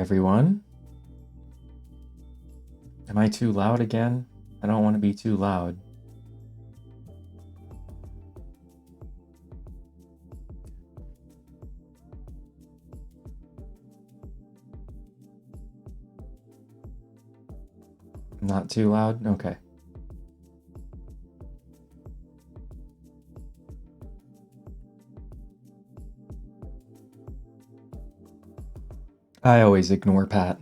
everyone. Am I too loud again? I don't want to be too loud. Not too loud? Okay. I always ignore Pat.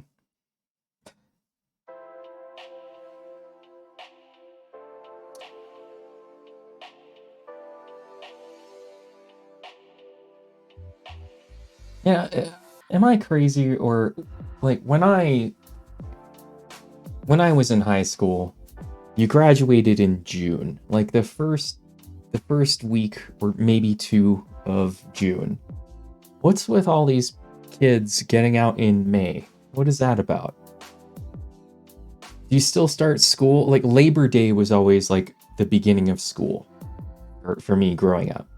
Yeah, am I crazy or like when I was in high school, you graduated in June, like the first week or maybe two of June. What's with all these kids getting out in May? What is that about? Do you still start school? Like Labor Day was always like the beginning of school for me growing up.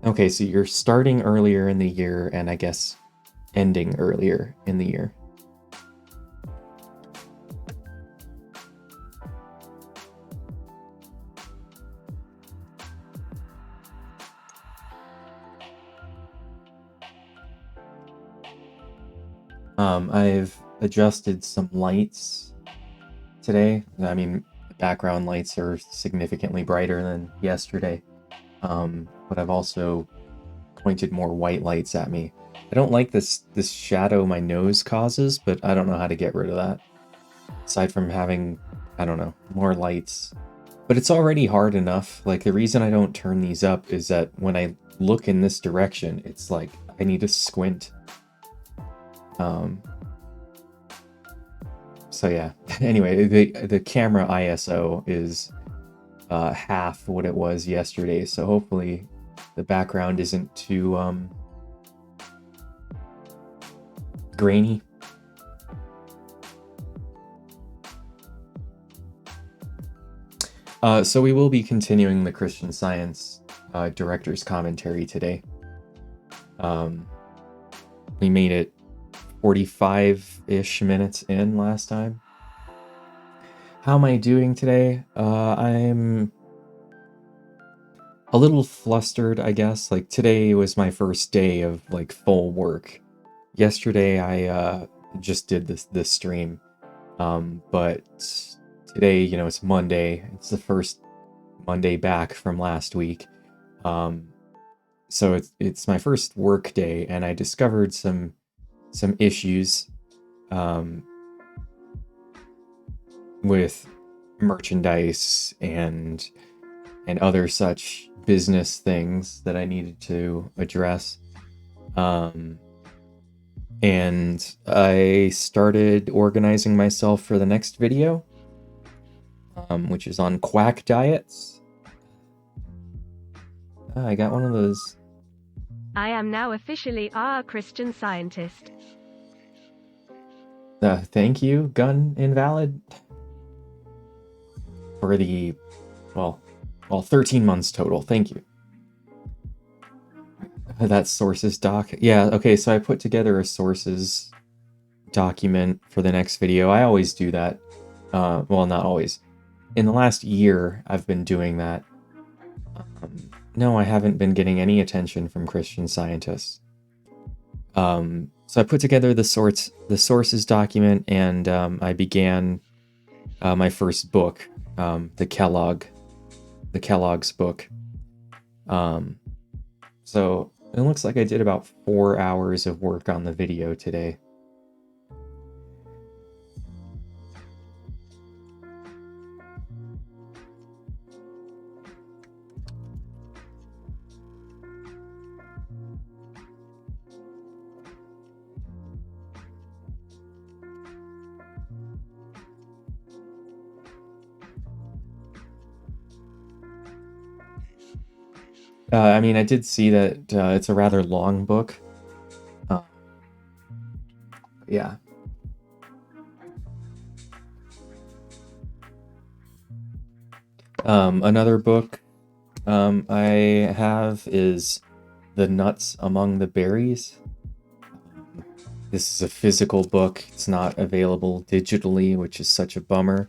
Okay, so you're starting earlier in the year and I guess ending earlier in the year. I've adjusted some lights today. I mean, the background lights are significantly brighter than yesterday. But I've also pointed more white lights at me. I don't like this shadow my nose causes, but I don't know how to get rid of that. Aside from having, I don't know, more lights. But it's already hard enough. Like the reason I don't turn these up is that when I look in this direction, it's like I need to squint. So yeah. Anyway, the camera ISO is half what it was yesterday, so hopefully the background isn't too grainy. So we will be continuing the Christian Science director's commentary today. We made it 45-ish minutes in last time. How am I doing today? I'm a little flustered, I guess. Like today was my first day of like full work. Yesterday I just did this stream. But today, you know, it's Monday. It's the first Monday back from last week. So it's my first work day and I discovered some issues with merchandise and other such business things that I needed to address. And I started organizing myself for the next video, which is on quack diets. I got one of those. I am now officially a Christian Scientist. Thank you, Gun Invalid, for the, well, 13 months total. Thank you. That sources doc. Yeah, okay, so I put together a sources document for the next video. I always do that. Well, not always. In the last year, I've been doing that. No, I haven't been getting any attention from Christian Scientists. So I put together the sources document, and I began my first book, the Kellogg's book. So it looks like I did about 4 hours of work on the video today. I mean, I did see that it's a rather long book. Yeah. Another book I have is The Nuts Among the Berries. This is a physical book. It's not available digitally, which is such a bummer.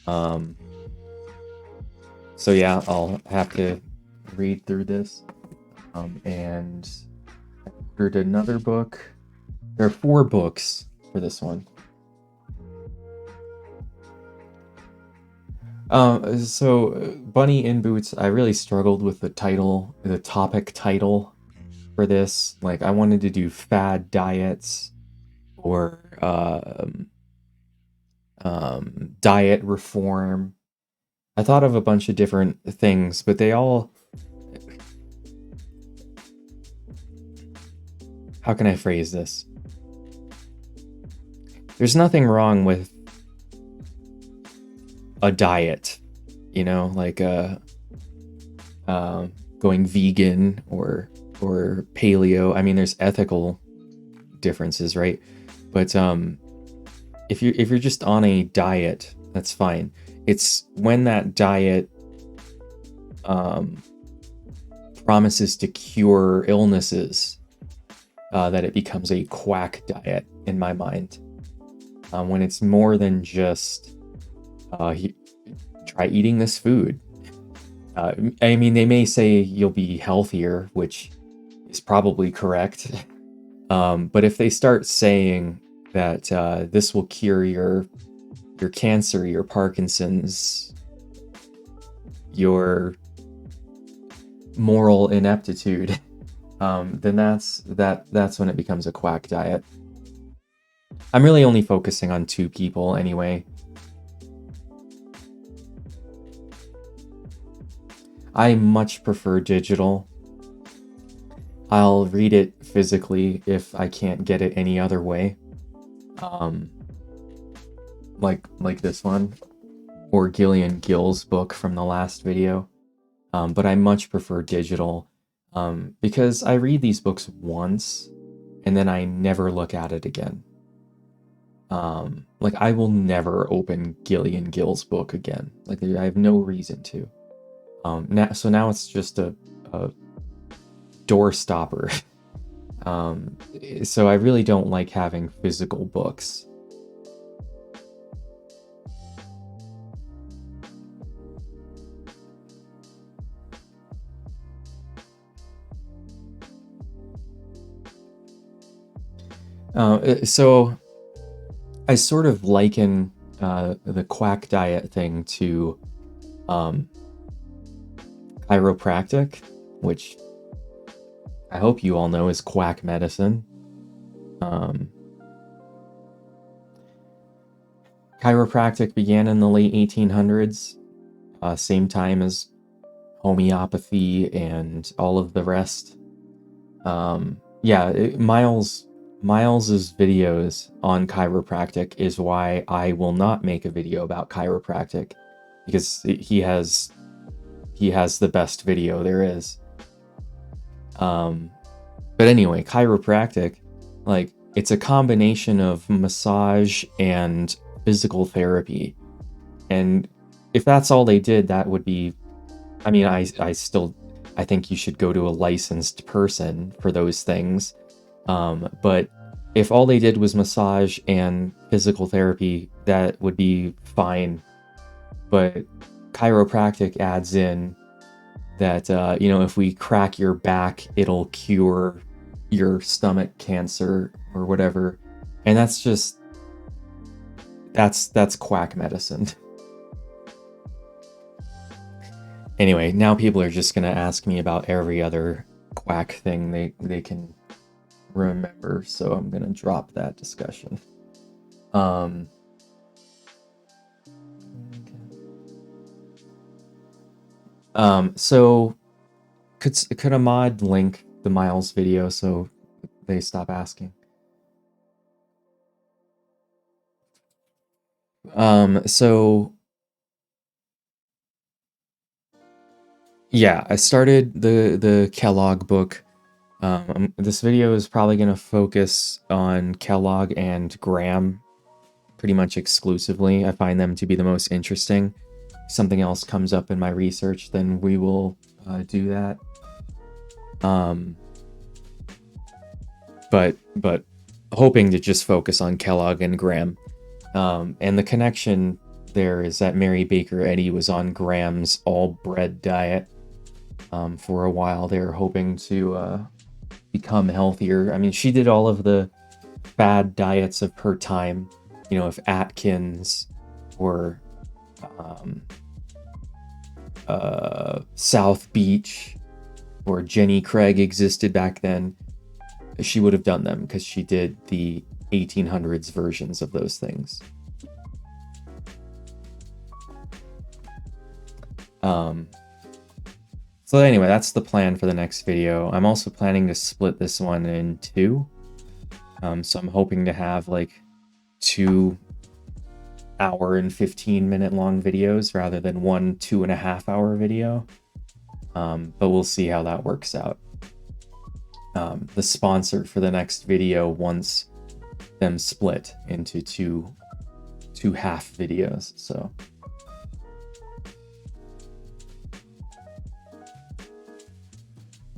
So yeah, I'll have to read through this. And I ordered another book. There are 4 books for this one. So Bunny in Boots, I really struggled with the title, the topic title for this. Like, I wanted to do fad diets or diet reform. I thought of a bunch of different things, but they all... How can I phrase this? There's nothing wrong with a diet, you know, like going vegan or paleo. I mean, there's ethical differences, right? But if you're just on a diet, that's fine. It's when that diet promises to cure illnesses that it becomes a quack diet in my mind. When it's more than just try eating this food. I mean, they may say you'll be healthier, which is probably correct. But if they start saying that this will cure your cancer, your Parkinson's, your moral ineptitude, then that's when it becomes a quack diet. I'm really only focusing on 2 people anyway. I much prefer digital. I'll read it physically if I can't get it any other way. Like this one, or Gillian Gill's book from the last video. But I much prefer digital because I read these books once and then I never look at it again. Like, I will never open Gillian Gill's book again. Like, I have no reason to. Now it's just a door stopper. So I really don't like having physical books. So I sort of liken the quack diet thing to chiropractic, which I hope you all know is quack medicine. Chiropractic began in the late 1800s, same time as homeopathy and all of the rest. Miles's videos on chiropractic is why I will not make a video about chiropractic, because he has the best video there is. But anyway, chiropractic, like, it's a combination of massage and physical therapy. And if that's all they did, that would be, I mean, I think you should go to a licensed person for those things. But if all they did was massage and physical therapy, that would be fine. But chiropractic adds in that, if we crack your back, it'll cure your stomach cancer or whatever. And that's just, that's quack medicine. Anyway, now people are just gonna ask me about every other quack thing they can remember, so I'm gonna drop that discussion. So could a mod link the Miles video so they stop asking? So yeah, I started the Kellogg book. This video is probably going to focus on Kellogg and Graham pretty much exclusively. I find them to be the most interesting. If something else comes up in my research, then we will do that. But hoping to just focus on Kellogg and Graham. And the connection there is that Mary Baker Eddy was on Graham's all bread diet for a while. They were hoping to become healthier. I mean, she did all of the fad diets of her time, you know, if Atkins or South Beach or Jenny Craig existed back then, she would have done them because she did the 1800s versions of those things. So anyway, that's the plan for the next video. I'm also planning to split this one in two. So I'm hoping to have like 2 hour and 15-minute long videos rather than 1 2.5-hour video. But we'll see how that works out. The sponsor for the next video wants them split into two half videos, so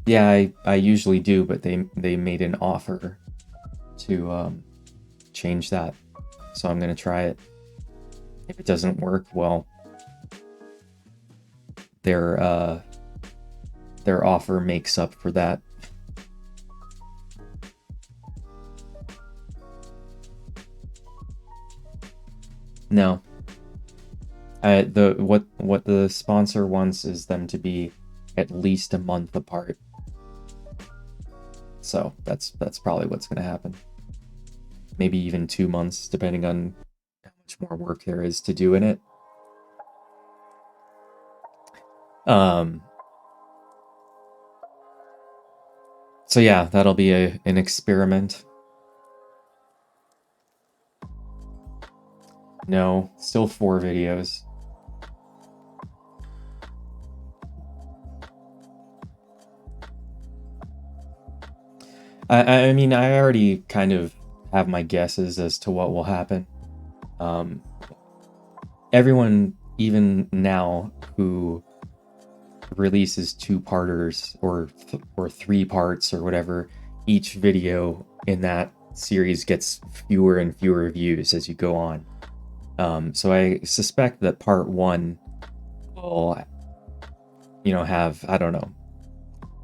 yeah, I usually do, but they made an offer to change that, so I'm gonna try it. If it doesn't work, well, their offer makes up for that. No. What the sponsor wants is them to be at least a month apart. So that's probably what's going to happen. Maybe even 2 months, depending on how much more work there is to do in it. So yeah, that'll be an experiment. No, still 4 videos. I mean, I already kind of have my guesses as to what will happen. Everyone, even now, who releases 2-parters or 3 parts or whatever, each video in that series gets fewer and fewer views as you go on. So I suspect that part 1 will, you know, have, I don't know,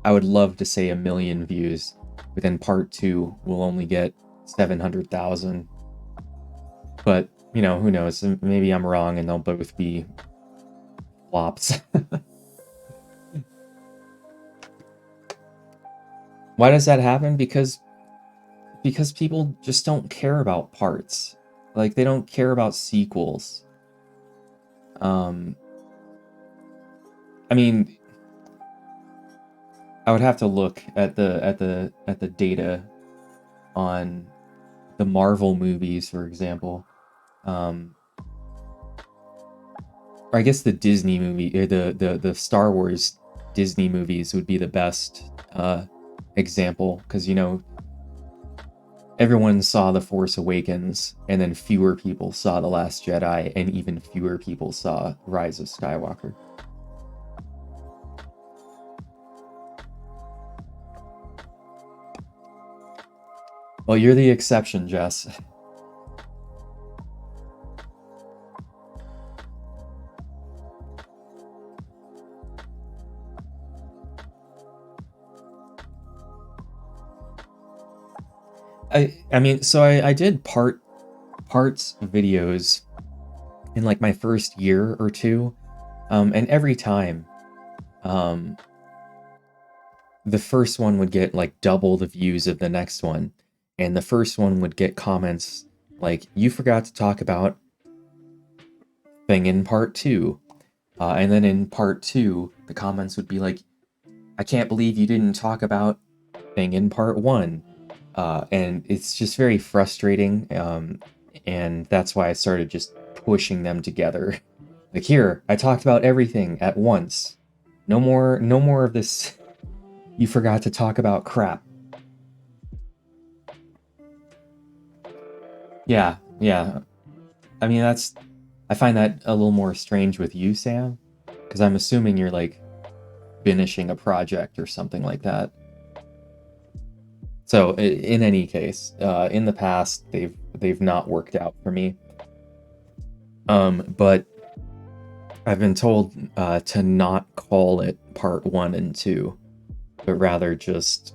I would love to say 1 million views, but then part 2 will only get 700,000. But, you know, who knows? Maybe I'm wrong and they'll both be flops. Why does that happen? Because people just don't care about parts. Like, they don't care about sequels. I mean, I would have to look at the data on the Marvel movies, for example. Or I guess the Disney movie, or the Star Wars Disney movies would be the best example, because, you know, everyone saw The Force Awakens, and then fewer people saw The Last Jedi, and even fewer people saw Rise of Skywalker. Well, you're the exception, Jess. I mean, so I did parts videos in like my first year or two, and every time, the first one would get like double the views of the next one, and the first one would get comments like, "You forgot to talk about thing in part 2," and then in part 2, the comments would be like, "I can't believe you didn't talk about thing in part 1." And it's just very frustrating, and that's why I started just pushing them together. Like, here, I talked about everything at once. No more of this you forgot to talk about crap. Yeah. I mean, I find that a little more strange with you, Sam, because I'm assuming you're like finishing a project or something like that. So in any case, in the past they've not worked out for me. But I've been told to not call it part 1 and 2, but rather just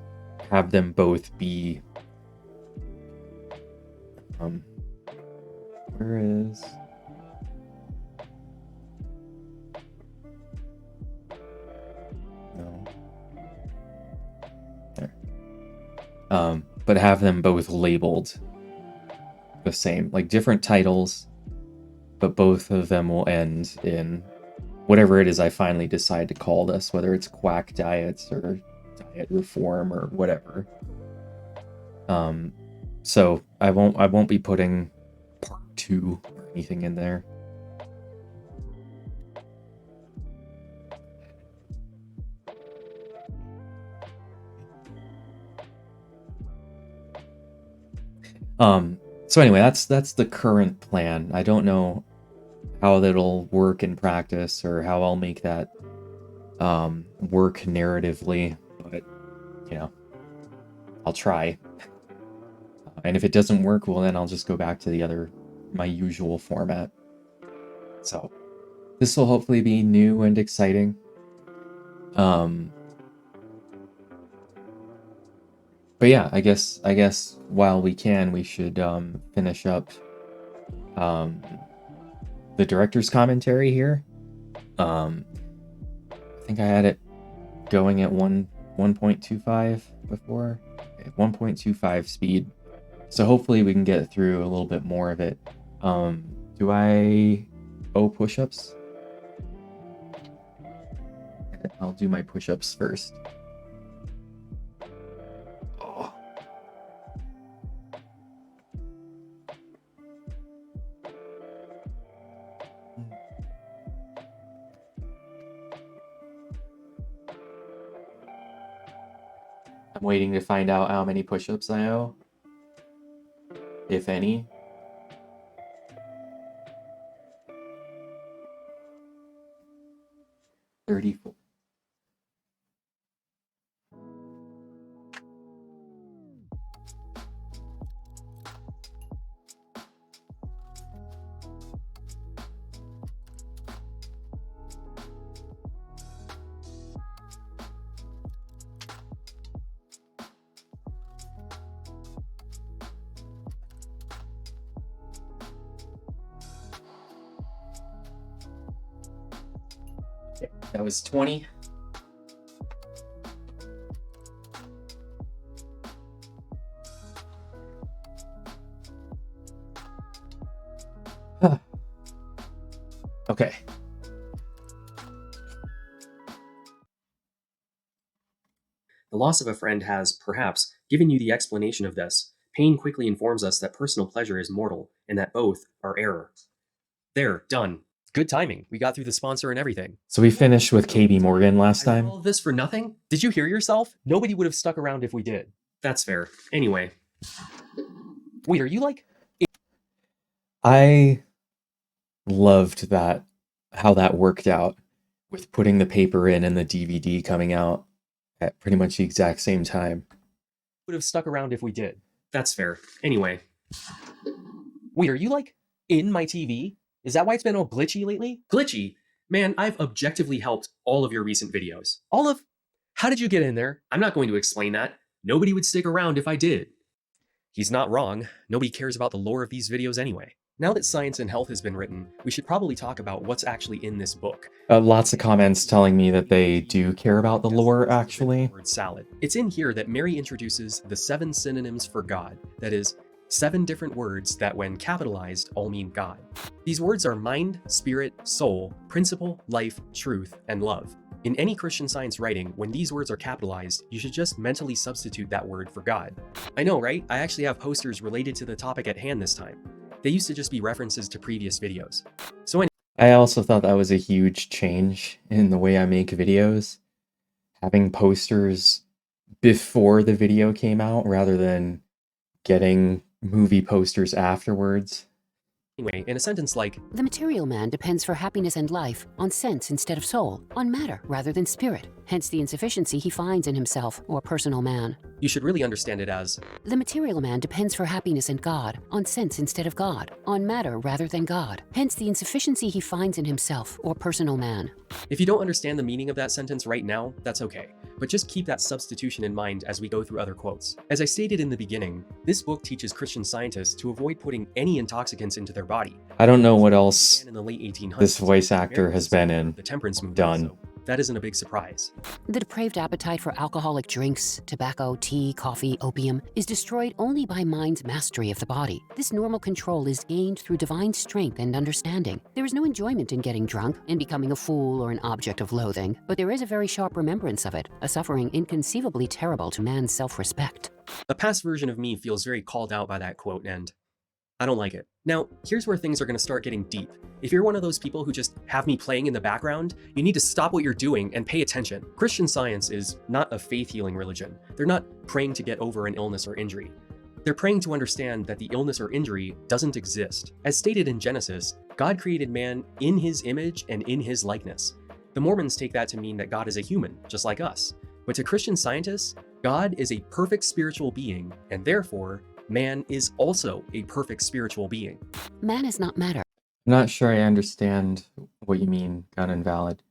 have them both be. Where is? No. There. But have them both labeled the same, like different titles, but both of them will end in whatever it is I finally decide to call this, whether it's Quack Diets or Diet Reform or whatever. So I won't be putting part 2 or anything in there. So anyway, that's the current plan. I don't know how that'll work in practice or how I'll make that work narratively, but you know, I'll try. And if it doesn't work, well then I'll just go back to my usual format. So this will hopefully be new and exciting. But yeah, I guess while we can, we should finish up the director's commentary here. I think I had it going at 1.25 before. Okay, 1.25 speed. So hopefully we can get through a little bit more of it. Do I owe push-ups? I'll do my push-ups first. I'm waiting to find out how many push-ups I owe, if any. $34. That was 20. Okay. The loss of a friend has, perhaps, given you the explanation of this. Pain quickly informs us that personal pleasure is mortal, and that both are error. There, done. Good timing. We got through the sponsor and everything. So we finished with KB Morgan last time. All of this for nothing? Did you hear yourself? Nobody would have stuck around if we did. That's fair. Anyway. Wait, are you like... I loved that, how that worked out with putting the paper in and the DVD coming out at pretty much the exact same time. Would have stuck around if we did. That's fair. Anyway. Wait, are you like in my TV? Is that why it's been all glitchy lately? Glitchy? Man, I've objectively helped all of your recent videos. All of? How did you get in there? I'm not going to explain that. Nobody would stick around if I did. He's not wrong. Nobody cares about the lore of these videos anyway. Now that Science and Health has been written, we should probably talk about what's actually in this book. Lots of comments telling me that they do care about the lore, actually. Word salad. It's in here that Mary introduces the 7 synonyms for God. That is, 7 different words that, when capitalized, all mean God. These words are mind, spirit, soul, principle, life, truth, and love. In any Christian Science writing, when these words are capitalized, you should just mentally substitute that word for God. I know, right? I actually have posters related to the topic at hand this time. They used to just be references to previous videos. So I also thought that was a huge change in the way I make videos. Having posters before the video came out rather than getting movie posters afterwards. Anyway, in a sentence like, The material man depends for happiness and life on sense instead of soul, on matter rather than spirit, hence the insufficiency he finds in himself or personal man. you should really understand it as, The material man depends for happiness and God, on sense instead of God, on matter rather than God, hence the insufficiency he finds in himself or personal man. if you don't understand the meaning of that sentence right now, that's okay. But just keep that substitution in mind as we go through other quotes. As I stated in the beginning, this book teaches Christian scientists to avoid putting any intoxicants into their body. I don't know what else Began in the late 1800s. this voice actor has been in. The temperance movement. done. So that isn't a big surprise. The depraved appetite for alcoholic drinks, tobacco, tea, coffee, opium is destroyed only by mind's mastery of the body. This normal control is gained through divine strength and understanding. There is no enjoyment in getting drunk, in becoming a fool or an object of loathing, but there is a very sharp remembrance of it, a suffering inconceivably terrible to man's self-respect. The past version of me feels very called out by that quote, and I don't like it. Now, here's where things are going to start getting deep. If you're one of those people who just have me playing in the background, you need to stop what you're doing and pay attention. Christian Science is not a faith-healing religion. They're not praying to get over an illness or injury. They're praying to understand that the illness or injury doesn't exist. As stated in Genesis, God created man in his image and in his likeness. The Mormons take that to mean that God is a human, just like us. But to Christian scientists, God is a perfect spiritual being, and therefore, man is also a perfect spiritual being. Man is not matter. I'm not sure I understand what you mean, gun invalid.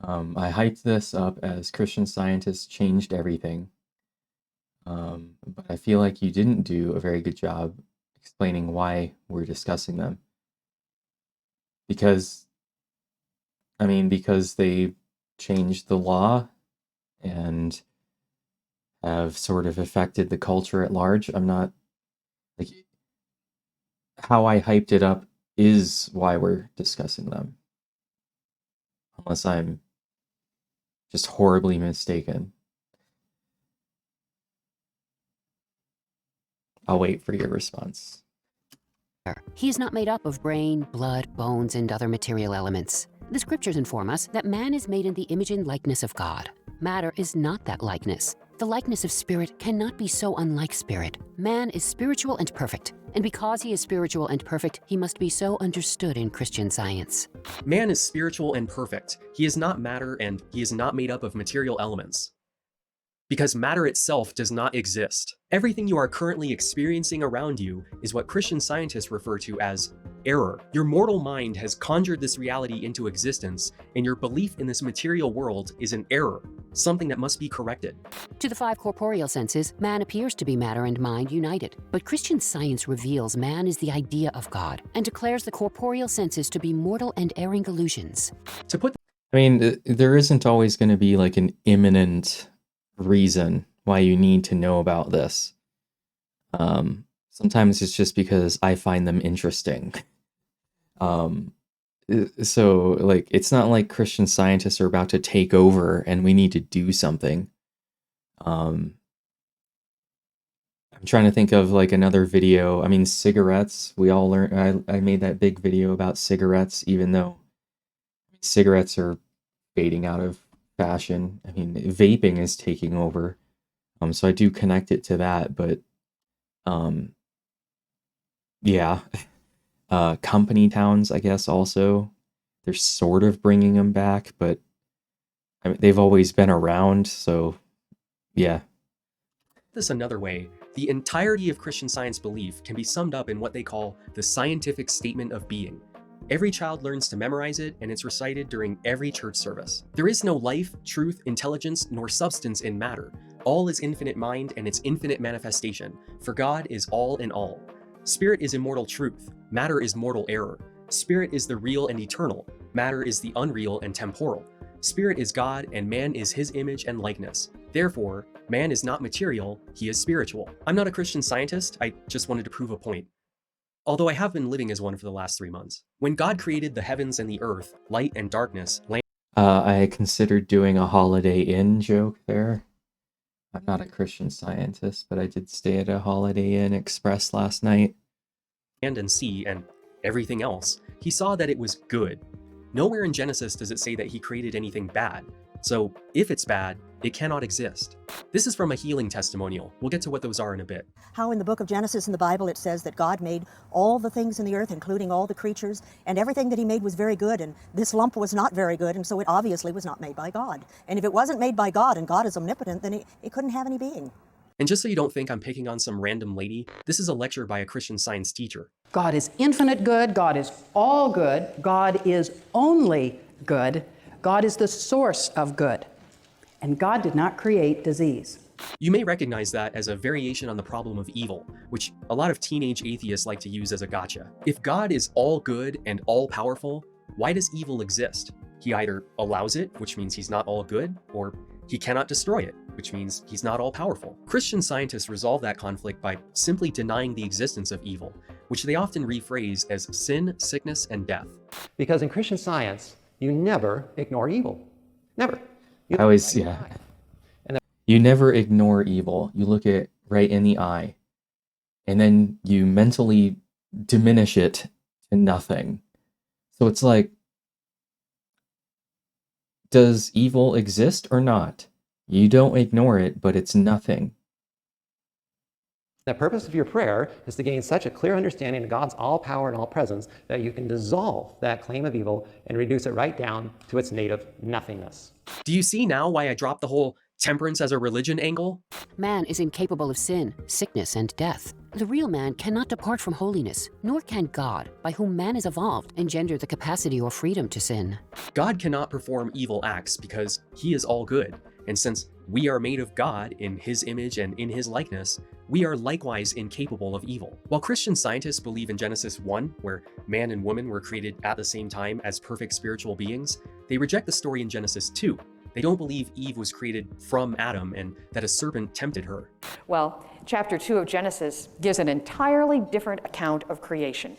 I hyped this up as Christian scientists changed everything. But I feel like you didn't do a very good job explaining why we're discussing them. Because they changed the law and have sort of affected the culture at large. I'm not, like, how I hyped it up is why we're discussing them. Unless I'm just horribly mistaken. I'll wait for your response. He is not made up of brain, blood, bones, and other material elements. The scriptures inform us that man is made in the image and likeness of God. Matter is not that likeness. The likeness of spirit cannot be so unlike spirit. Man is spiritual and perfect, and because he is spiritual and perfect, he must be so understood in Christian science. Man is spiritual and perfect. He is not matter, and he is not made up of material elements. Because matter itself does not exist. Everything you are currently experiencing around you is what Christian scientists refer to as error. Your mortal mind has conjured this reality into existence, and your belief in this material world is an error, something that must be corrected. To the five corporeal senses, man appears to be matter and mind united. But Christian science reveals man is the idea of God and declares the corporeal senses to be mortal and erring illusions. To put There isn't always going to be like an imminent reason why you need to know about this. Sometimes it's just because I find them interesting. So like, it's not like Christian scientists are about to take over and we need to do something. I'm trying to think of like another video. I mean, cigarettes, we all learned, I made that big video about cigarettes, even though cigarettes are fading out of fashion. I mean, vaping is taking over. So I do connect it to that, but yeah. Company towns, I guess, also, they're sort of bringing them back, but I mean, they've always been around, so yeah. this another way, the entirety of Christian Science belief can be summed up in what they call the scientific statement of being. Every child learns to memorize it, and it's recited during every church service. There is no life, truth, intelligence, nor substance in matter. All is infinite mind and its infinite manifestation, for God is all in all. Spirit is immortal truth, matter is mortal error. Spirit is the real and eternal, matter is the unreal and temporal. Spirit is God, and man is his image and likeness. Therefore, man is not material, he is spiritual. I'm not a Christian scientist, I just wanted to prove a point. Although I have been living as one for the last 3 months. When God created the heavens and the earth, light and darkness, I considered doing a Holiday Inn joke there. I'm not a Christian scientist, but I did stay at a Holiday Inn Express last night. land and sea, and everything else, he saw that it was good. Nowhere in Genesis does it say that he created anything bad. So if it's bad, it cannot exist. This is from a healing testimonial. We'll get to what those are in a bit. How in the book of Genesis in the Bible it says that God made all the things in the earth, including all the creatures, and everything that he made was very good, and this lump was not very good, and so it obviously was not made by God. And if it wasn't made by God, and God is omnipotent, then it couldn't have any being. And just so you don't think I'm picking on some random lady, this is a lecture by a Christian Science teacher. God is infinite good. God is all good. God is only good. God is the source of good. And God did not create disease. You may recognize that as a variation on the problem of evil, which a lot of teenage atheists like to use as a gotcha. If God is all good and all powerful, why does evil exist? He either allows it, which means he's not all good, or he cannot destroy it, which means he's not all powerful. Christian scientists resolve that conflict by simply denying the existence of evil, which they often rephrase as sin, sickness, and death. Because in Christian Science, you never ignore evil. Never. You I always, yeah. You never ignore evil. You look it right in the eye, and then you mentally diminish it to nothing. So it's like, does evil exist or not? You don't ignore it, but it's nothing. The purpose of your prayer is to gain such a clear understanding of God's all power and all presence that you can dissolve that claim of evil and reduce it right down to its native nothingness. Do you see now why I dropped the whole temperance as a religion angle? Man is incapable of sin, sickness, and death. The real man cannot depart from holiness, nor can God, by whom man is evolved, engender the capacity or freedom to sin. God cannot perform evil acts because he is all good. And since we are made of God in his image and in his likeness, we are likewise incapable of evil. While Christian scientists believe in Genesis 1, where man and woman were created at the same time as perfect spiritual beings, they reject the story in Genesis 2. They don't believe Eve was created from Adam and that a serpent tempted her. Well, chapter 2 of Genesis gives an entirely different account of creation.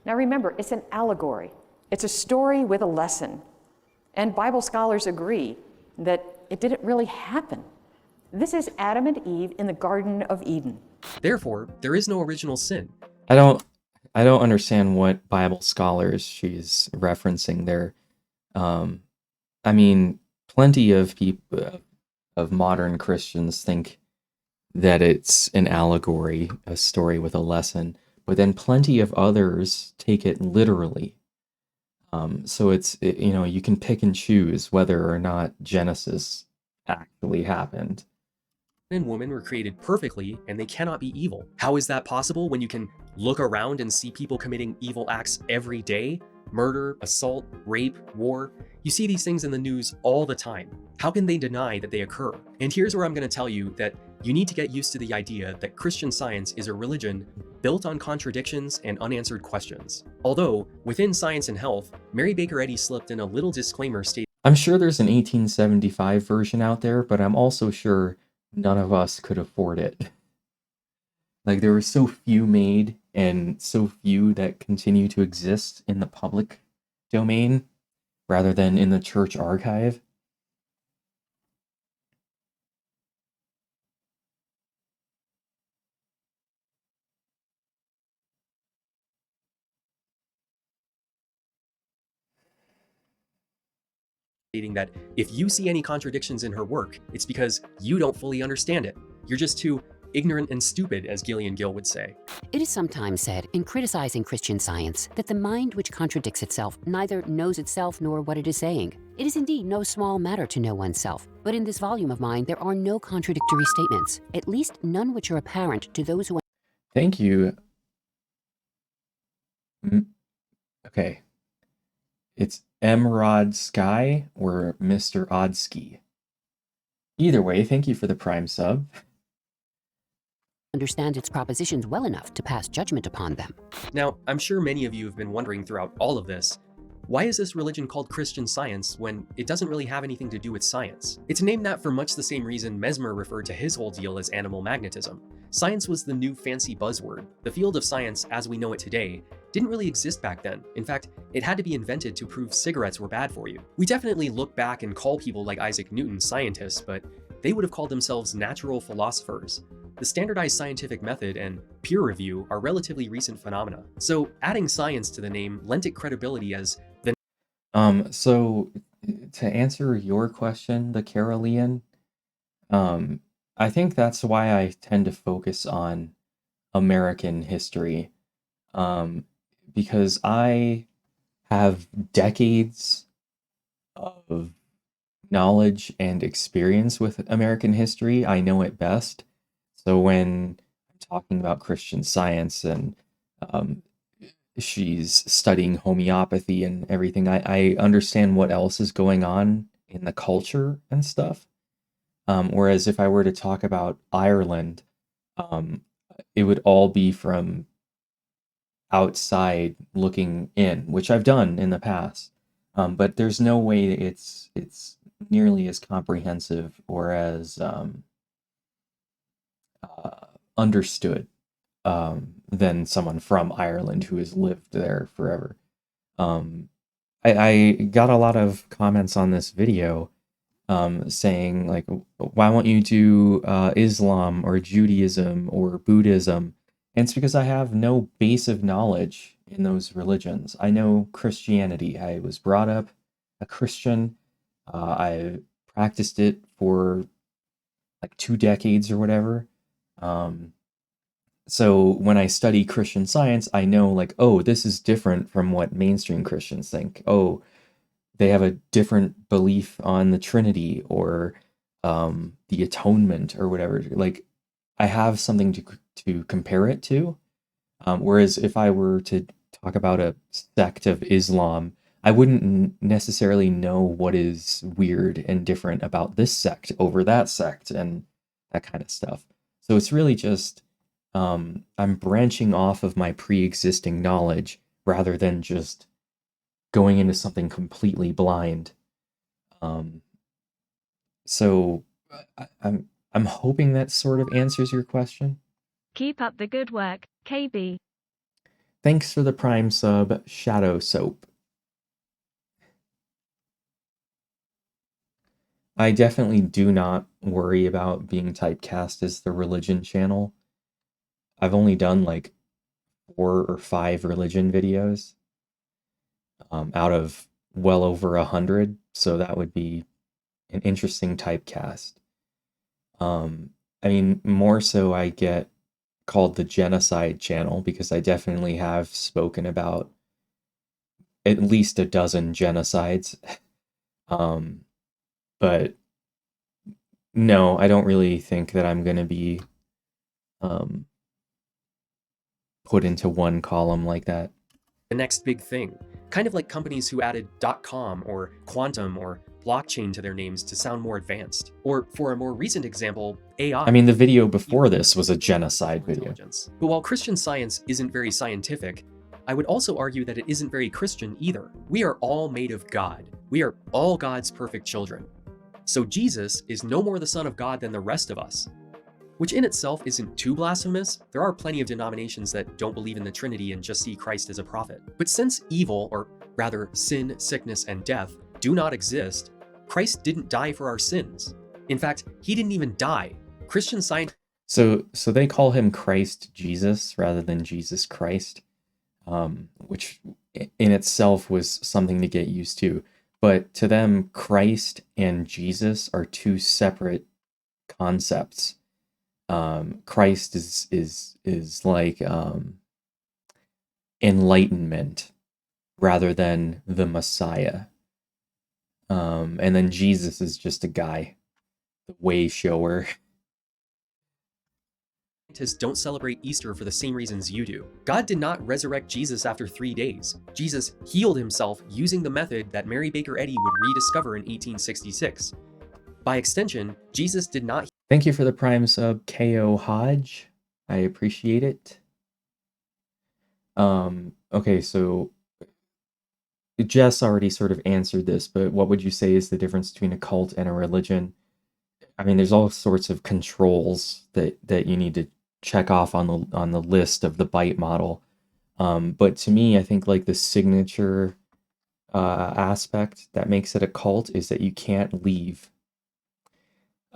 Now remember, it's an allegory. It's a story with a lesson. And Bible scholars agree that it didn't really happen. This is Adam and Eve in the Garden of Eden. Therefore, there is no original sin. I don't understand what Bible scholars she's referencing there. I mean, plenty of people, of modern Christians think that it's an allegory, a story with a lesson, but then plenty of others take it literally. So you can pick and choose whether or not Genesis actually happened. Man and woman were created perfectly and they cannot be evil. How is that possible when you can look around and see people committing evil acts every day? Murder, assault, rape, war. You see these things in the news all the time. How can they deny that they occur? And here's where I'm going to tell you that you need to get used to the idea that Christian Science is a religion built on contradictions and unanswered questions. Although, within Science and Health, Mary Baker Eddy slipped in a little disclaimer stating, I'm sure there's an 1875 version out there, but I'm also sure none of us could afford it. Like, there were so few made and so few that continue to exist in the public domain rather than in the church archive. stating that if you see any contradictions in her work, it's because you don't fully understand it. You're just too ignorant and stupid, as Gillian Gill would say. It is sometimes said, in criticizing Christian Science, that the mind which contradicts itself neither knows itself nor what it is saying. It is indeed no small matter to know oneself, but in this volume of mine there are no contradictory statements, at least none which are apparent to those who... Thank you. Okay. It's Emerald Sky or Mr. Odsky. Either way, thank you for the Prime sub. understand its propositions well enough to pass judgment upon them. Now, I'm sure many of you have been wondering throughout all of this, why is this religion called Christian Science when it doesn't really have anything to do with science? It's named that for much the same reason Mesmer referred to his whole deal as animal magnetism. Science was the new fancy buzzword. The field of science, as we know it today, didn't really exist back then. In fact, it had to be invented to prove cigarettes were bad for you. We definitely look back and call people like Isaac Newton scientists, but they would have called themselves natural philosophers. The standardized scientific method and peer review are relatively recent phenomena. So adding science to the name lent it credibility as the... So to answer your question, the Carolean, I think that's why I tend to focus on American history, um, because I have decades of knowledge and experience with American history. I know it best. So when I'm talking about Christian Science and um, she's studying homeopathy and everything, I understand what else is going on in the culture and stuff. Whereas if I were to talk about Ireland, um, it would all be from outside looking in, which I've done in the past. But there's no way it's nearly as comprehensive or as understood than someone from Ireland who has lived there forever. Um, I got a lot of comments on this video saying like, why won't you do Islam or Judaism or Buddhism? And it's because I have no base of knowledge in those religions. I know Christianity. I was brought up a Christian. I practiced it for like 2 decades or whatever. So when I study Christian Science, I know like, oh, this is different from what mainstream Christians think. Oh, they have a different belief on the Trinity or the atonement or whatever. Like, I have something to compare it to. Whereas if I were to talk about a sect of Islam, I wouldn't necessarily know what is weird and different about this sect over that sect and that kind of stuff. So it's really just I'm branching off of my pre-existing knowledge rather than just going into something completely blind. Um, so I'm hoping that sort of answers your question. Keep up the good work, KB. Thanks for the Prime sub, Shadow Soap. I definitely do not worry about being typecast as the religion channel. I've only done like 4 or 5 religion videos out of well over 100, so that would be an interesting typecast. I mean, more so I get called the genocide channel because I definitely have spoken about at least a dozen genocides. But no, I don't really think that I'm going to be put into one column like that. The next big thing, kind of like companies who added .com or quantum or blockchain to their names to sound more advanced. Or for a more recent example, AI. I mean, the video before this was a genocide video. But while Christian Science isn't very scientific, I would also argue that it isn't very Christian either. We are all made of God. We are all God's perfect children. So Jesus is no more the Son of God than the rest of us, which in itself isn't too blasphemous. There are plenty of denominations that don't believe in the Trinity and just see Christ as a prophet. But since evil, or rather sin, sickness, and death, do not exist, Christ didn't die for our sins. In fact, he didn't even die. Christian Science... So they call him Christ Jesus rather than Jesus Christ, which in itself was something to get used to. But to them, Christ and Jesus are two separate concepts. Christ is like enlightenment rather than the Messiah. And then Jesus is just a guy, the way shower. Scientists don't celebrate Easter for the same reasons you do. God did not resurrect Jesus after 3 days. Jesus healed himself using the method that Mary Baker Eddy would rediscover in 1866. By extension, Jesus did not... Thank you for the Prime sub, KO Hodge. I appreciate it. Okay, so Jess already sort of answered this, but what would you say is the difference between a cult and a religion? I mean, there's all sorts of controls that you need to check off on the list of the BITE model. But to me, I think like the signature aspect that makes it a cult is that you can't leave.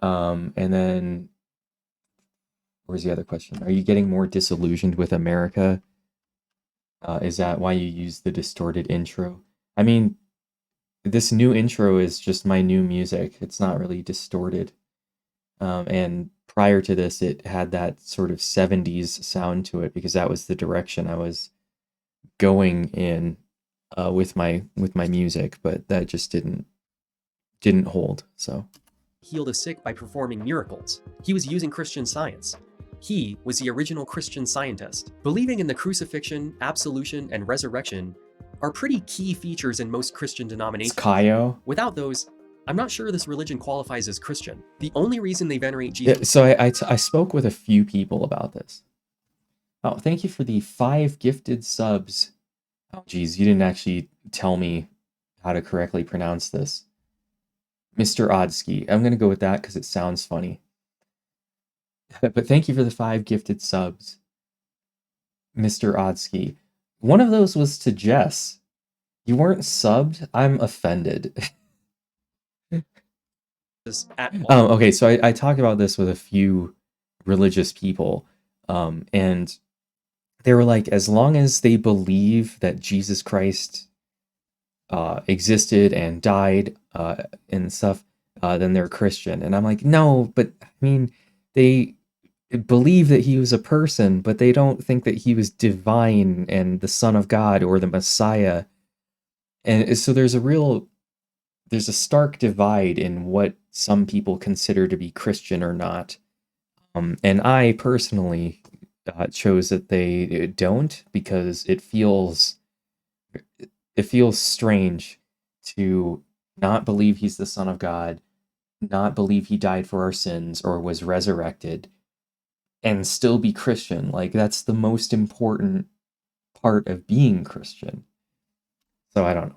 And then, where's the other question? Are you getting more disillusioned with America? Is that why you use the distorted intro? I mean, this new intro is just my new music. It's not really distorted. And prior to this, it had that sort of 70s sound to it because that was the direction I was going in with my music, but that just didn't hold. So heal the sick by performing miracles. He was using Christian Science. He was the original Christian Scientist. Believing in the crucifixion, absolution, and resurrection are pretty key features in most Christian it's denominations. Kaio. Without those, I'm not sure this religion qualifies as Christian. The only reason they venerate Yeah, Jesus. so I spoke with a few people about this. Oh, thank you for the 5 gifted subs. Oh, geez, you didn't actually tell me how to correctly pronounce this. Mr. Odsky. I'm going to go with that because it sounds funny. But thank you for the 5 gifted subs, Mr. Odsky. One of those was to Jess. You weren't subbed? I'm offended. At all. Okay, so I talked about this with a few religious people, and they were like, as long as they believe that Jesus Christ existed and died and stuff, then they're Christian. And I'm like, no, but I mean, they believe that he was a person, but they don't think that he was divine and the Son of God or the Messiah. And so there's a stark divide in what some people consider to be Christian or not. And I personally chose that they don't because it feels strange to not believe he's the Son of God, not believe he died for our sins or was resurrected, and still be Christian. Like, that's the most important part of being Christian. So I don't know.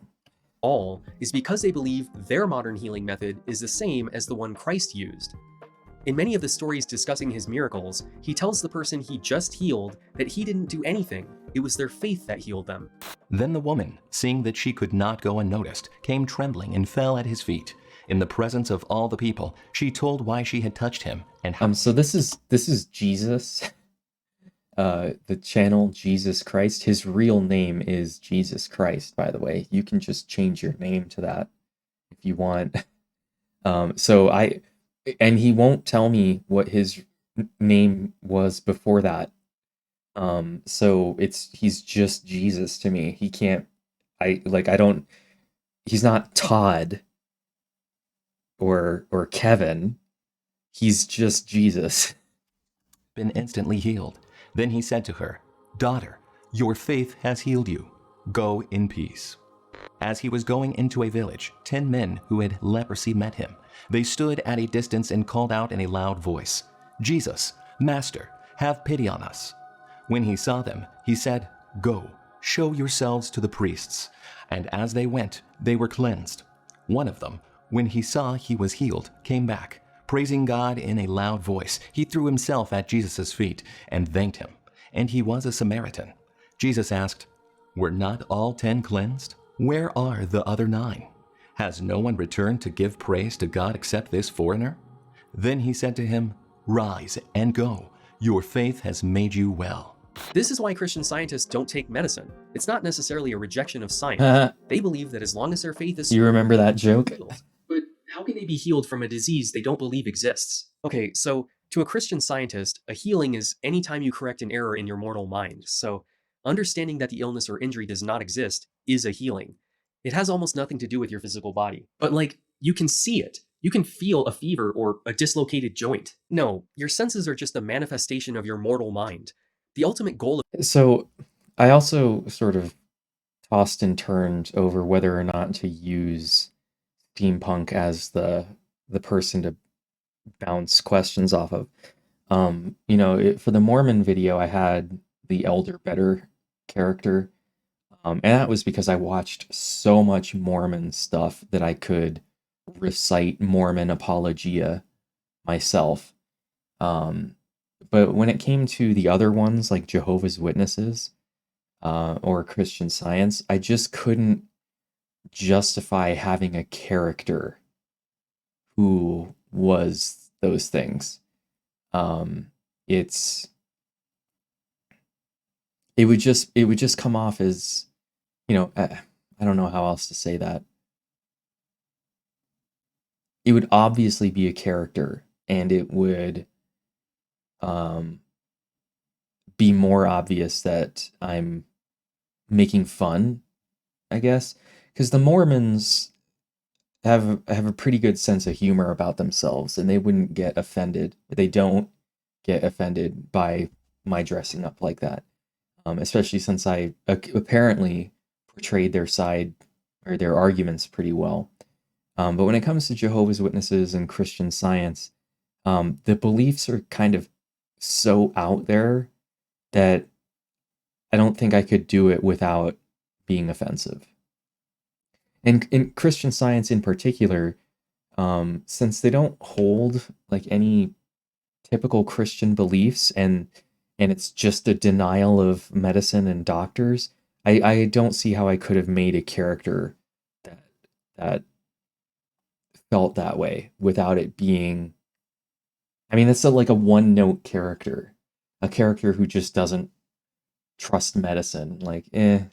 All is because they believe their modern healing method is the same as the one Christ used. In many of the stories discussing his miracles, he tells the person he just healed that he didn't do anything, it was their faith that healed them. Then the woman, seeing that she could not go unnoticed, came trembling and fell at his feet. In the presence of all the people, she told why she had touched him and how. So this is Jesus, the channel Jesus Christ. His real name is Jesus Christ, by the way. You can just change your name to that if you want. And he won't tell me what his name was before that. So he's just Jesus to me. He can't, he's not Todd or Kevin. He's just Jesus. Been instantly healed. Then he said to her, "Daughter, your faith has healed you. Go in peace." As he was going into a village, 10 men who had leprosy met him. They stood at a distance and called out in a loud voice, "Jesus, Master, have pity on us." When he saw them, he said, "Go, show yourselves to the priests." And as they went, they were cleansed. One of them, when he saw he was healed, came back. Praising God in a loud voice, he threw himself at Jesus' feet and thanked him. And he was a Samaritan. Jesus asked, "Were not all 10 cleansed? Where are the other 9? Has no one returned to give praise to God except this foreigner?" Then he said to him, "Rise and go. Your faith has made you well." This is why Christian Scientists don't take medicine. It's not necessarily a rejection of science. They believe that as long as their faith is You remember that joke? healed. But how can they be healed from a disease they don't believe exists? Okay, so to a Christian Scientist, a healing is any time you correct an error in your mortal mind. So understanding that the illness or injury does not exist is a healing. It has almost nothing to do with your physical body. But you can see it. You can feel a fever or a dislocated joint. No, your senses are just a manifestation of your mortal mind. The ultimate goal of So I also sort of tossed and turned over whether or not to use steampunk as the person to bounce questions off of. For the Mormon video, I had the Elder Better character, and that was because I watched so much Mormon stuff that I could recite Mormon apologia myself. But when it came to the other ones, like Jehovah's Witnesses or Christian Science, I just couldn't justify having a character who was those things. It would just come off as, I don't know how else to say that. it would obviously be a character, and it would be more obvious that I'm making fun, I guess, because the Mormons have a pretty good sense of humor about themselves, and they wouldn't get offended. They don't get offended by my dressing up like that, especially since I apparently portrayed their side or their arguments pretty well. But when it comes to Jehovah's Witnesses and Christian Science, the beliefs are kind of so out there that I don't think I could do it without being offensive. And in Christian Science in particular, since they don't hold like any typical Christian beliefs, and it's just a denial of medicine and doctors, I don't see how I could have made a character that felt that way without it being. I mean, it's like a one-note character, a character who just doesn't trust medicine. Like, eh.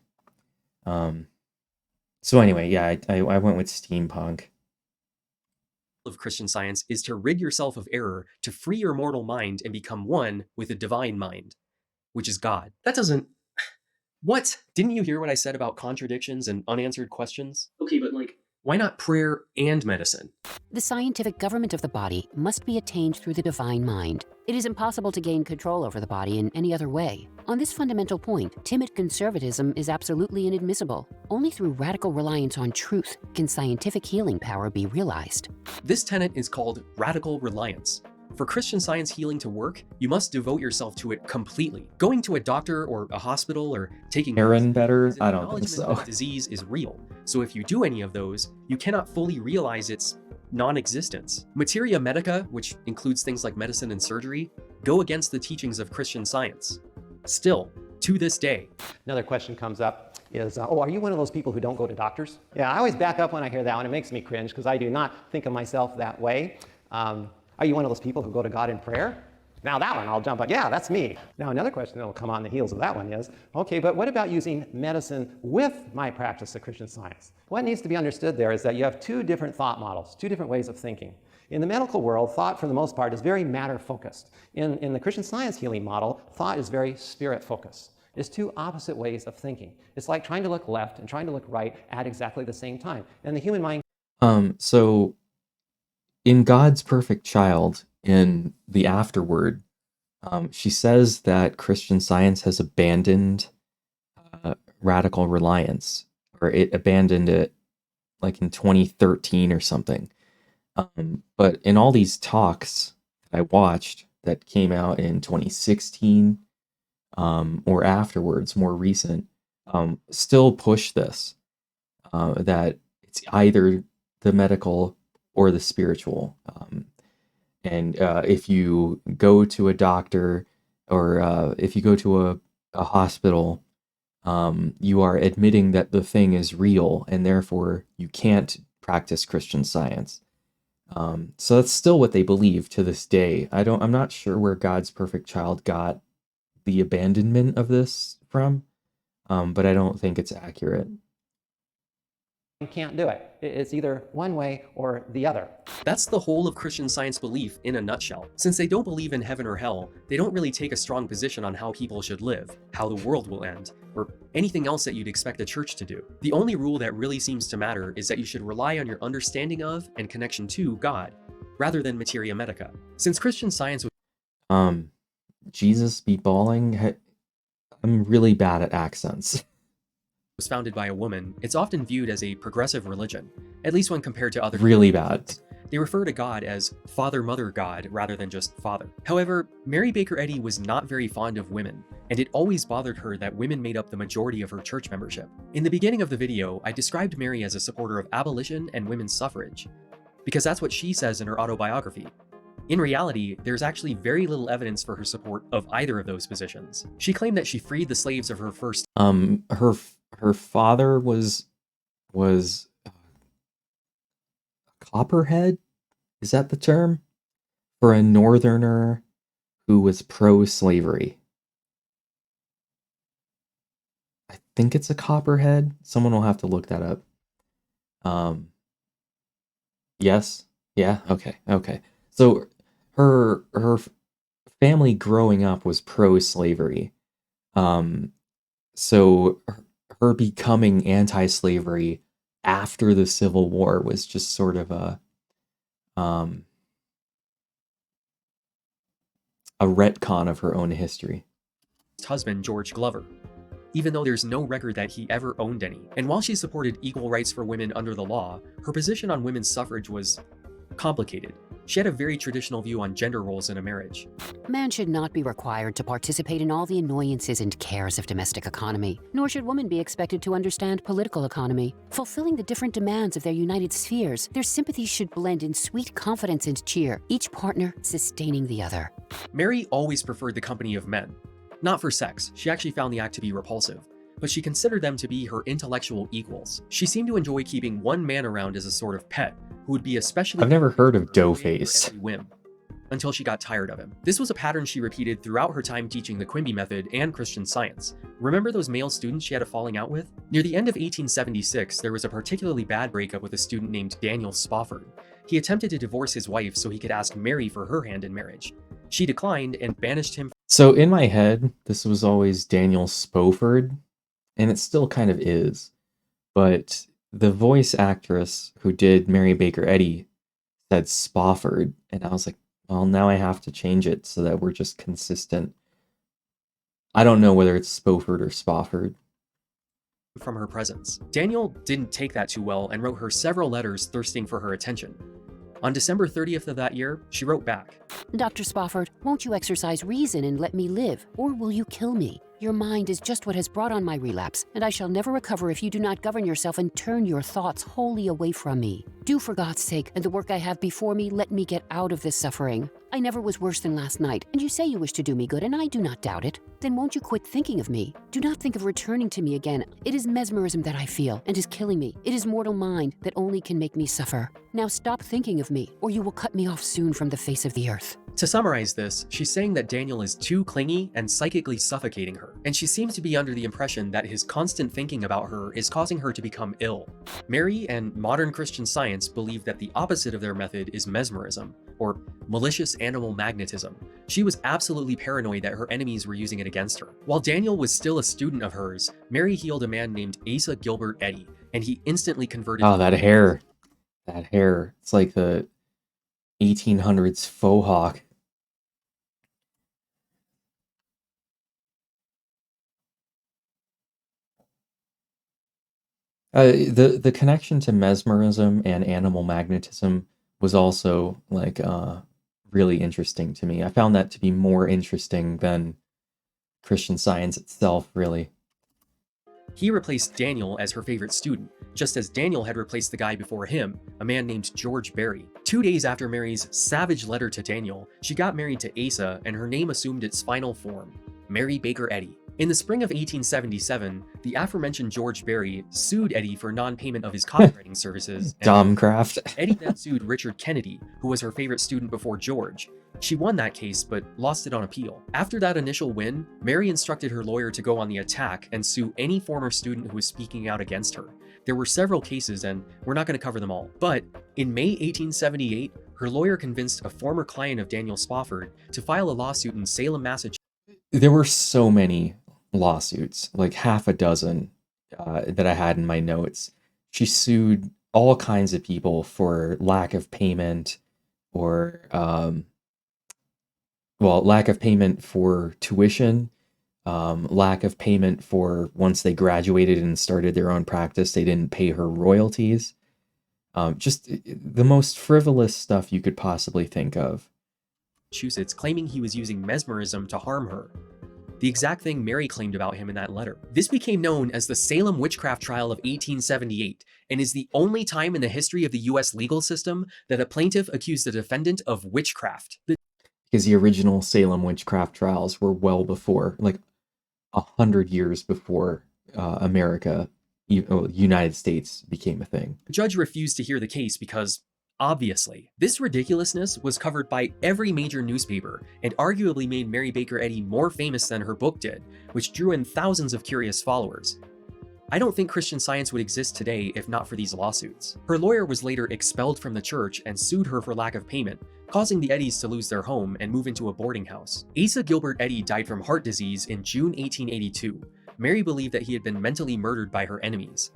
So anyway, yeah, I went with steampunk. Of Christian Science is to rid yourself of error, to free your mortal mind and become one with the divine mind, which is God. That doesn't. What? Didn't you hear what I said about contradictions and unanswered questions? Okay, but like, why not prayer and medicine? The scientific government of the body must be attained through the divine mind. It is impossible to gain control over the body in any other way. On this fundamental point, timid conservatism is absolutely inadmissible. Only through radical reliance on truth can scientific healing power be realized. This tenet is called radical reliance. For Christian Science healing to work, you must devote yourself to it completely. Going to a doctor or a hospital or taking Aaron better? is an I don't think acknowledgement so. that the disease is real. So if you do any of those, you cannot fully realize its non-existence. Materia medica, which includes things like medicine and surgery, go against the teachings of Christian Science. Still, to this day. Another question comes up is, are you one of those people who don't go to doctors? Yeah, I always back up when I hear that one. It makes me cringe because I do not think of myself that way. Are you one of those people who go to God in prayer? Now that one, I'll jump on. Yeah, that's me. Now another question that will come on the heels of that one is, okay, but what about using medicine with my practice of Christian Science? What needs to be understood there is that you have two different thought models, two different ways of thinking. In the medical world, thought for the most part is very matter-focused. In the Christian Science healing model, thought is very spirit-focused. It's two opposite ways of thinking. It's like trying to look left and trying to look right at exactly the same time. And the human mind. So in God's Perfect Child, in the afterword, she says that Christian Science has abandoned radical reliance, or it abandoned it like in 2013 or something. But in all these talks that I watched that came out in 2016 or afterwards, more recent, still push this, that it's either the medical or the spiritual. And if you go to a doctor or if you go to a hospital, you are admitting that the thing is real, and therefore you can't practice Christian Science. So that's still what they believe to this day. I'm not sure where God's Perfect Child got the abandonment of this from, but I don't think it's accurate. Can't do it. It's either one way or the other. That's the whole of Christian Science belief in a nutshell. Since they don't believe in heaven or hell, they don't really take a strong position on how people should live, how the world will end, or anything else that you'd expect a church to do. The only rule that really seems to matter is that you should rely on your understanding of and connection to God, rather than materia medica. Since Christian Science Jesus be balling. I'm really bad at accents. was founded by a woman, it's often viewed as a progressive religion, at least when compared to other Really bad. They refer to God as Father, Mother God rather than just Father. However, Mary Baker Eddy was not very fond of women, and it always bothered her that women made up the majority of her church membership. In the beginning of the video, I described Mary as a supporter of abolition and women's suffrage, because that's what she says in her autobiography. In reality, there's actually very little evidence for her support of either of those positions. She claimed that she freed the slaves of her first Her father was a copperhead? Is that the term? For a northerner who was pro-slavery. I think it's a copperhead. Someone will have to look that up. Yes, Yeah, okay, okay. So her family growing up was pro-slavery. Um, so her becoming anti-slavery after the Civil War was just sort of um a retcon of her own history. husband, George Glover, even though there's no record that he ever owned any. And while she supported equal rights for women under the law, her position on women's suffrage was complicated. She had a very traditional view on gender roles in a marriage. Man should not be required to participate in all the annoyances and cares of domestic economy, nor should women be expected to understand political economy. Fulfilling the different demands of their united spheres, their sympathies should blend in sweet confidence and cheer, each partner sustaining the other. Mary always preferred the company of men. Not for sex, she actually found the act to be repulsive, but she considered them to be her intellectual equals. She seemed to enjoy keeping one man around as a sort of pet, who would be especially— I've never heard of for every Doughface. whim, until she got tired of him. This was a pattern she repeated throughout her time teaching the Quimby method and Christian Science. Remember those male students she had a falling out with? Near the end of 1876, there was a particularly bad breakup with a student named Daniel Spofford. He attempted to divorce his wife so he could ask Mary for her hand in marriage. She declined and banished him. So in my head, this was always Daniel Spofford, and it still kind of is. But the voice actress who did Mary Baker Eddy said Spofford, and I was like, well, now I have to change it so that we're just consistent. I don't know whether it's Spofford or Spofford. From her presence. Daniel didn't take that too well and wrote her several letters thirsting for her attention. On December 30th of that year, she wrote back, Dr. Spofford, won't you exercise reason and let me live, or will you kill me? Your mind is just what has brought on my relapse, and I shall never recover if you do not govern yourself and turn your thoughts wholly away from me. Do for God's sake, and the work I have before me, let me get out of this suffering. I never was worse than last night, and you say you wish to do me good, and I do not doubt it. Then won't you quit thinking of me? Do not think of returning to me again. It is mesmerism that I feel, and is killing me. It is mortal mind that only can make me suffer. Now stop thinking of me, or you will cut me off soon from the face of the earth. To summarize this, she's saying that Daniel is too clingy and psychically suffocating her, and she seems to be under the impression that his constant thinking about her is causing her to become ill. Mary and modern Christian Science believe that the opposite of their method is mesmerism, or malicious animal magnetism. She was absolutely paranoid that her enemies were using it against her. While Daniel was still a student of hers, Mary healed a man named Asa Gilbert Eddy, and he instantly converted— Oh, that hair. That hair. It's like the 1800s faux hawk. The connection to mesmerism and animal magnetism was also like really interesting to me. I found that to be more interesting than Christian Science itself, really. He replaced Daniel as her favorite student, just as Daniel had replaced the guy before him, a man named George Berry. 2 days after Mary's savage letter to Daniel, she got married to Asa, and her name assumed its final form, Mary Baker Eddy. In the spring of 1877, the aforementioned George Berry sued Eddy for non-payment of his copywriting services. Domcraft. Eddy then sued Richard Kennedy, who was her favorite student before George. She won that case, but lost it on appeal. After that initial win, Mary instructed her lawyer to go on the attack and sue any former student who was speaking out against her. There were several cases, and we're not going to cover them all. But in May 1878, her lawyer convinced a former client of Daniel Spofford to file a lawsuit in Salem, Massachusetts. There were so many lawsuits, like half a dozen that I had in my notes. She sued all kinds of people for lack of payment or lack of payment for tuition, lack of payment for once they graduated and started their own practice, they didn't pay her royalties. Just the most frivolous stuff you could possibly think of. Massachusetts, claiming he was using mesmerism to harm her. The exact thing Mary claimed about him in that letter. This became known as the Salem Witchcraft Trial of 1878 and is the only time in the history of the US legal system that a plaintiff accused a defendant of witchcraft. Because the original Salem witchcraft trials were well before, like 100 years before United States became a thing. The judge refused to hear the case because, obviously, this ridiculousness was covered by every major newspaper and arguably made Mary Baker Eddy more famous than her book did, which drew in thousands of curious followers. I don't think Christian Science would exist today if not for these lawsuits. Her lawyer was later expelled from the church and sued her for lack of payment, causing the Eddies to lose their home and move into a boarding house. Asa Gilbert Eddy died from heart disease in June 1882. Mary believed that he had been mentally murdered by her enemies.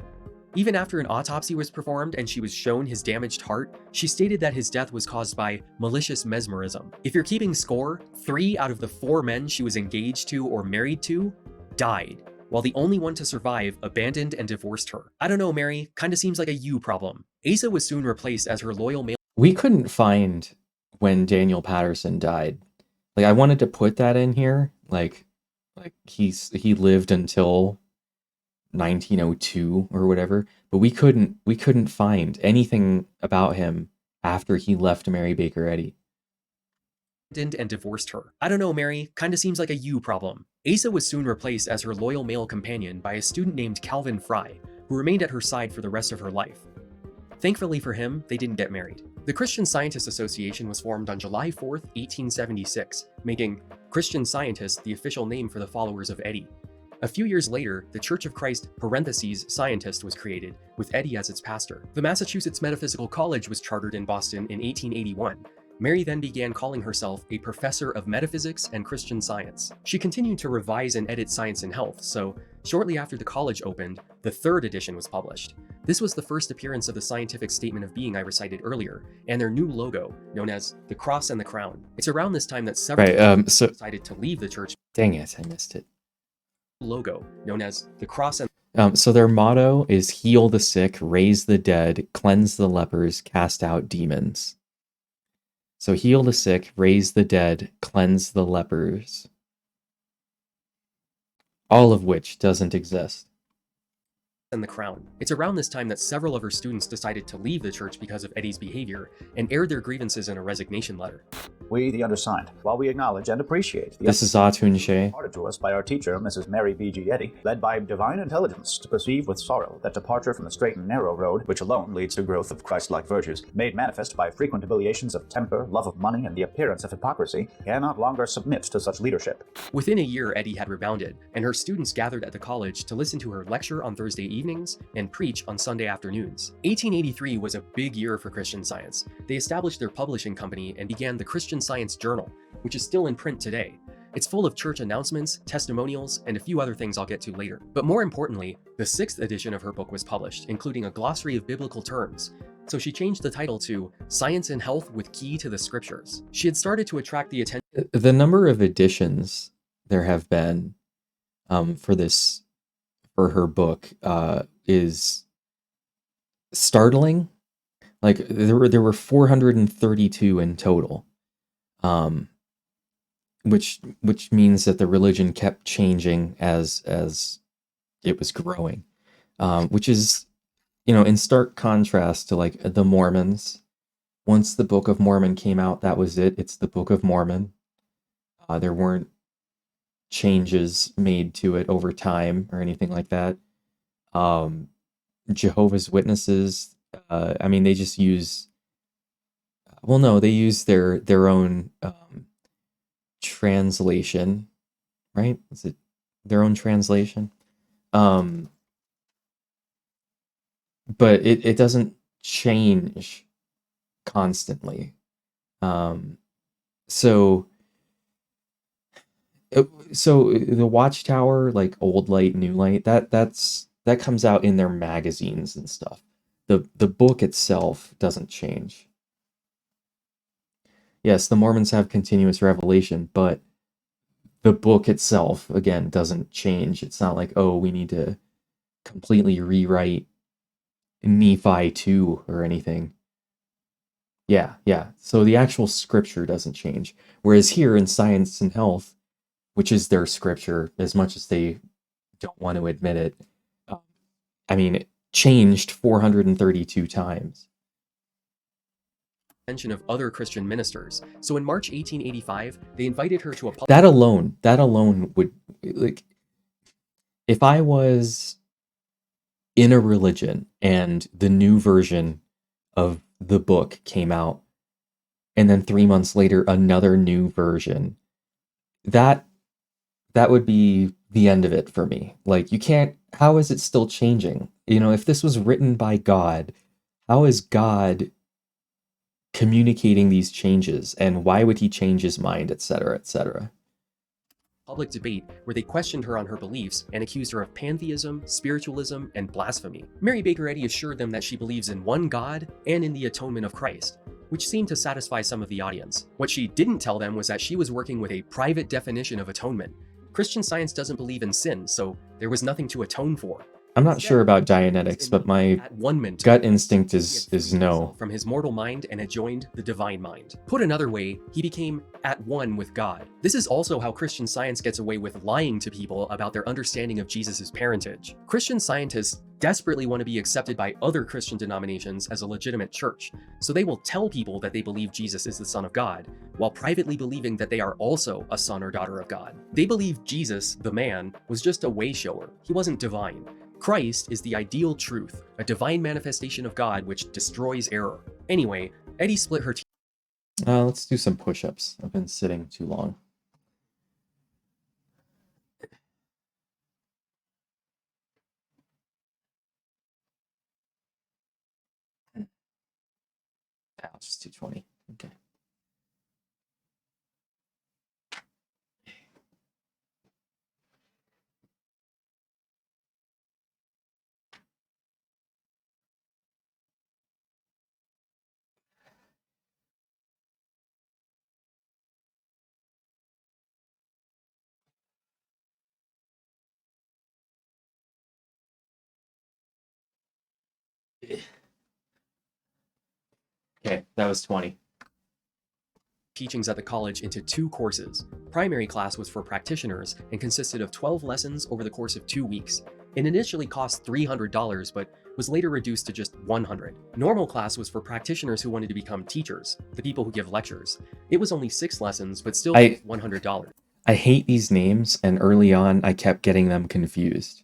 Even after an autopsy was performed and she was shown his damaged heart, she stated that his death was caused by malicious mesmerism. If you're keeping score, 3 out of the 4 men she was engaged to or married to died, while the only one to survive abandoned and divorced her. I don't know, Mary, kinda seems like a you problem. Asa was soon replaced as her loyal male. We couldn't find when Daniel Patterson died. Like, I wanted to put that in here. Like he lived until 1902 or whatever, but we couldn't find anything about him after he left Mary Baker Eddy. And divorced her. I don't know, Mary, kinda seems like a you problem. Asa was soon replaced as her loyal male companion by a student named Calvin Fry, who remained at her side for the rest of her life. Thankfully for him, they didn't get married. The Christian Scientists Association was formed on July 4th, 1876, making Christian Scientists the official name for the followers of Eddy. A few years later, the Church of Christ (Scientist) was created, with Eddy as its pastor. The Massachusetts Metaphysical College was chartered in Boston in 1881. Mary then began calling herself a professor of metaphysics and Christian Science. She continued to revise and edit Science and Health, so shortly after the college opened, the 3rd edition was published. This was the first appearance of the scientific statement of being I recited earlier, and their new logo, known as the Cross and the Crown. It's around this time that several decided to leave the church. Dang it, I missed it. Logo, known as the Cross and So their motto is heal the sick, raise the dead, cleanse the lepers, cast out demons. So heal the sick, raise the dead, cleanse the lepers. All of which doesn't exist. and the Crown. It's around this time that several of her students decided to leave the church because of Eddy's behavior and aired their grievances in a resignation letter. We, the undersigned, while we acknowledge and appreciate the This is Atun Shea. imparted to us by our teacher, Mrs. Mary B.G. Eddy, led by divine intelligence to perceive with sorrow that departure from the straight and narrow road, which alone leads to growth of Christ-like virtues, made manifest by frequent humiliations of temper, love of money, and the appearance of hypocrisy, cannot longer submit to such leadership. Within a year, Eddy had rebounded, and her students gathered at the college to listen to her lecture on Thursday evenings and preach on Sunday afternoons. 1883 was a big year for Christian Science. They established their publishing company and began the Christian Science Journal, which is still in print today. It's full of church announcements, testimonials, and a few other things I'll get to later. But more importantly, the 6th edition of her book was published, including a glossary of biblical terms. So she changed the title to Science and Health with Key to the Scriptures. She had started to attract the attention. The number of editions there have been for her book is startling. Like there were 432 in total, which means that the religion kept changing as it was growing, which is, in stark contrast to like the Mormons. Once the Book of Mormon came out, that was it. It's the Book of Mormon. There weren't changes made to it over time or anything like that. Jehovah's Witnesses, they just use, they use their own translation, right? Is it their own translation? But it doesn't change constantly. So the Watchtower, like Old Light, New Light, that comes out in their magazines and stuff. The book itself doesn't change. Yes, the Mormons have continuous revelation, but the book itself, again, doesn't change. It's not like, we need to completely rewrite Nephi 2 or anything. Yeah. So the actual scripture doesn't change. Whereas here in Science and Health, which is their scripture, as much as they don't want to admit it, it changed 432 times. Mention of other Christian ministers. So in March 1885, they invited her to a That alone would, like, if I was in a religion and the new version of the book came out, and then 3 months later another new version, that would be the end of it for me. Like, you can't how is it still changing? You know, if this was written by God, how is God communicating these changes, and why would he change his mind, etc., etc.? Public debate where they questioned her on her beliefs and accused her of pantheism, spiritualism, and blasphemy. Mary Baker Eddy assured them that she believes in one God and in the atonement of Christ, which seemed to satisfy some of the audience. What she didn't tell them was that she was working with a private definition of atonement. Christian Science doesn't believe in sin, so there was nothing to atone for. I'm not sure about Dianetics, but my gut instinct is no. From his mortal mind and had joined the divine mind. Put another way, he became at one with God. This is also how Christian Science gets away with lying to people about their understanding of Jesus' parentage. Christian scientists desperately want to be accepted by other Christian denominations as a legitimate church, so they will tell people that they believe Jesus is the Son of God, while privately believing that they are also a son or daughter of God. They believe Jesus, the man, was just a way shower. He wasn't divine. Christ is the ideal truth, a divine manifestation of God which destroys error. Anyway, Eddy split her Let's do some push-ups. I've been sitting too long. I'll just do 20. Okay. Okay, that was 20. Teachings at the college into 2 courses. Primary class was for practitioners and consisted of 12 lessons over the course of 2 weeks. It initially cost $300, but was later reduced to just $100. Normal class was for practitioners who wanted to become teachers, the people who give lectures. It was only 6 lessons, but still $100. I hate these names, and early on I kept getting them confused.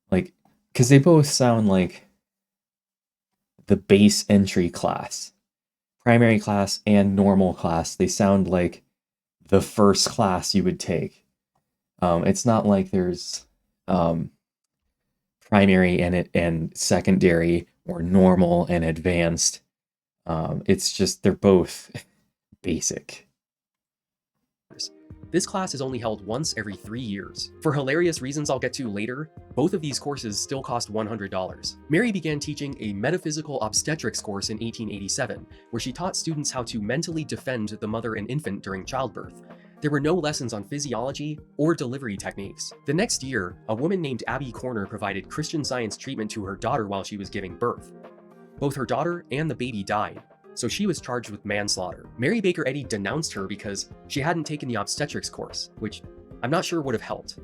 Like, because they both sound like the base entry class. Primary class and normal class, they sound like the first class you would take. It's not like there's primary and secondary or normal and advanced. It's just they're both basic. This class is only held once every 3 years. For hilarious reasons I'll get to later, both of these courses still cost $100. Mary began teaching a metaphysical obstetrics course in 1887, where she taught students how to mentally defend the mother and infant during childbirth. There were no lessons on physiology or delivery techniques. The next year, a woman named Abby Corner provided Christian Science treatment to her daughter while she was giving birth. Both her daughter and the baby died, so she was charged with manslaughter. Mary Baker Eddy denounced her because she hadn't taken the obstetrics course, which I'm not sure would have helped.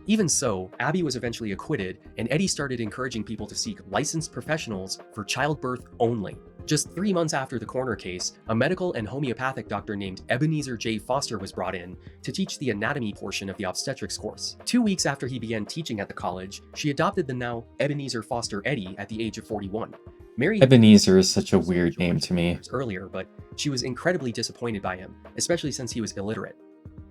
Even so, Abby was eventually acquitted, and Eddy started encouraging people to seek licensed professionals for childbirth only. Just 3 months after the Corner case, a medical and homeopathic doctor named Ebenezer J. Foster was brought in to teach the anatomy portion of the obstetrics course. 2 weeks after he began teaching at the college, she adopted the now Ebenezer Foster Eddy at the age of 41. Mary Ebenezer is such a weird name to me. Earlier, but she was incredibly disappointed by him, especially since he was illiterate.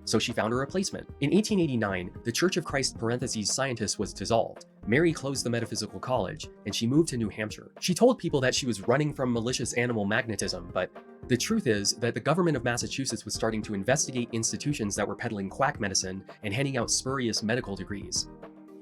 So she found a replacement. In 1889, the Church of Christ Scientists was dissolved. Mary closed the Metaphysical College, and she moved to New Hampshire. She told people that she was running from malicious animal magnetism, but the truth is that the government of Massachusetts was starting to investigate institutions that were peddling quack medicine and handing out spurious medical degrees.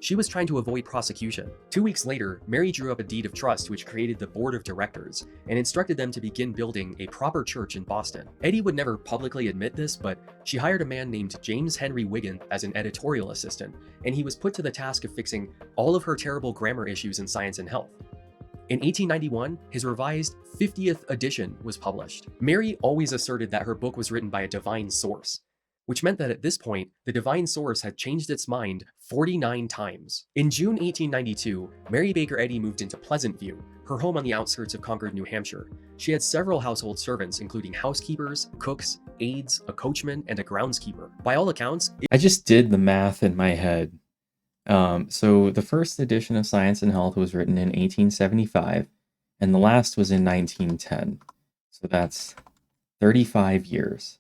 She was trying to avoid prosecution. 2 weeks later, Mary drew up a deed of trust which created the board of directors and instructed them to begin building a proper church in Boston. Eddy would never publicly admit this, but she hired a man named James Henry Wigan as an editorial assistant, and he was put to the task of fixing all of her terrible grammar issues in Science and Health. In 1891, his revised 50th edition was published. Mary always asserted that her book was written by a divine source, which meant that at this point, the divine source had changed its mind 49 times. In June 1892, Mary Baker Eddy moved into Pleasant View, her home on the outskirts of Concord, New Hampshire. She had several household servants, including housekeepers, cooks, aides, a coachman, and a groundskeeper. By all accounts, I just did the math in my head. So the first edition of Science and Health was written in 1875, and the last was in 1910. So that's 35 years.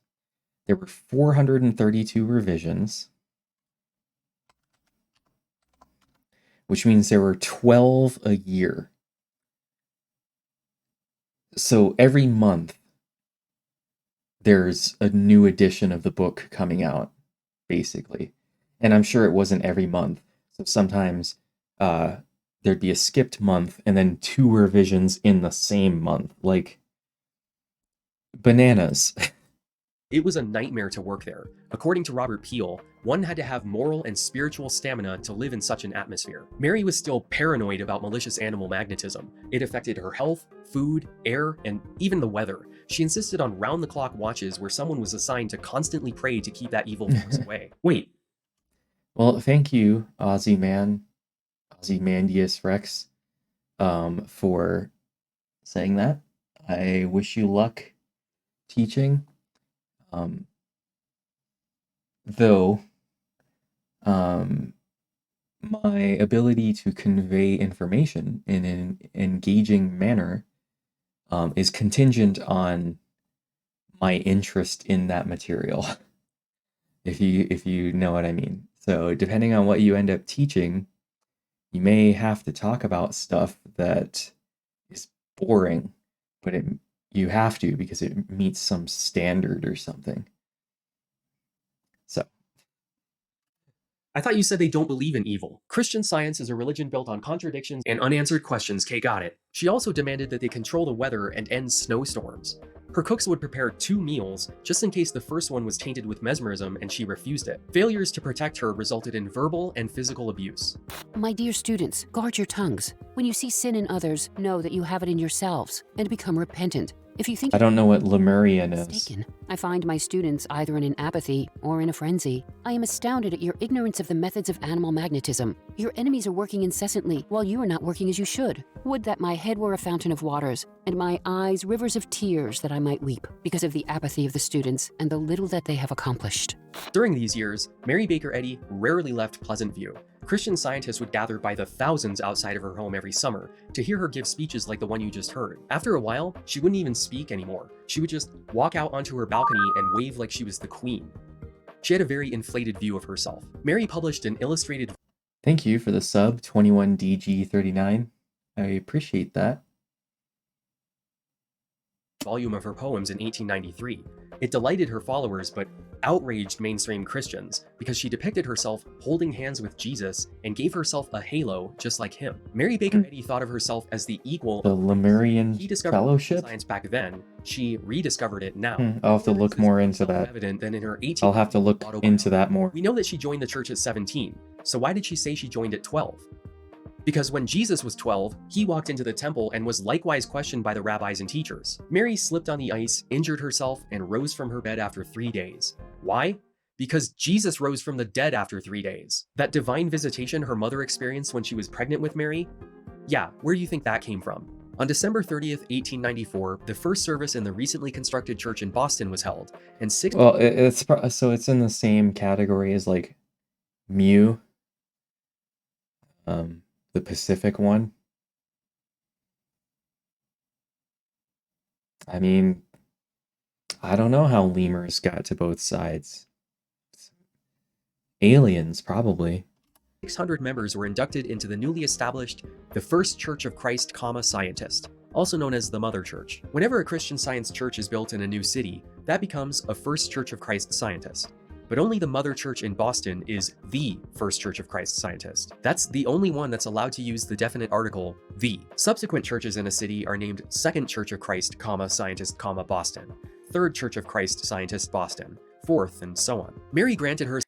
There were 432 revisions, which means there were 12 a year. So every month, there's a new edition of the book coming out, basically. And I'm sure it wasn't every month. So sometimes there'd be a skipped month and then 2 revisions in the same month. Like, bananas. It was a nightmare to work there. According to Robert Peel, one had to have moral and spiritual stamina to live in such an atmosphere. Mary was still paranoid about malicious animal magnetism. It affected her health, food, air, and even the weather. She insisted on round-the-clock watches where someone was assigned to constantly pray to keep that evil force away. Wait. Well, thank you, Ozymandias Rex, for saying that. I wish you luck teaching. Though, my ability to convey information in an engaging manner is contingent on my interest in that material, if you know what I mean. So depending on what you end up teaching, you may have to talk about stuff that is boring, but you have to because it meets some standard or something. So. I thought you said they don't believe in evil. Christian Science is a religion built on contradictions and unanswered questions. Kay got it. She also demanded that they control the weather and end snowstorms. Her cooks would prepare 2 meals just in case the first one was tainted with mesmerism and she refused it. Failures to protect her resulted in verbal and physical abuse. My dear students, guard your tongues. When you see sin in others, know that you have it in yourselves and become repentant. If you think I don't know what Lemurian is. mistaken, I find my students either in an apathy or in a frenzy. I am astounded at your ignorance of the methods of animal magnetism. Your enemies are working incessantly while you are not working as you should. Would that my head were a fountain of waters, and my eyes rivers of tears that I might weep because of the apathy of the students and the little that they have accomplished. During these years, Mary Baker Eddy rarely left Pleasant View. Christian Scientists would gather by the thousands outside of her home every summer to hear her give speeches like the one you just heard. After a while, she wouldn't even speak anymore. She would just walk out onto her balcony and wave like she was the queen. She had a very inflated view of herself. Mary published an illustrated... Thank you for the sub, 21DG39. I appreciate that. volume of her poems in 1893. It delighted her followers, but outraged mainstream Christians because she depicted herself holding hands with Jesus and gave herself a halo just like him. Mary Baker Eddy thought of herself as the equal. The Lemurian He discovered Fellowship? science back then. She rediscovered it now. I'll have to look more into that. Evident than in her 18 I'll have to look into that more. We know that she joined the church at 17, so why did she say she joined at 12? Because when Jesus was 12, he walked into the temple and was likewise questioned by the rabbis and teachers. Mary slipped on the ice, injured herself, and rose from her bed after 3 days. Why? Because Jesus rose from the dead after 3 days. That divine visitation her mother experienced when she was pregnant with Mary? Yeah, where do you think that came from? On December 30th, 1894, the first service in the recently constructed church in Boston was held, and six... Well, it's in the same category as like Mew. The Pacific one. I mean, I don't know how lemurs got to both sides. Aliens, probably. 600 members were inducted into the newly established the First Church of Christ, Scientist, also known as the Mother Church. Whenever a Christian Science church is built in a new city, that becomes a First Church of Christ Scientist. But only the Mother Church in Boston is the First Church of Christ Scientist. That's the only one that's allowed to use the definite article, the. Subsequent churches in a city are named Second Church of Christ, Scientist, Boston, Third Church of Christ Scientist, Boston, Fourth, and so on. Mary granted her...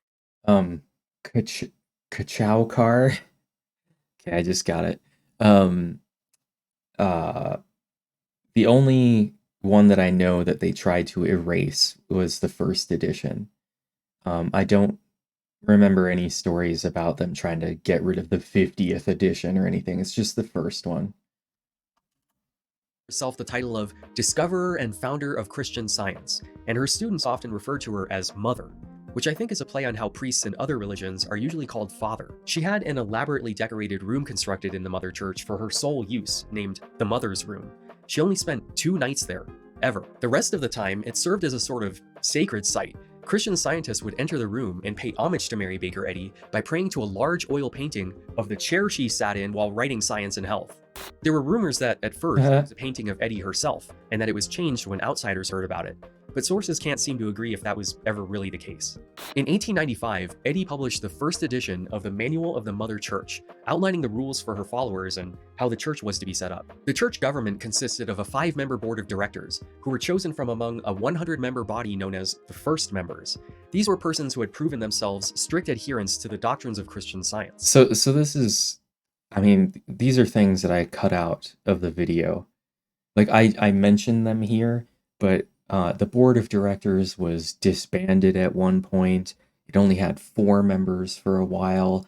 Kachowkar. Okay, I just got it. The only one that I know that they tried to erase was the first edition. I don't remember any stories about them trying to get rid of the 50th edition or anything. It's just the first one. Herself the title of Discoverer and Founder of Christian Science, and her students often refer to her as Mother, which I think is a play on how priests in other religions are usually called Father. She had an elaborately decorated room constructed in the Mother Church for her sole use, named the Mother's Room. She only spent 2 nights there, ever. The rest of the time, it served as a sort of sacred site, Christian scientists would enter the room and pay homage to Mary Baker Eddy by praying to a large oil painting of the chair she sat in while writing Science and Health. There were rumors that at first it was a painting of Eddy herself, and that it was changed when outsiders heard about it, but sources can't seem to agree if that was ever really the case. In 1895, Eddy published the first edition of the Manual of the Mother Church, outlining the rules for her followers and how the church was to be set up. The church government consisted of a 5-member board of directors, who were chosen from among a 100-member body known as the First Members. These were persons who had proven themselves strict adherents to the doctrines of Christian Science. So this is, I mean, these are things that I cut out of the video. Like I mentioned them here, but the board of directors was disbanded at one point. It only had 4 members for a while,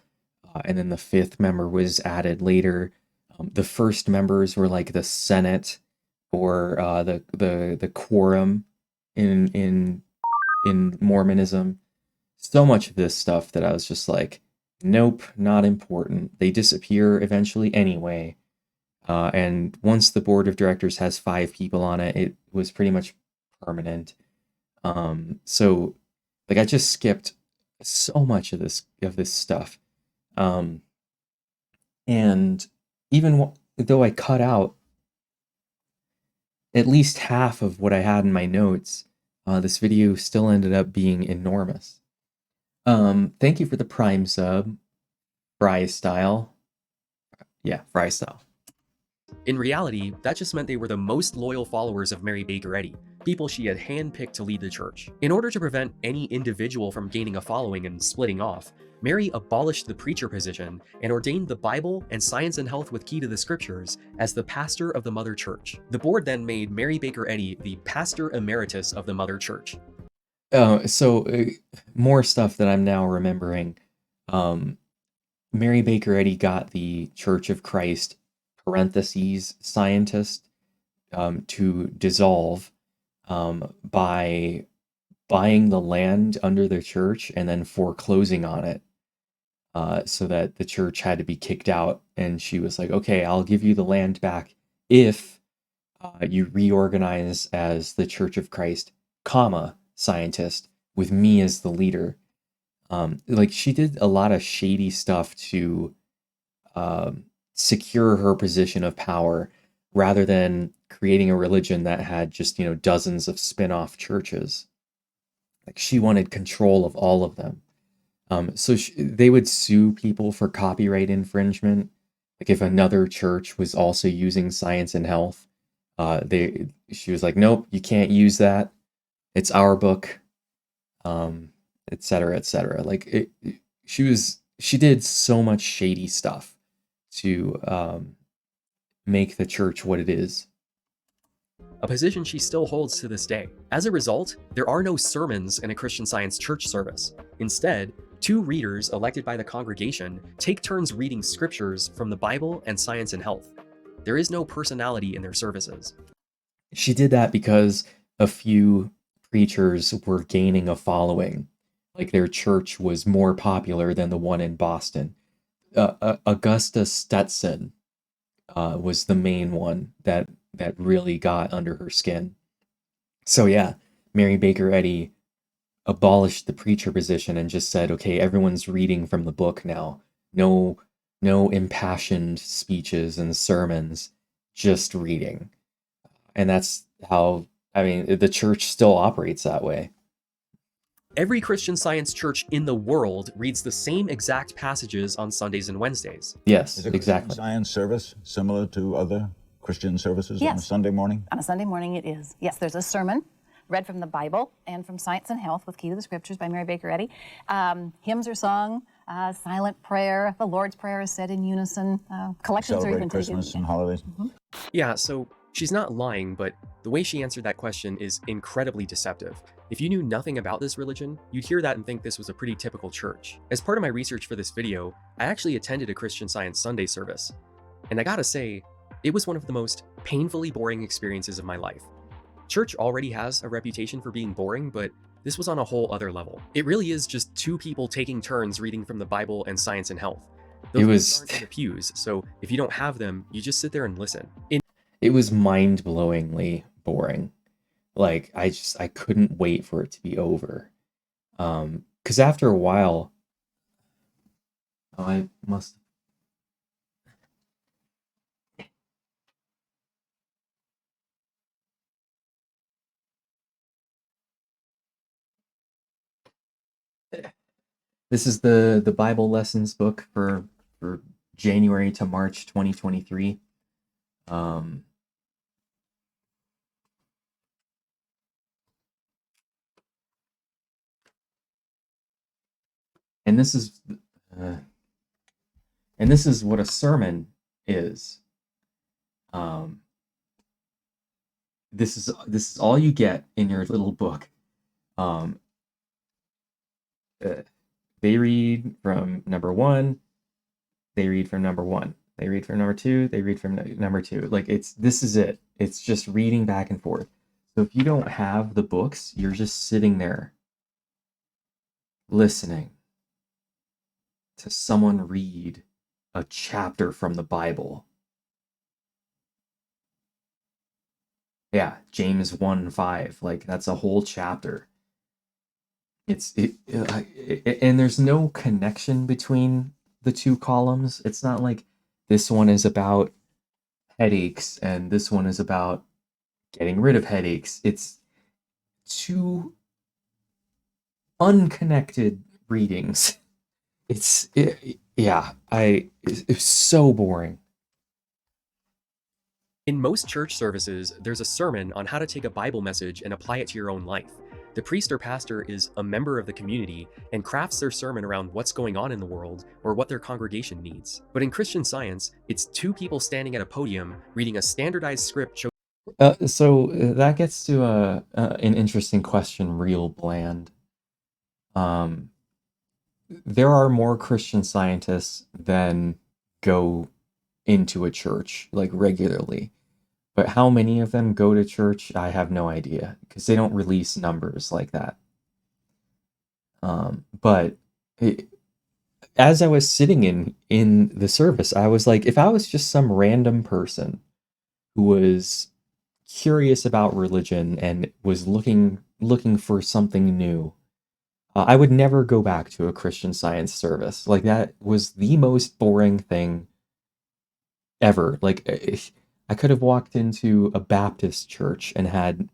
and then the 5th member was added later. The first members were like the Senate or the quorum in Mormonism. So much of this stuff that I was just like, nope, not important. They disappear eventually anyway. And once the board of directors has 5 people on it, it was pretty much permanent. So like I just skipped so much of this stuff. And even though I cut out at least half of what I had in my notes, this video still ended up being enormous. Thank you for the Prime sub, Fry Style. Yeah, Fry Style. In reality, that just meant they were the most loyal followers of Mary Baker Eddy, people she had handpicked to lead the church. In order to prevent any individual from gaining a following and splitting off, Mary abolished the preacher position and ordained the Bible and Science and Health with Key to the Scriptures as the pastor of the Mother Church. The board then made Mary Baker Eddy the pastor emeritus of the Mother Church. More stuff that I'm now remembering. Mary Baker Eddy got the Church of Christ (scientist) to dissolve by buying the land under the church and then foreclosing on it, so that the church had to be kicked out. And she was like, okay, I'll give you the land back if you reorganize as the Church of Christ, scientist, with me as the leader. Like she did a lot of shady stuff to secure her position of power, rather than creating a religion that had just, dozens of spin-off churches. Like she wanted control of all of them. So they would sue people for copyright infringement. Like if another church was also using Science and Health, she was like, nope, you can't use that. It's our book, etc., etc. Like she did so much shady stuff to make the church what it is. A position she still holds to this day. As a result, there are no sermons in a Christian Science church service. Instead, 2 readers elected by the congregation take turns reading scriptures from the Bible and Science and Health. There is no personality in their services. She did that because a few preachers were gaining a following. Like their church was more popular than the one in Boston. Augusta Stetson was the main one that really got under her skin. So yeah, Mary Baker Eddy abolished the preacher position and just said, okay, everyone's reading from the book now. No impassioned speeches and sermons, just reading. And that's how, the church still operates that way. Every Christian Science church in the world reads the same exact passages on Sundays and Wednesdays. Yes, Is a exactly. Christian Science service similar to other Christian services on a Yes. Sunday morning? On a Sunday morning, it is. Yes, there's a sermon read from the Bible and from Science and Health with Key to the Scriptures by Mary Baker Eddy. Hymns are sung, silent prayer, the Lord's Prayer is said in unison, collections are Celebrate even Christmas taken. and holidays? Yeah, so she's not lying, but the way she answered that question is incredibly deceptive. If you knew nothing about this religion, you'd hear that and think this was a pretty typical church. As part of my research for this video, I actually attended a Christian Science Sunday service. And I gotta say, it was one of the most painfully boring experiences of my life. Church already has a reputation for being boring, but this was on a whole other level. It really is just 2 people taking turns reading from the Bible and Science and Health. Those aren't in the pews, so if you don't have them, you just sit there and listen. It was mind-blowingly boring. Like I couldn't wait for it to be over. Because after a while, I must. This is the Bible lessons book for January to March 2023. And this is what a sermon is. This is all you get in your little book. They read from number 1, they read from number 1, they read from number 2, they read from number 2. Like this is it. It's just reading back and forth. So if you don't have the books, you're just sitting there listening to someone read a chapter from the Bible. Yeah, James 1:5, like that's a whole chapter. And there's no connection between the two columns. It's not like this one is about headaches and this one is about getting rid of headaches. It's two unconnected readings. It's so boring. In most church services, there's a sermon on how to take a Bible message and apply it to your own life. The priest or pastor is a member of the community and crafts their sermon around what's going on in the world or what their congregation needs. But in Christian Science, it's two people standing at a podium reading a standardized script. So that gets to an interesting question, real bland. There are more Christian Scientists than go into a church like regularly. But how many of them go to church, I have no idea, because they don't release numbers like that. As I was sitting in the service, I was like, if I was just some random person who was curious about religion and was looking for something new, I would never go back to a Christian Science service. Like, that was the most boring thing ever. Like, I could have walked into a Baptist church and had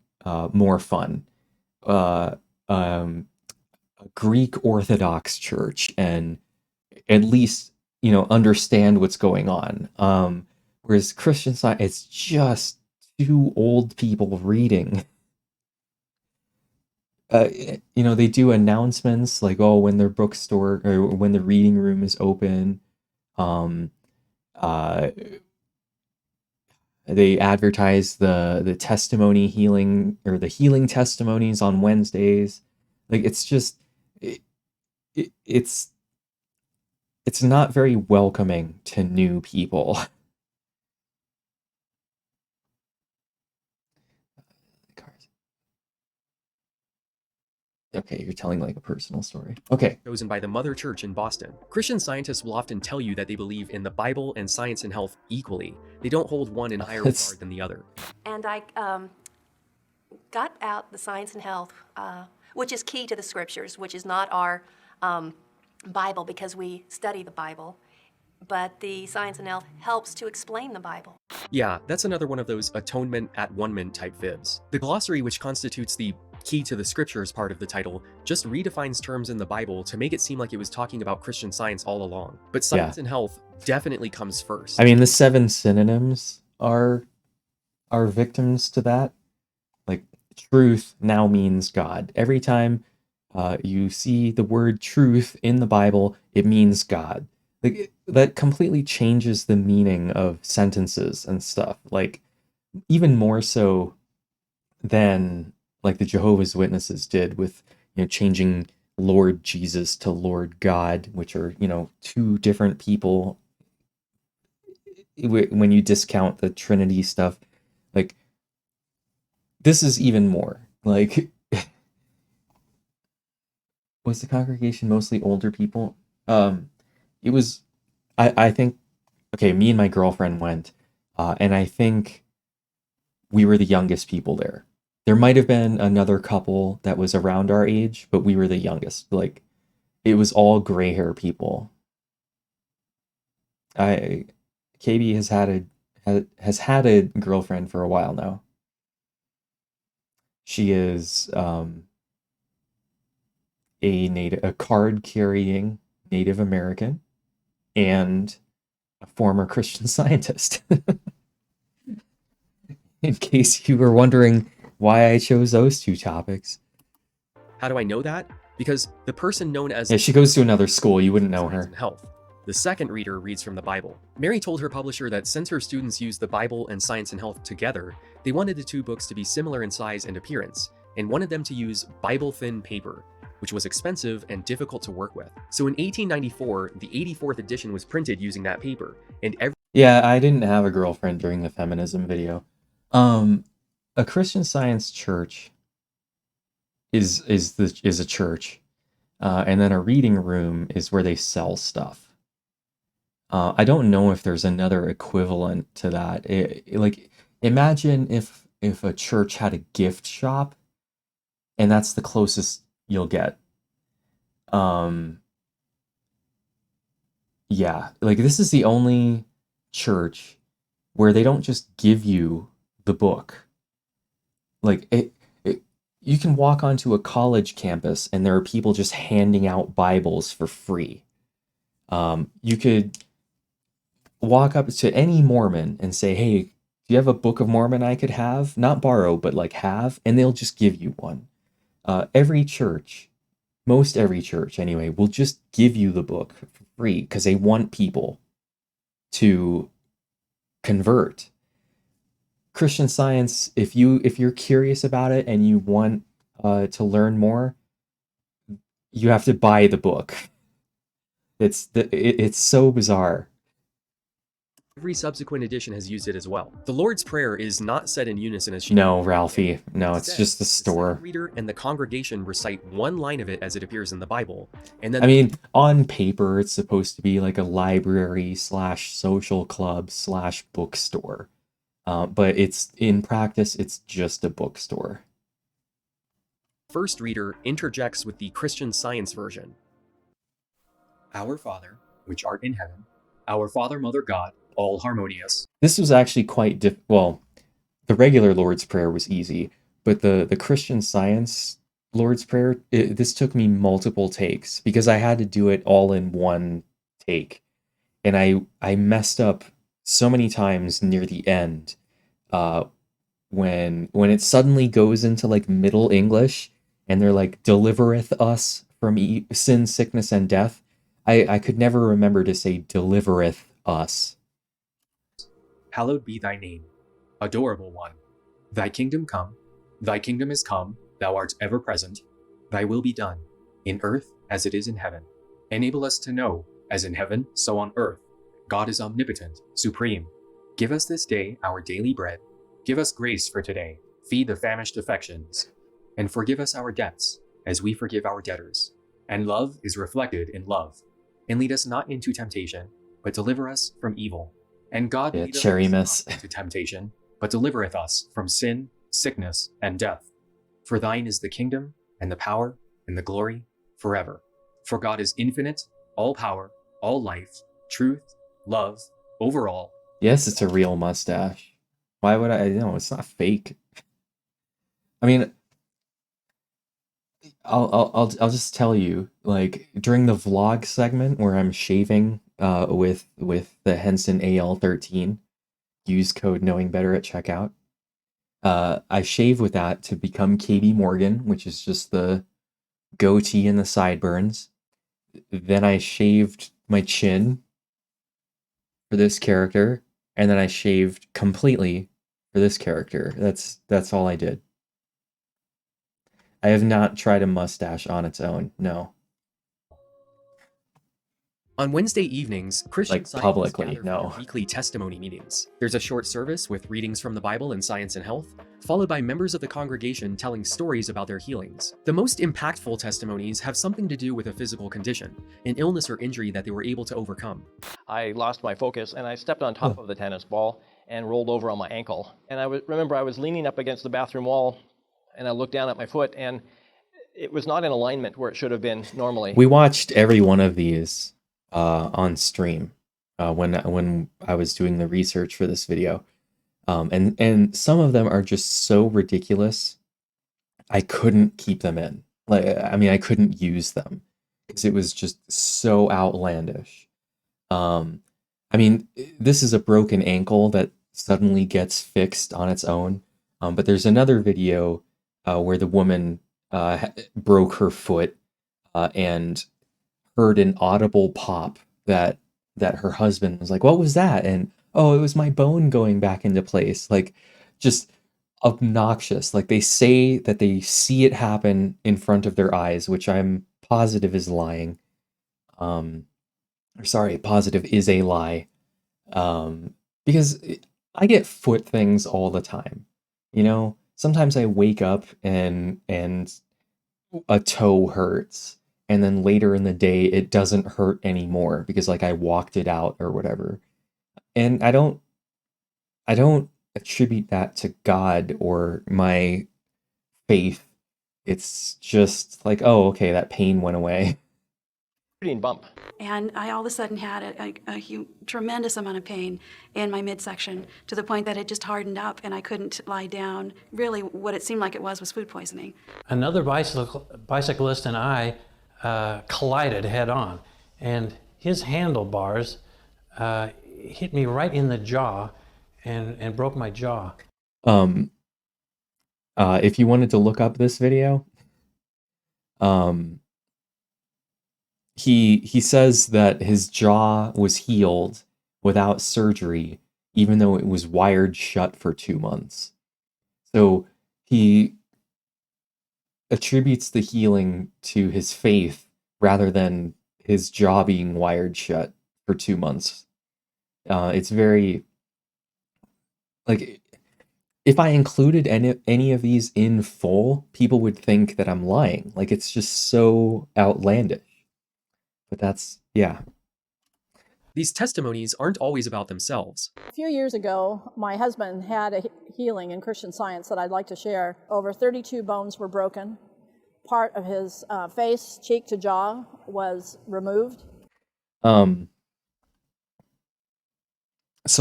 more fun. A Greek Orthodox church and at least, understand what's going on. Whereas Christian Science, it's just two old people reading. They do announcements like, oh, when their bookstore or when the reading room is open. They advertise the testimony healing or the healing testimonies on Wednesdays. Like, it's just it's not very welcoming to new people. Okay, you're telling like a personal story. Okay. Chosen by the Mother Church in Boston. Christian Scientists will often tell you that they believe in the Bible and science and health equally. They don't hold one in higher regard than the other. And I got out the science and health, which is key to the scriptures, which is not our Bible because we study the Bible, but the science and health helps to explain the Bible. Yeah, that's another one of those atonement at one-ment type fibs. The glossary, which constitutes the key to the scriptures part of the title, just redefines terms in the Bible to make it seem like it was talking about Christian Science all along. But science and health definitely comes first. I mean, the 7 synonyms are victims to that. Like, truth now means God. Every time you see the word truth in the Bible, it means God. Like, that completely changes the meaning of sentences and stuff. Like, even more so than like the Jehovah's Witnesses did with, changing Lord Jesus to Lord God, which are, two different people when you discount the Trinity stuff. Like, this is even more. Like, was the congregation mostly older people? It was, I think, okay, me and my girlfriend went, and I think we were the youngest people there. There might have been another couple that was around our age, but we were the youngest. Like, it was all gray hair people. KB has had a girlfriend for a while now. She is a card carrying Native American and a former Christian Scientist. In case you were wondering why I chose those two topics. How do I know that? Because the person known as Yeah, she goes to another school. You wouldn't know her. Health. The second reader reads from the Bible. Mary told her publisher that since her students used the Bible and Science and Health together, they wanted the two books to be similar in size and appearance, and wanted them to use Bible-thin paper, which was expensive and difficult to work with. So in 1894, the 84th edition was printed using that paper, and Yeah, I didn't have a girlfriend during the feminism video. A Christian Science church is a church, and then a reading room is where they sell stuff. I don't know if there's another equivalent to that. Like, imagine if a church had a gift shop, and that's the closest you'll get. Yeah, like this is the only church where they don't just give you the book. Like you can walk onto a college campus and there are people just handing out Bibles for free. You could walk up to any Mormon and say, "Hey, do you have a Book of Mormon I could have? Not borrow, but like have," and they'll just give you one. Every church, most every church anyway, will just give you the book for free because they want people to convert. Christian Science, if you're curious about it and you want to learn more, you have to buy the book. It's so bizarre. every subsequent edition has used it as well. The Lord's Prayer is not said in unison as she No, Ralphie. No, it's Instead, just the store. reader and the congregation recite one line of it as it appears in the Bible, and then I mean, on paper, it's supposed to be like a library / social club / bookstore. But in practice, it's just a bookstore. first reader interjects with the Christian Science version. Our Father, which art in heaven, our Father, Mother, God, all harmonious. This was actually quite well, the regular Lord's Prayer was easy, but the Christian Science Lord's Prayer, this took me multiple takes because I had to do it all in one take. And I messed up so many times near the end when it suddenly goes into like Middle English and they're like, "Delivereth us from sin, sickness, and death." I could never remember to say "delivereth us." Hallowed be thy name, adorable one. Thy kingdom come, thy kingdom is come, thou art ever present. Thy will be done, in earth as it is in heaven. Enable us to know, as in heaven, so on earth. God is omnipotent, supreme. Give us this day our daily bread. Give us grace for today. Feed the famished affections. And forgive us our debts, as we forgive our debtors. And love is reflected in love. And lead us not into temptation, but deliver us from evil. And God Yeah, leadeth Cherry us Miss. not into temptation, but delivereth us from sin, sickness, and death. For thine is the kingdom, and the power, and the glory, forever. For God is infinite, all power, all life, truth, love, over all. Yes, it's a real mustache. Why would I? No, it's not fake. I mean, I'll just tell you, like during the vlog segment where I'm shaving with the Henson AL13, use code knowing better at checkout. I shave with that to become KB Morgan, which is just the goatee and the sideburns. Then I shaved my chin for this character, and then I shaved completely for this character. That's all I did. I have not tried a mustache on its own. No. On Wednesday evenings, Christian Like, Scientists publicly, gather for no. their weekly testimony meetings. There's a short service with readings from the Bible and Science and Health, followed by members of the congregation telling stories about their healings. The most impactful testimonies have something to do with a physical condition, an illness or injury that they were able to overcome. I lost my focus and I stepped on top of the tennis ball and rolled over on my ankle. And remember I was leaning up against the bathroom wall and I looked down at my foot, and it was not in alignment where it should have been normally. We watched every one of these on stream when I was doing the research for this video. And some of them are just so ridiculous, I couldn't keep them in. Like, I mean, I couldn't use them because it was just so outlandish. I mean, this is a broken ankle that suddenly gets fixed on its own. But there's another video where the woman broke her foot and heard an audible pop that her husband was like, "What was that?" And, "Oh, it was my bone going back into place." Like, just obnoxious. Like, they say that they see it happen in front of their eyes, which I'm positive is lying. Or sorry, positive is a lie. Because I get foot things all the time. You know, sometimes I wake up and a toe hurts, and then later in the day it doesn't hurt anymore because like I walked it out or whatever. And I don't attribute that to God or my faith. It's just like, oh, okay, that pain went away. Bump. And I all of a sudden had a tremendous amount of pain in my midsection to the point that it just hardened up and I couldn't lie down. Really, what it seemed like it was food poisoning. Another bicyclist and I collided head on, and his handlebars hit me right in the jaw and broke my jaw. If you wanted to look up this video, he says that his jaw was healed without surgery, even though it was wired shut for 2 months. So he attributes the healing to his faith rather than his jaw being wired shut for 2 months. It's very, like, if I included any of these in full, people would think that I'm lying. Like, it's just so outlandish. But that's, yeah. These testimonies aren't always about themselves. A few years ago, my husband had a healing in Christian Science that I'd like to share. Over 32 bones were broken. Part of his face, cheek to jaw, was removed. So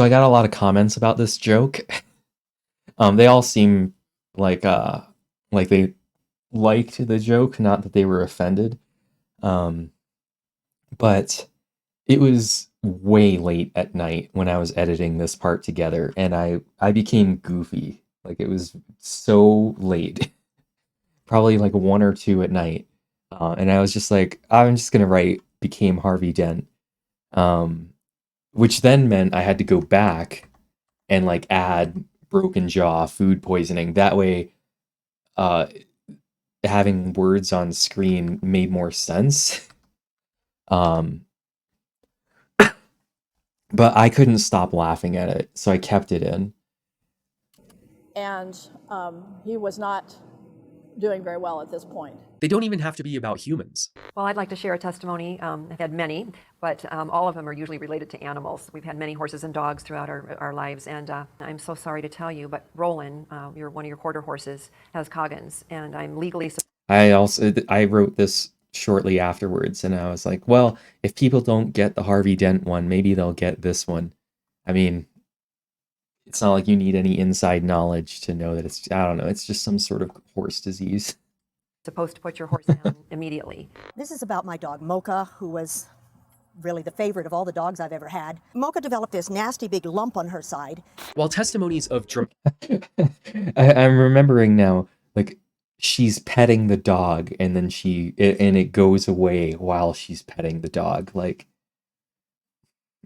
I got a lot of comments about this joke. They all seem like they liked the joke, not that they were offended. But it was way late at night when I was editing this part together, and I became goofy. Like, it was so late. Probably like 1 or 2 at night. And I was just like, I'm just gonna write "became Harvey Dent." Which then meant I had to go back and like add broken jaw, food poisoning. That way, having words on screen made more sense. But I couldn't stop laughing at it, so I kept it in. And he was not doing very well at this point. They don't even have to be about humans. Well, I'd like to share a testimony. I've had many, but all of them are usually related to animals. We've had many horses and dogs throughout our lives, and I'm so sorry to tell you, but Roland, one of your quarter horses, has Coggins, and I'm legally... I wrote this shortly afterwards, and I was like, well, if people don't get the Harvey Dent one, maybe they'll get this one. I mean, it's not like you need any inside knowledge to know that it's, I don't know, it's just some sort of horse disease. Supposed to put your horse down immediately. This is about my dog, Mocha, who was really the favorite of all the dogs I've ever had. Mocha developed this nasty big lump on her side. While testimonies of... I'm remembering now, like, she's petting the dog, and then it goes away while she's petting the dog. Like,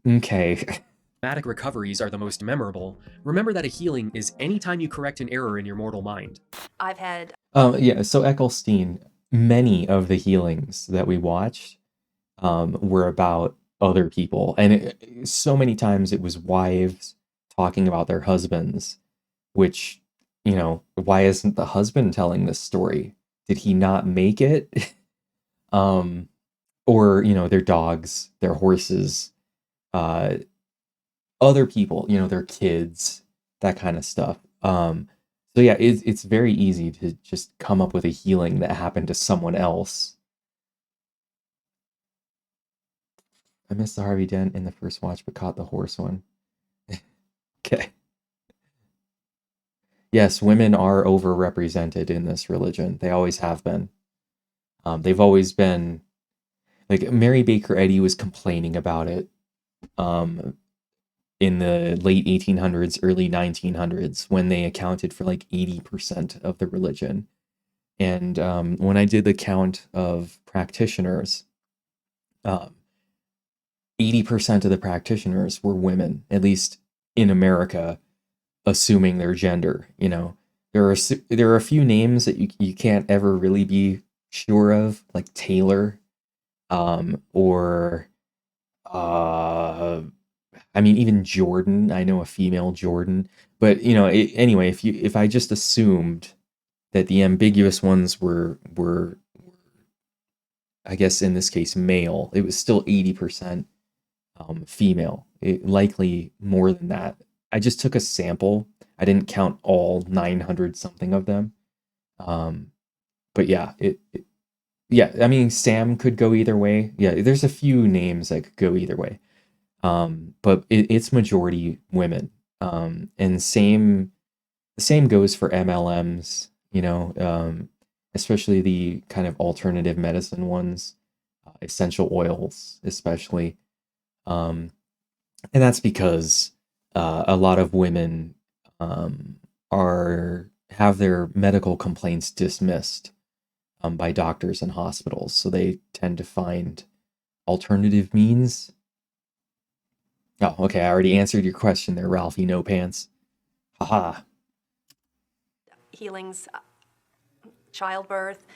okay. Dramatic recoveries are the most memorable. Remember that a healing is any time you correct an error in your mortal mind. I've had... Yeah, so Eccleston, many of the healings that we watched were about other people. And so many times it was wives talking about their husbands, which... You know, why isn't the husband telling this story? Did he not make it? Or, you know, their dogs, their horses, other people, you know, their kids, that kind of stuff. So yeah, it's very easy to just come up with a healing that happened to someone else. I missed the Harvey Dent in the first watch, but caught the horse one. Okay. Yes, women are overrepresented in this religion. They always have been. They've always been, like, Mary Baker Eddy was complaining about it in the late 1800s, early 1900s, when they accounted for like 80% of the religion. And when I did the count of practitioners, 80% of the practitioners were women, at least in America, assuming their gender. You know, there are a few names that you can't ever really be sure of, like Taylor, or I mean, even Jordan. I know a female Jordan, but you know, anyway, if I just assumed that the ambiguous ones were, I guess in this case, male, it was still 80% female. Likely more than that. I just took a sample. I didn't count all 900 something of them. But yeah, yeah, I mean, Sam could go either way. Yeah, there's a few names that could go either way. But it's majority women. And same goes for MLMs, you know, especially the kind of alternative medicine ones, essential oils, especially. And that's because a lot of women have their medical complaints dismissed by doctors and hospitals, so they tend to find alternative means. Oh, okay, I already answered your question there, Ralphie No Pants. Haha. Healings, childbirth,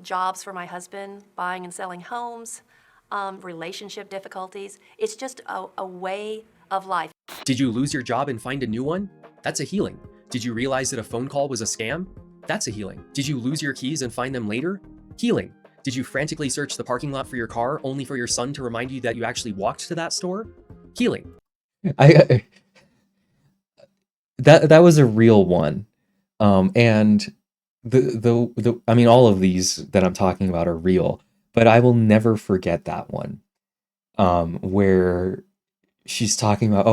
jobs for my husband, buying and selling homes, relationship difficulties. It's just a way of life. Did you lose your job and find a new one? That's a healing. Did you realize that a phone call was a scam? That's a healing. Did you lose your keys and find them later? Healing. Did you frantically search the parking lot for your car only for your son to remind you that you actually walked to that store? Healing. That was a real one. And the I mean, all of these that I'm talking about are real, but I will never forget that one. Where she's talking about,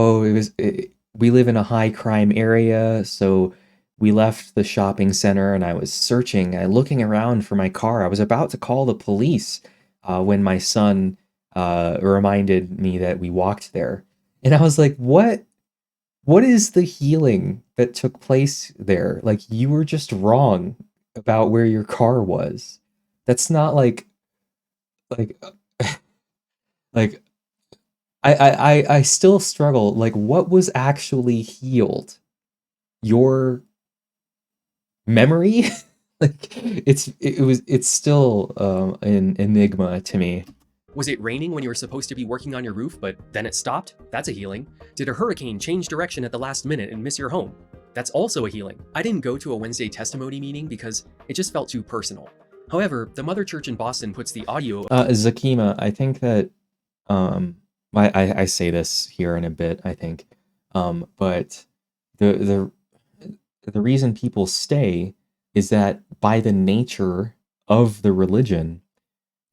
we live in a high crime area, so we left the shopping center and I was looking around for my car. I was about to call the police when my son reminded me that we walked there. And I was like, what is the healing that took place there? Like, you were just wrong about where your car was. That's not like I still struggle. Like, what was actually healed? Your memory? Like, it's still an enigma to me. Was it raining when you were supposed to be working on your roof, but then it stopped? That's a healing. Did a hurricane change direction at the last minute and miss your home? That's also a healing. I didn't go to a Wednesday testimony meeting because it just felt too personal. However, the Mother Church in Boston puts the audio... Zakima, I think that, I say this here in a bit, I think, but the reason people stay is that by the nature of the religion,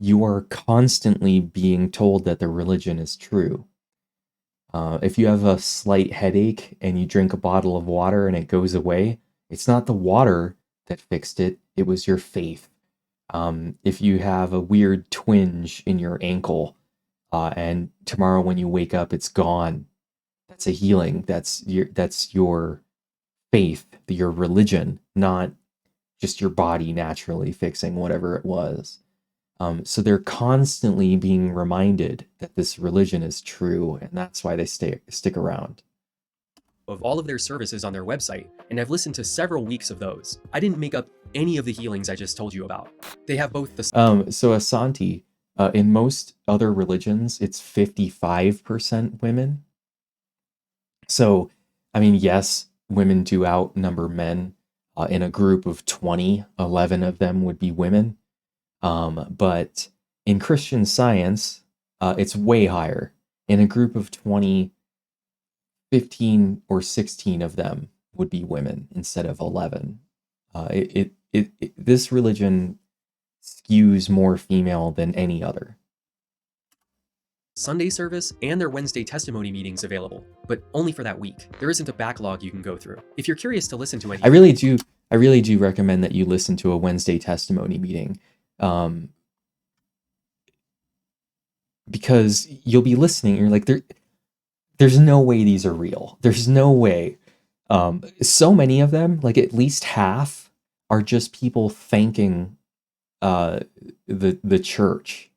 you are constantly being told that the religion is true. If you have a slight headache and you drink a bottle of water and it goes away, it's not the water that fixed it, it was your faith. If you have a weird twinge in your ankle and tomorrow when you wake up it's gone, that's a healing. That's your faith, your religion, not just your body naturally fixing whatever it was. So they're constantly being reminded that this religion is true, and that's why they stick around. Of all of their services on their website, and I've listened to several weeks of those. I didn't make up any of the healings I just told you about. They have both the... So Asante, in most other religions, it's 55% women. So, I mean, yes, women do outnumber men. In a group of 20, 11 of them would be women. But in Christian Science, it's way higher. In a group of 20, 15 or 16 of them would be women instead of 11. This religion skews more female than any other. Sunday service and their Wednesday testimony meetings available, but only for that week. There isn't a backlog you can go through. If you're curious to listen to any, I really do recommend that you listen to a Wednesday testimony meeting, because you'll be listening and you're like, there's no way these are real. There's no way. So many of them, like at least half, are just people thanking the church.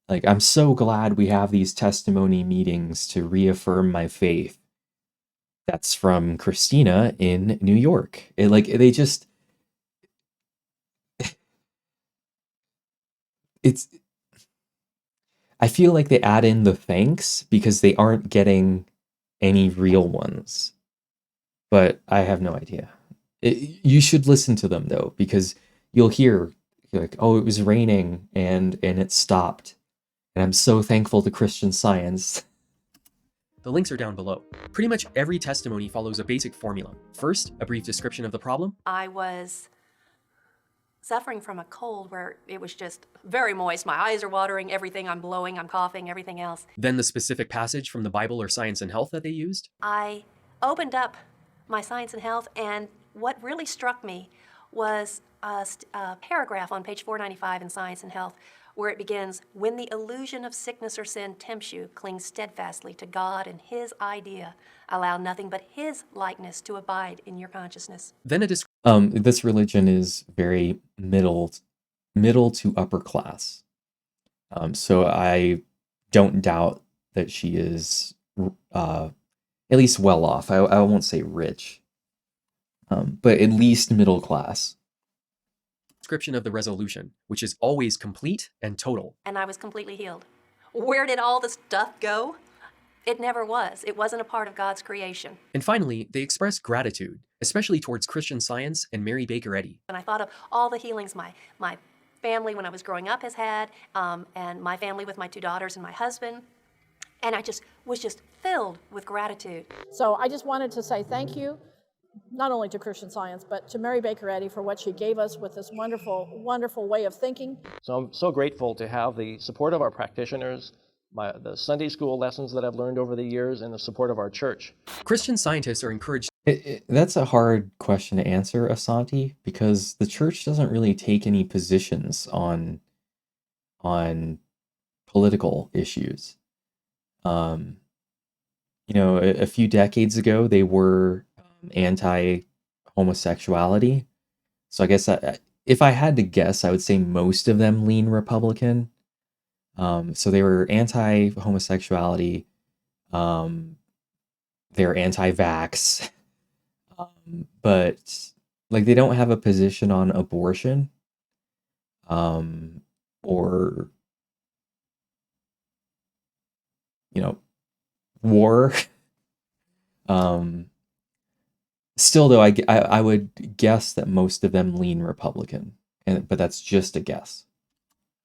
Like, I'm so glad we have these testimony meetings to reaffirm my faith. That's from Christina in New York. They just, I feel like they add in the thanks because they aren't getting any real ones. But I have no idea. You should listen to them though, because you'll hear like, oh, it was raining and it stopped. And I'm so thankful to Christian Science. the links are down below. Pretty much every testimony follows a basic formula. First, a brief description of the problem. I was suffering from a cold where it was just very moist. My eyes are watering, everything, I'm blowing, I'm coughing, everything else. Then the specific passage from the Bible or Science and Health that they used. I opened up my Science and Health, and what really struck me was a paragraph on page 495 in Science and Health where it begins, when the illusion of sickness or sin tempts you, cling steadfastly to God and His idea. Allow nothing but His likeness to abide in your consciousness. Then a this religion is very middle to upper class. So I don't doubt that she is at least well off. I won't say rich, but at least middle class. Description of the resolution, which is always complete and total. And I was completely healed. Where did all the stuff go? It never was. It wasn't a part of God's creation. And finally, they express gratitude, especially towards Christian Science and Mary Baker Eddy. And I thought of all the healings my family when I was growing up has had, and my family with my 2 daughters and my husband. And I was just filled with gratitude. So I just wanted to say thank you, not only to Christian Science, but to Mary Baker Eddy for what she gave us with this wonderful, wonderful way of thinking. So I'm so grateful to have the support of our practitioners, the Sunday school lessons that I've learned over the years, and the support of our church. Christian Scientists are encouraged. That's a hard question to answer, Asante, because the church doesn't really take any positions on political issues. A few decades ago, they were anti-homosexuality. So I guess if I had to guess, I would say most of them lean Republican. So they were anti-homosexuality. They're anti-vax. But like they don't have a position on abortion. Or war. Still, though, I would guess that most of them lean Republican, but that's just a guess.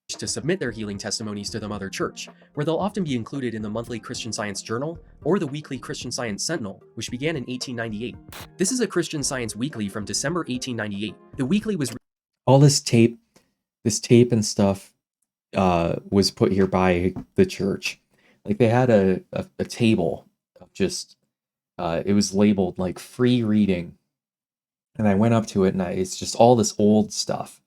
To submit their healing testimonies to the Mother Church, where they'll often be included in the monthly Christian Science Journal or the weekly Christian Science Sentinel, which began in 1898. This is a Christian Science weekly from December 1898. The weekly was all this tape and stuff was put here by the church. Like they had a table of just. It was labeled like free reading, and I went up to it, and it's just all this old stuff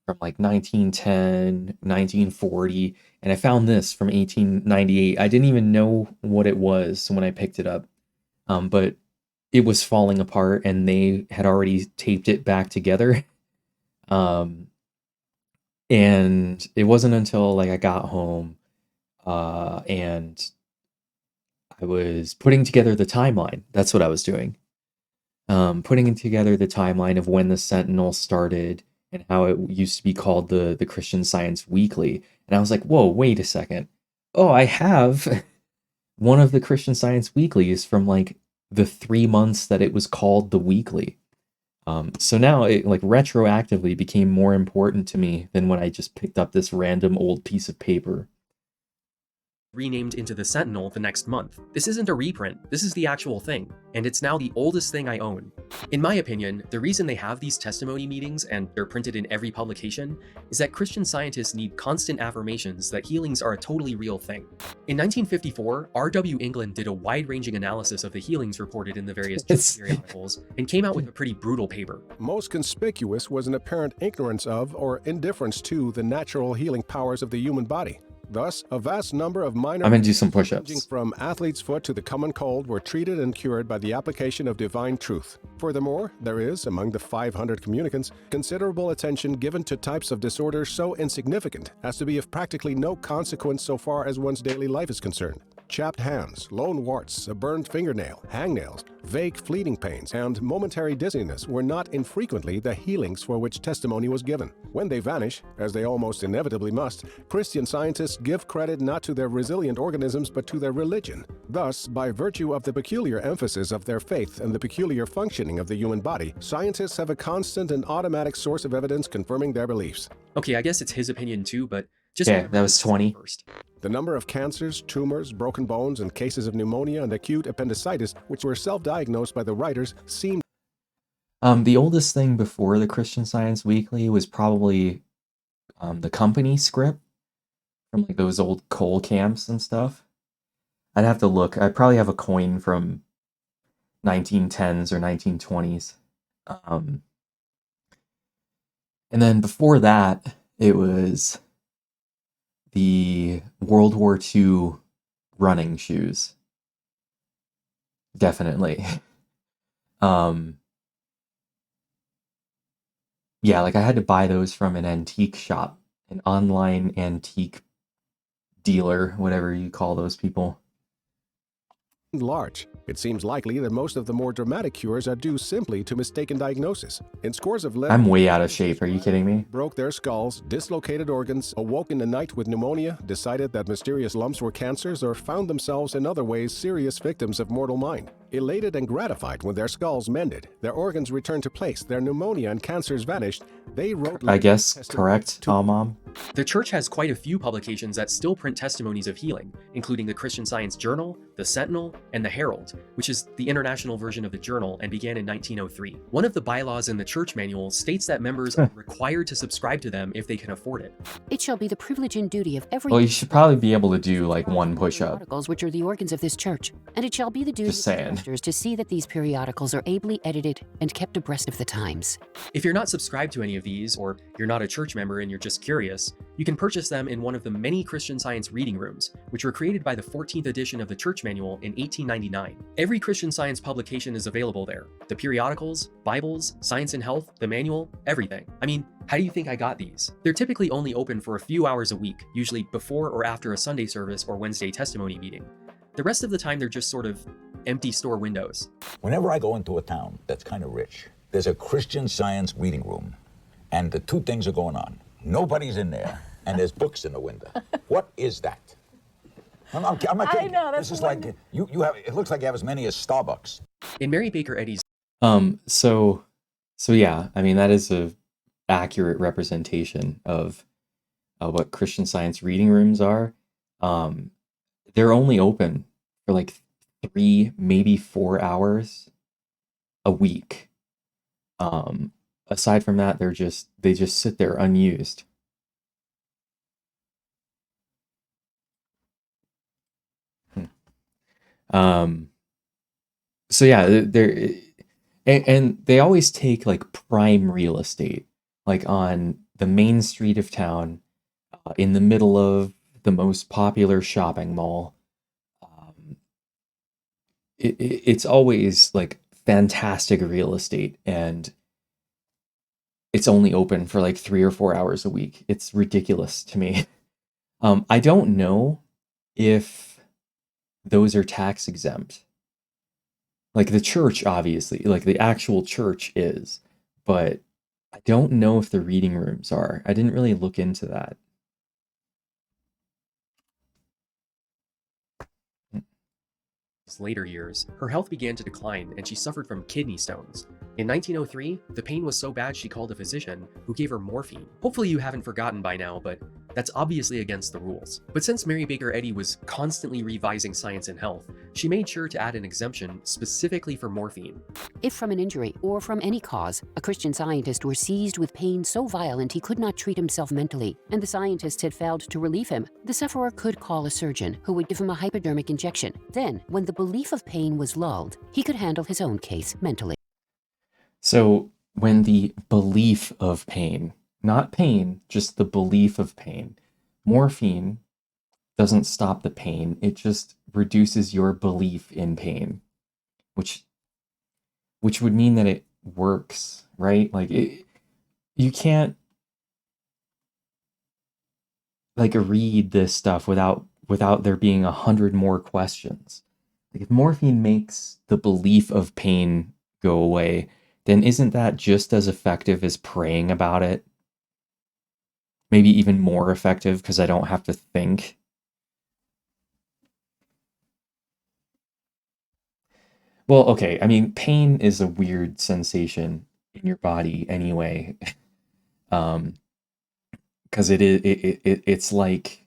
from like 1910, 1940, and I found this from 1898. I didn't even know what it was when I picked it up, but it was falling apart, and they had already taped it back together. And it wasn't until like I got home, and I was putting together the timeline. That's what I was doing. Putting together the timeline of when the Sentinel started and how it used to be called the Christian Science Weekly. And I was like, whoa, wait a second. Oh, I have one of the Christian Science Weeklies from like the 3 months that it was called the Weekly. So now it like retroactively became more important to me than when I just picked up this random old piece of paper. renamed into the Sentinel the next month. This isn't a reprint, this is the actual thing, and it's now the oldest thing I own. In my opinion, the reason they have these testimony meetings and they're printed in every publication is that Christian Scientists need constant affirmations that healings are a totally real thing. In 1954, R.W. England did a wide-ranging analysis of the healings reported in the various periodicals and came out with a pretty brutal paper. Most conspicuous was an apparent ignorance of or indifference to the natural healing powers of the human body. Thus, a vast number of minor I'm gonna do some push-ups. ranging from athlete's foot to the common cold were treated and cured by the application of divine truth. Furthermore, there is, among the 500 communicants, considerable attention given to types of disorders so insignificant as to be of practically no consequence so far as one's daily life is concerned. Chapped hands, lone warts, a burned fingernail, hangnails, vague fleeting pains, and momentary dizziness were not infrequently the healings for which testimony was given. When they vanish, as they almost inevitably must, Christian Scientists give credit not to their resilient organisms but to their religion. Thus, by virtue of the peculiar emphasis of their faith and the peculiar functioning of the human body, scientists have a constant and automatic source of evidence confirming their beliefs. Okay, I guess it's his opinion too, but just Yeah, that was 20. first. The number of cancers, tumors, broken bones, and cases of pneumonia and acute appendicitis, which were self-diagnosed by the writers, seemed The oldest thing before the Christian Science Weekly was probably the company script from like those old coal camps and stuff. I'd have to look. I probably have a coin from 1910s or 1920s. And then before that, it was the World War II running shoes. Definitely. Yeah, like I had to buy those from an antique shop, an online antique dealer, whatever you call those people. large. It seems likely that most of the more dramatic cures are due simply to mistaken diagnosis. In scores of I'm way out of shape. Are you kidding me? broke their skulls, dislocated organs, awoke in the night with pneumonia, decided that mysterious lumps were cancers, or found themselves in other ways serious victims of mortal mind. Elated and gratified when their skulls mended, their organs returned to place, their pneumonia and cancers vanished, they wrote... I guess correct, Mom. The church has quite a few publications that still print testimonies of healing, including the Christian Science Journal, the Sentinel, and the Herald, which is the international version of the journal and began in 1903. One of the bylaws in the church manual states that members are required to subscribe to them if they can afford it. It shall be the privilege and duty of every Well, you should probably be able to do like one push-up. articles which are the organs of this church, and it shall be the duty Just of the saying. directors to see that these periodicals are ably edited and kept abreast of the times. If you're not subscribed to any of these, or you're not a church member and you're just curious, you can purchase them in one of the many Christian Science reading rooms, which were created by the 14th edition of the Church Manual in 1899. Every Christian Science publication is available there. The periodicals, Bibles, Science and Health, the manual, everything. I mean, how do you think I got these? They're typically only open for a few hours a week, usually before or after a Sunday service or Wednesday testimony meeting. The rest of the time, they're just sort of empty store windows. Whenever I go into a town that's kind of rich, there's a Christian Science reading room, and the two things are going on. Nobody's in there, and there's books in the window. What is that? I'm not kidding. I know, that's this is like you have. It looks like you have as many as Starbucks. In Mary Baker Eddy's So yeah, I mean that is a accurate representation of what Christian Science reading rooms are. They're only open for like 3, maybe 4 hours a week. Aside from that, they just sit there unused. So yeah, they're and they always take like prime real estate, like on the main street of town, in the middle of the most popular shopping mall. It's always like fantastic real estate, and it's only open for like 3 or 4 hours a week. It's ridiculous to me. I don't know if those are tax exempt. Like the church, obviously, like the actual church is, but I don't know if the reading rooms are. I didn't really look into that. later years, her health began to decline and she suffered from kidney stones. In 1903, the pain was so bad she called a physician who gave her morphine. Hopefully you haven't forgotten by now, but That's obviously against the rules. But since Mary Baker Eddy was constantly revising Science and Health, she made sure to add an exemption specifically for morphine. If from an injury or from any cause, a Christian Scientist were seized with pain so violent he could not treat himself mentally, and the scientists had failed to relieve him, the sufferer could call a surgeon who would give him a hypodermic injection. Then, when the belief of pain was lulled, he could handle his own case mentally. So when the belief of pain, not pain, just the belief of pain, morphine doesn't stop the pain, it just reduces your belief in pain, which would mean that it works, right? Like you can't like read this stuff without there being 100 more questions. Like if morphine makes the belief of pain go away, then isn't that just as effective as praying about it? Maybe even more effective because I don't have to think. Well, okay, I mean, pain is a weird sensation in your body anyway. Because it's like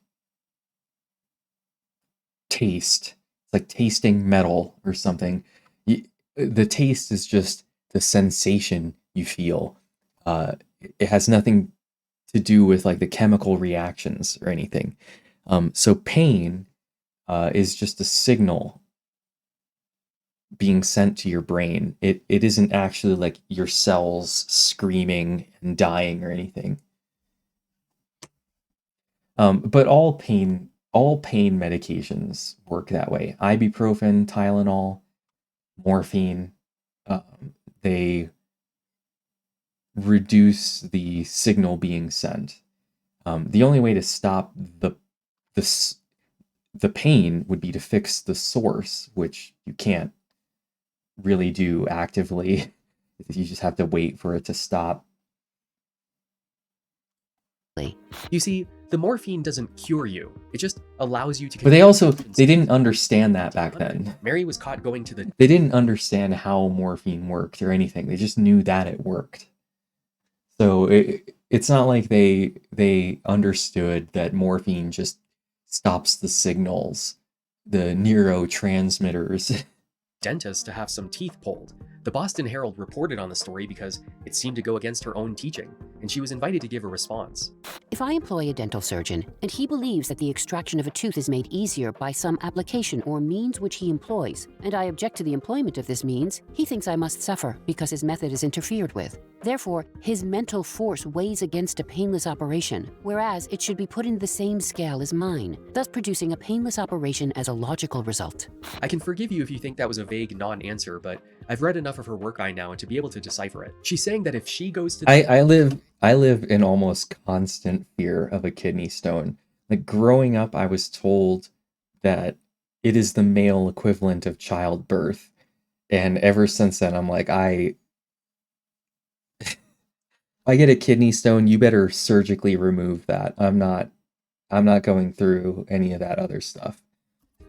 taste. It's like tasting metal or something. The taste is just the sensation you feel. It has nothing to do with like the chemical reactions or anything. So pain is just a signal being sent to your brain. It isn't actually like your cells screaming and dying or anything. But all pain medications work that way. Ibuprofen, Tylenol, morphine, they reduce the signal being sent. The only way to stop the pain would be to fix the source, which you can't really do actively. You just have to wait for it to stop. You see, the morphine doesn't cure you. It just allows you to... But they didn't understand that back then. Mary was caught going to the... They didn't understand how morphine worked or anything. They just knew that it worked. So it's not like they understood that morphine just stops the signals, the neurotransmitters. dentist to have some teeth pulled. The Boston Herald reported on the story because it seemed to go against her own teaching, and she was invited to give a response. If I employ a dental surgeon, and he believes that the extraction of a tooth is made easier by some application or means which he employs, and I object to the employment of this means, he thinks I must suffer because his method is interfered with. Therefore, his mental force weighs against a painless operation, whereas it should be put in the same scale as mine, thus producing a painless operation as a logical result. I can forgive you if you think that was a vague non-answer, but I've read enough of her work by now to be able to decipher it. She's saying that if she goes to... I live in almost constant fear of a kidney stone. Like growing up, I was told that it is the male equivalent of childbirth. And ever since then, I'm like, if I get a kidney stone, you better surgically remove that. I'm not going through any of that other stuff.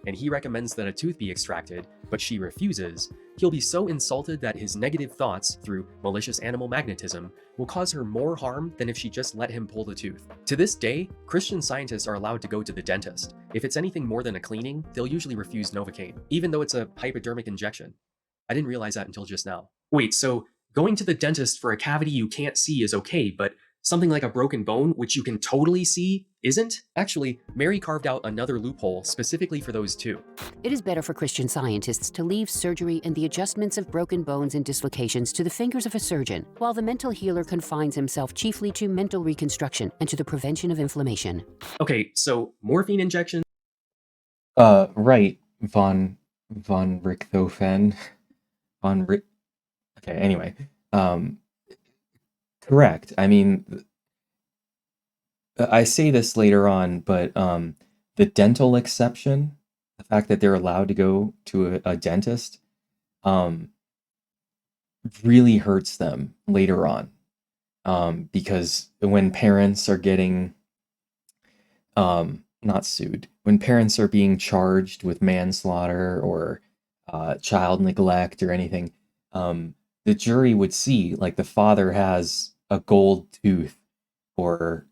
And he recommends that a tooth be extracted, but she refuses. He'll be so insulted that his negative thoughts, through malicious animal magnetism, will cause her more harm than if she just let him pull the tooth. To this day, Christian Scientists are allowed to go to the dentist. If it's anything more than a cleaning, they'll usually refuse Novocaine, even though it's a hypodermic injection. I didn't realize that until just now. Wait, so going to the dentist for a cavity you can't see is okay, but something like a broken bone, which you can totally see, isn't? Actually, Mary carved out another loophole specifically for those two. It is better for Christian Scientists to leave surgery and the adjustments of broken bones and dislocations to the fingers of a surgeon, while the mental healer confines himself chiefly to mental reconstruction and to the prevention of inflammation. Okay, so morphine injection? Right, von Richthofen. Okay, anyway. Correct. I mean, I say this later on, but the dental exception, the fact that they're allowed to go to a dentist, really hurts them later on. Because when parents are getting, not sued, when parents are being charged with manslaughter or child neglect or anything, the jury would see like the father has a gold tooth or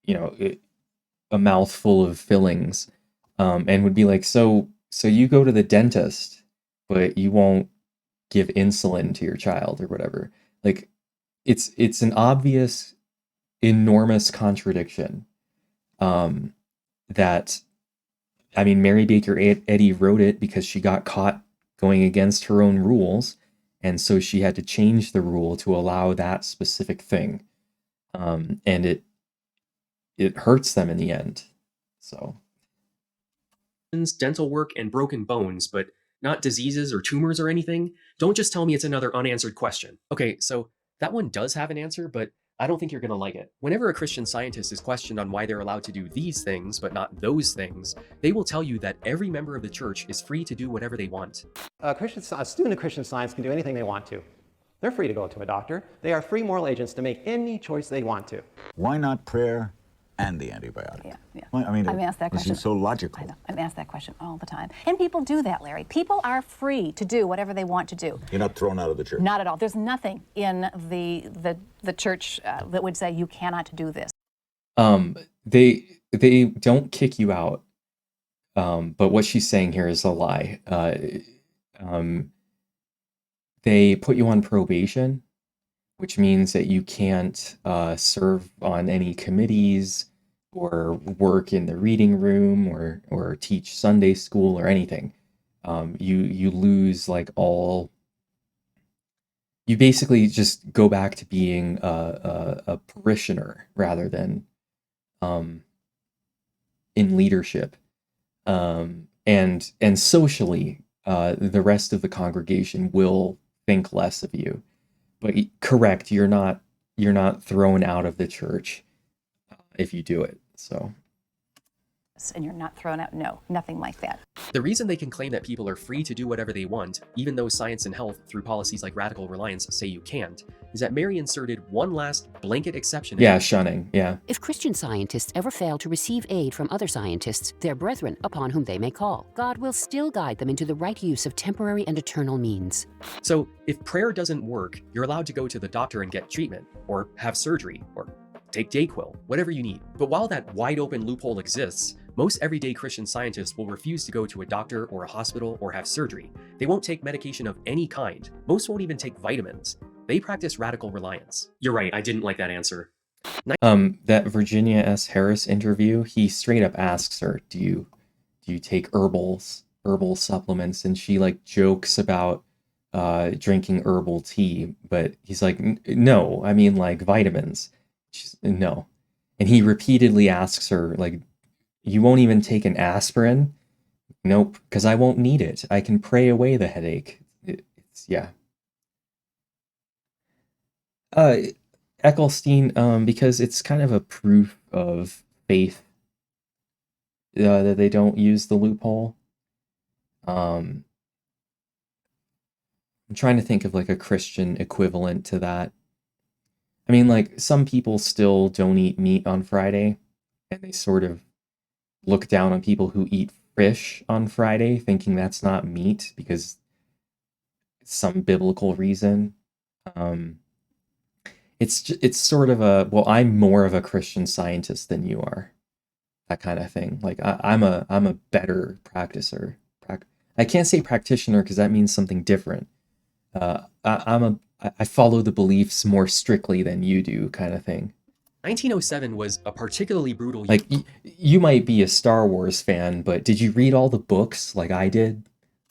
a mouthful of fillings, and would be like, so you go to the dentist, but you won't give insulin to your child or whatever. Like, it's an obvious, enormous contradiction. That, I mean, Mary Baker Eddy wrote it because she got caught going against her own rules, and so she had to change the rule to allow that specific thing, and it hurts them in the end. So, dental work, and broken bones, but not diseases or tumors or anything? Don't just tell me it's another unanswered question. Okay, so that one does have an answer, but I don't think you're going to like it. Whenever a Christian Scientist is questioned on why they're allowed to do these things, but not those things, they will tell you that every member of the church is free to do whatever they want. A student of Christian Science can do anything they want to. They're free to go to a doctor. They are free moral agents to make any choice they want to. Why not prayer and the antibiotic? Yeah. Well, I mean, I'm asked that it question. seems so logical. I know. I'm asked that question all the time. And people do that, Larry. People are free to do whatever they want to do. You're not thrown out of the church. Not at all. There's nothing in the church that would say you cannot do this. They don't kick you out. But what she's saying here is a lie. They put you on probation, which means that you can't serve on any committees or work in the reading room or teach Sunday school or anything. You lose you basically just go back to being a parishioner rather than in leadership. And socially, the rest of the congregation will think less of you. But correct, you're not thrown out of the church if you do it. So. And you're not thrown out. No, nothing like that. The reason they can claim that people are free to do whatever they want, even though science and health, through policies like radical reliance, say you can't, is that Mary inserted one last blanket exception. Yeah, shunning, yeah. If Christian Scientists ever fail to receive aid from other scientists, their brethren upon whom they may call, God will still guide them into the right use of temporary and eternal means. So, if prayer doesn't work, you're allowed to go to the doctor and get treatment, or have surgery, or take Dayquil, whatever you need. But while that wide open loophole exists, most everyday Christian Scientists will refuse to go to a doctor or a hospital or have surgery. They won't take medication of any kind. Most won't even take vitamins. They practice radical reliance. You're right, I didn't like that answer. That Virginia S. Harris interview, he straight up asks her, do you take herbal supplements? And she jokes about drinking herbal tea, but he's like, no, I mean vitamins. No. And he repeatedly asks her, you won't even take an aspirin? Nope, because I won't need it. I can pray away the headache. Yeah. Eccleston, because it's kind of a proof of faith that they don't use the loophole. I'm trying to think of a Christian equivalent to that. I mean, some people still don't eat meat on Friday, and they sort of look down on people who eat fish on Friday, thinking that's not meat because it's some biblical reason. It's sort of well, I'm more of a Christian Scientist than you are, that kind of thing. I'm a better practicer. I can't say practitioner because that means something different. I follow the beliefs more strictly than you do, kind of thing. 1907 was a particularly brutal year. You might be a Star Wars fan, but did you read all the books like I did?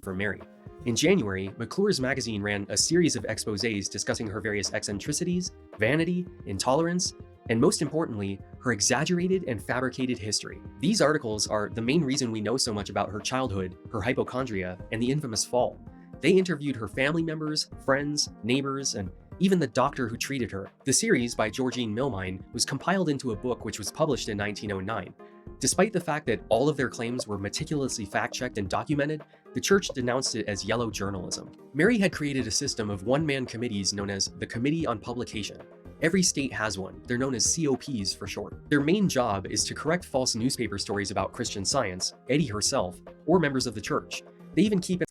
For Mary. In January, McClure's magazine ran a series of exposés discussing her various eccentricities, vanity, intolerance, and most importantly, her exaggerated and fabricated history. These articles are the main reason we know so much about her childhood, her hypochondria, and the infamous fall. They interviewed her family members, friends, neighbors, and even the doctor who treated her. The series by Georgine Milmine was compiled into a book which was published in 1909. Despite the fact that all of their claims were meticulously fact-checked and documented, the church denounced it as yellow journalism. Mary had created a system of one-man committees known as the Committee on Publication. Every state has one. They're known as COPs for short. Their main job is to correct false newspaper stories about Christian Science, Eddy herself, or members of the church. They even keep it.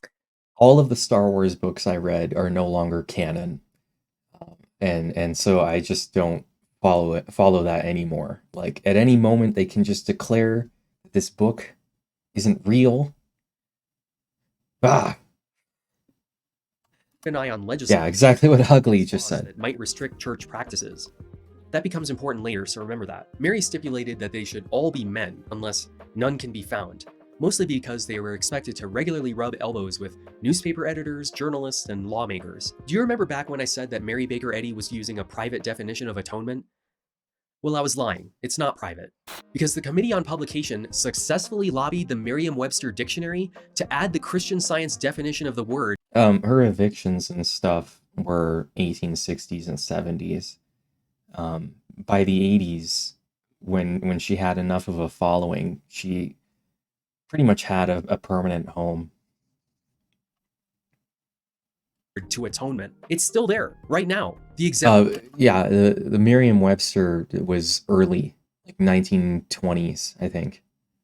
All of the Star Wars books I read are no longer canon. And so I just don't follow that anymore. Like at any moment they can just declare that this book isn't real. An eye on legislation. Yeah, exactly what Ugly just said. That might restrict church practices. That becomes important later, so remember that. Mary stipulated that they should all be men, unless none can be found, mostly because they were expected to regularly rub elbows with newspaper editors, journalists, and lawmakers. Do you remember back when I said that Mary Baker Eddy was using a private definition of atonement? Well, I was lying. It's not private. Because the Committee on Publication successfully lobbied the Merriam-Webster Dictionary to add the Christian Science definition of the word. Her evictions and stuff were 1860s and 70s. By the 80s, when she had enough of a following, she pretty much had a permanent home. To atonement. It's still there, right now. The example. Yeah, the Merriam-Webster was early, like 1920s, I think.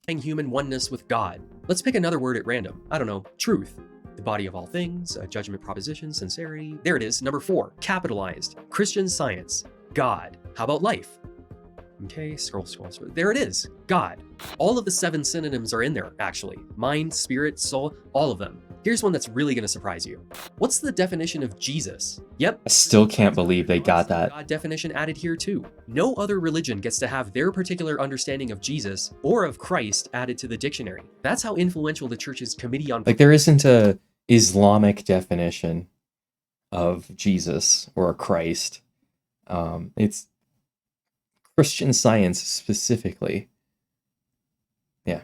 Human oneness with God. Let's pick another word at random. I don't know, truth. The body of all things, a judgment proposition, sincerity. There it is, number 4, capitalized. Christian Science, God. How about life? Okay, scroll. There it is, God. All of the 7 synonyms are in there, actually. Mind, spirit, soul, all of them. Here's one that's really gonna surprise you. What's the definition of Jesus? Yep. I still can't believe they got that. God definition added here too. No other religion gets to have their particular understanding of Jesus or of Christ added to the dictionary. That's how influential the church's Committee on... Like there isn't a Islamic definition of Jesus or Christ. It's Christian Science specifically. Yeah.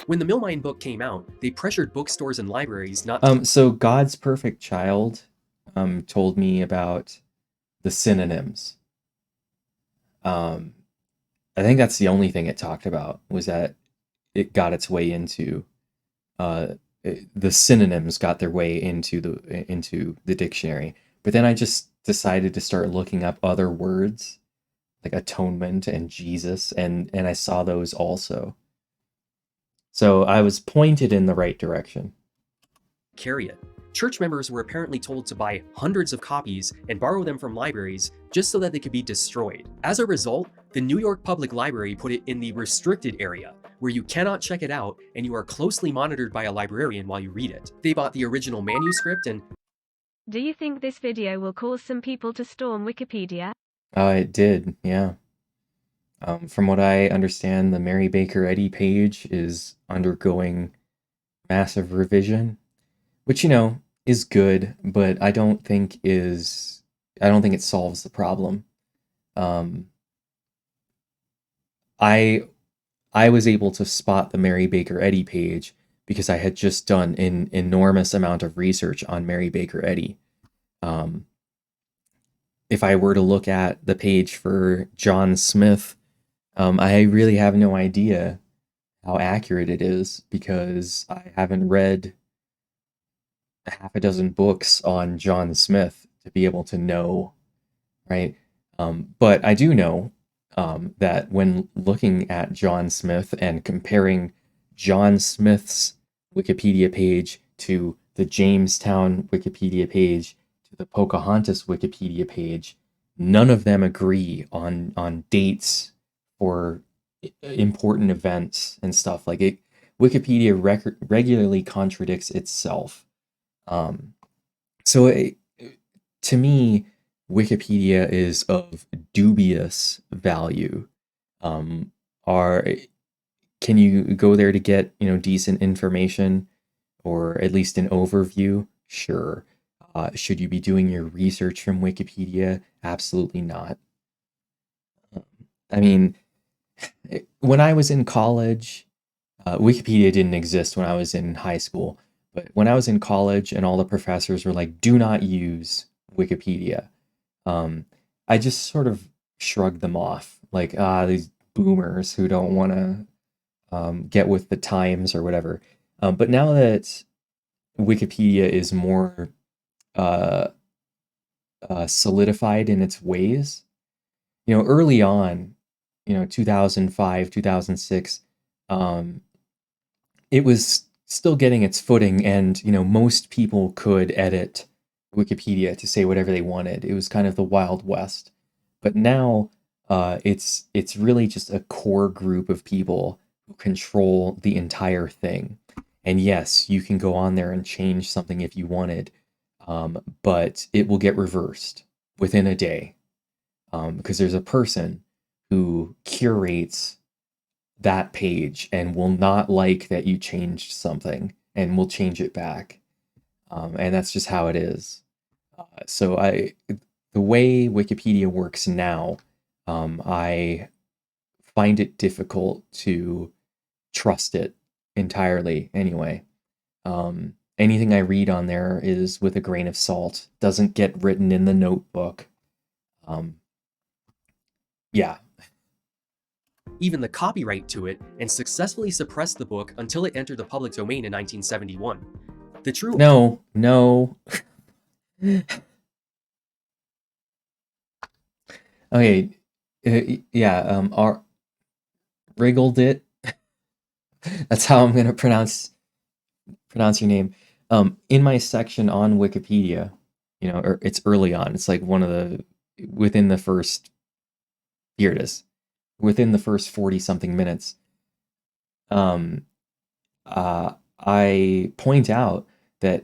When the Millmine book came out, they pressured bookstores and libraries not So God's Perfect Child told me about the synonyms. I think that's the only thing it talked about, was that it got its way into the synonyms got their way into the dictionary. But then I just decided to start looking up other words like atonement and Jesus, and I saw those also. So I was pointed in the right direction. Carry it. Church members were apparently told to buy hundreds of copies and borrow them from libraries just so that they could be destroyed. As a result, the New York Public Library put it in the restricted area, where you cannot check it out and you are closely monitored by a librarian while you read it. They bought the original manuscript and... Do you think this video will cause some people to storm Wikipedia? It did, yeah. From what I understand, the Mary Baker Eddy page is undergoing massive revision, which, you know, is good, but I don't think it solves the problem. I was able to spot the Mary Baker Eddy page because I had just done an enormous amount of research on Mary Baker Eddy. If I were to look at the page for John Smith, I really have no idea how accurate it is because I haven't read half a dozen books on John Smith to be able to know, right? But I do know that when looking at John Smith and comparing John Smith's Wikipedia page to the Jamestown Wikipedia page to the Pocahontas Wikipedia page, none of them agree on dates for important events and stuff. Like Wikipedia regularly contradicts itself. To me, Wikipedia is of dubious value. Can you go there to get, decent information or at least an overview? Sure. Should you be doing your research from Wikipedia? Absolutely not. I mean, when I was in college, Wikipedia didn't exist when I was in high school, but when I was in college and all the professors were like, do not use Wikipedia, I just sort of shrugged them off. Like, these boomers who don't want to get with the times or whatever. But now that Wikipedia is more solidified in its ways, early on, 2005, 2006, it was still getting its footing, and most people could edit Wikipedia to say whatever they wanted. It was kind of the Wild West. But now it's really just a core group of people who control the entire thing. And yes, you can go on there and change something if you wanted, but it will get reversed within a day, because there's a person who curates that page and will not like that you changed something and will change it back. And that's just how it is. So the way Wikipedia works now, I find it difficult to trust it entirely anyway. Anything I read on there is with a grain of salt, doesn't get written in the notebook. Yeah. Even the copyright to it, and successfully suppressed the book until it entered the public domain in 1971. The true No. Okay, yeah, Wriggled it. That's how I'm gonna pronounce your name. In my section on Wikipedia, or it's early on. It's like within the first. Here it is. Within the first 40 something minutes, I point out that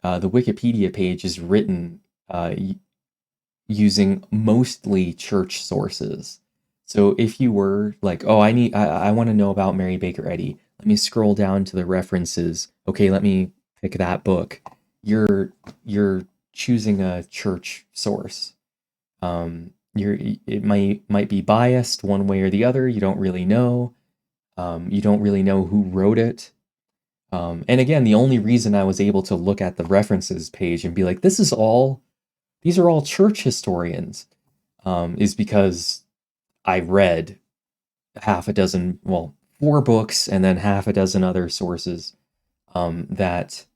the Wikipedia page is written using mostly church sources. So if you were like, oh, I want to know about Mary Baker Eddy, let me scroll down to the references. Okay, let me pick that book. You're choosing a church source. It might be biased one way or the other. You don't really know. You don't really know who wrote it. And again, the only reason I was able to look at the references page and be like, these are all church historians, is because I read 4 books and then half a dozen other sources that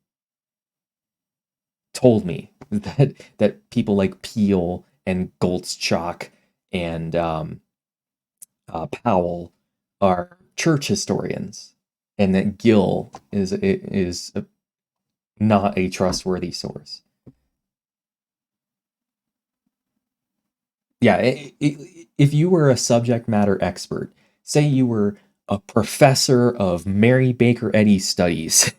told me that people like Peel and Goldschalk and Powell are church historians, and that Gill is not a trustworthy source. Yeah, if you were a subject matter expert, say you were a professor of Mary Baker Eddy studies,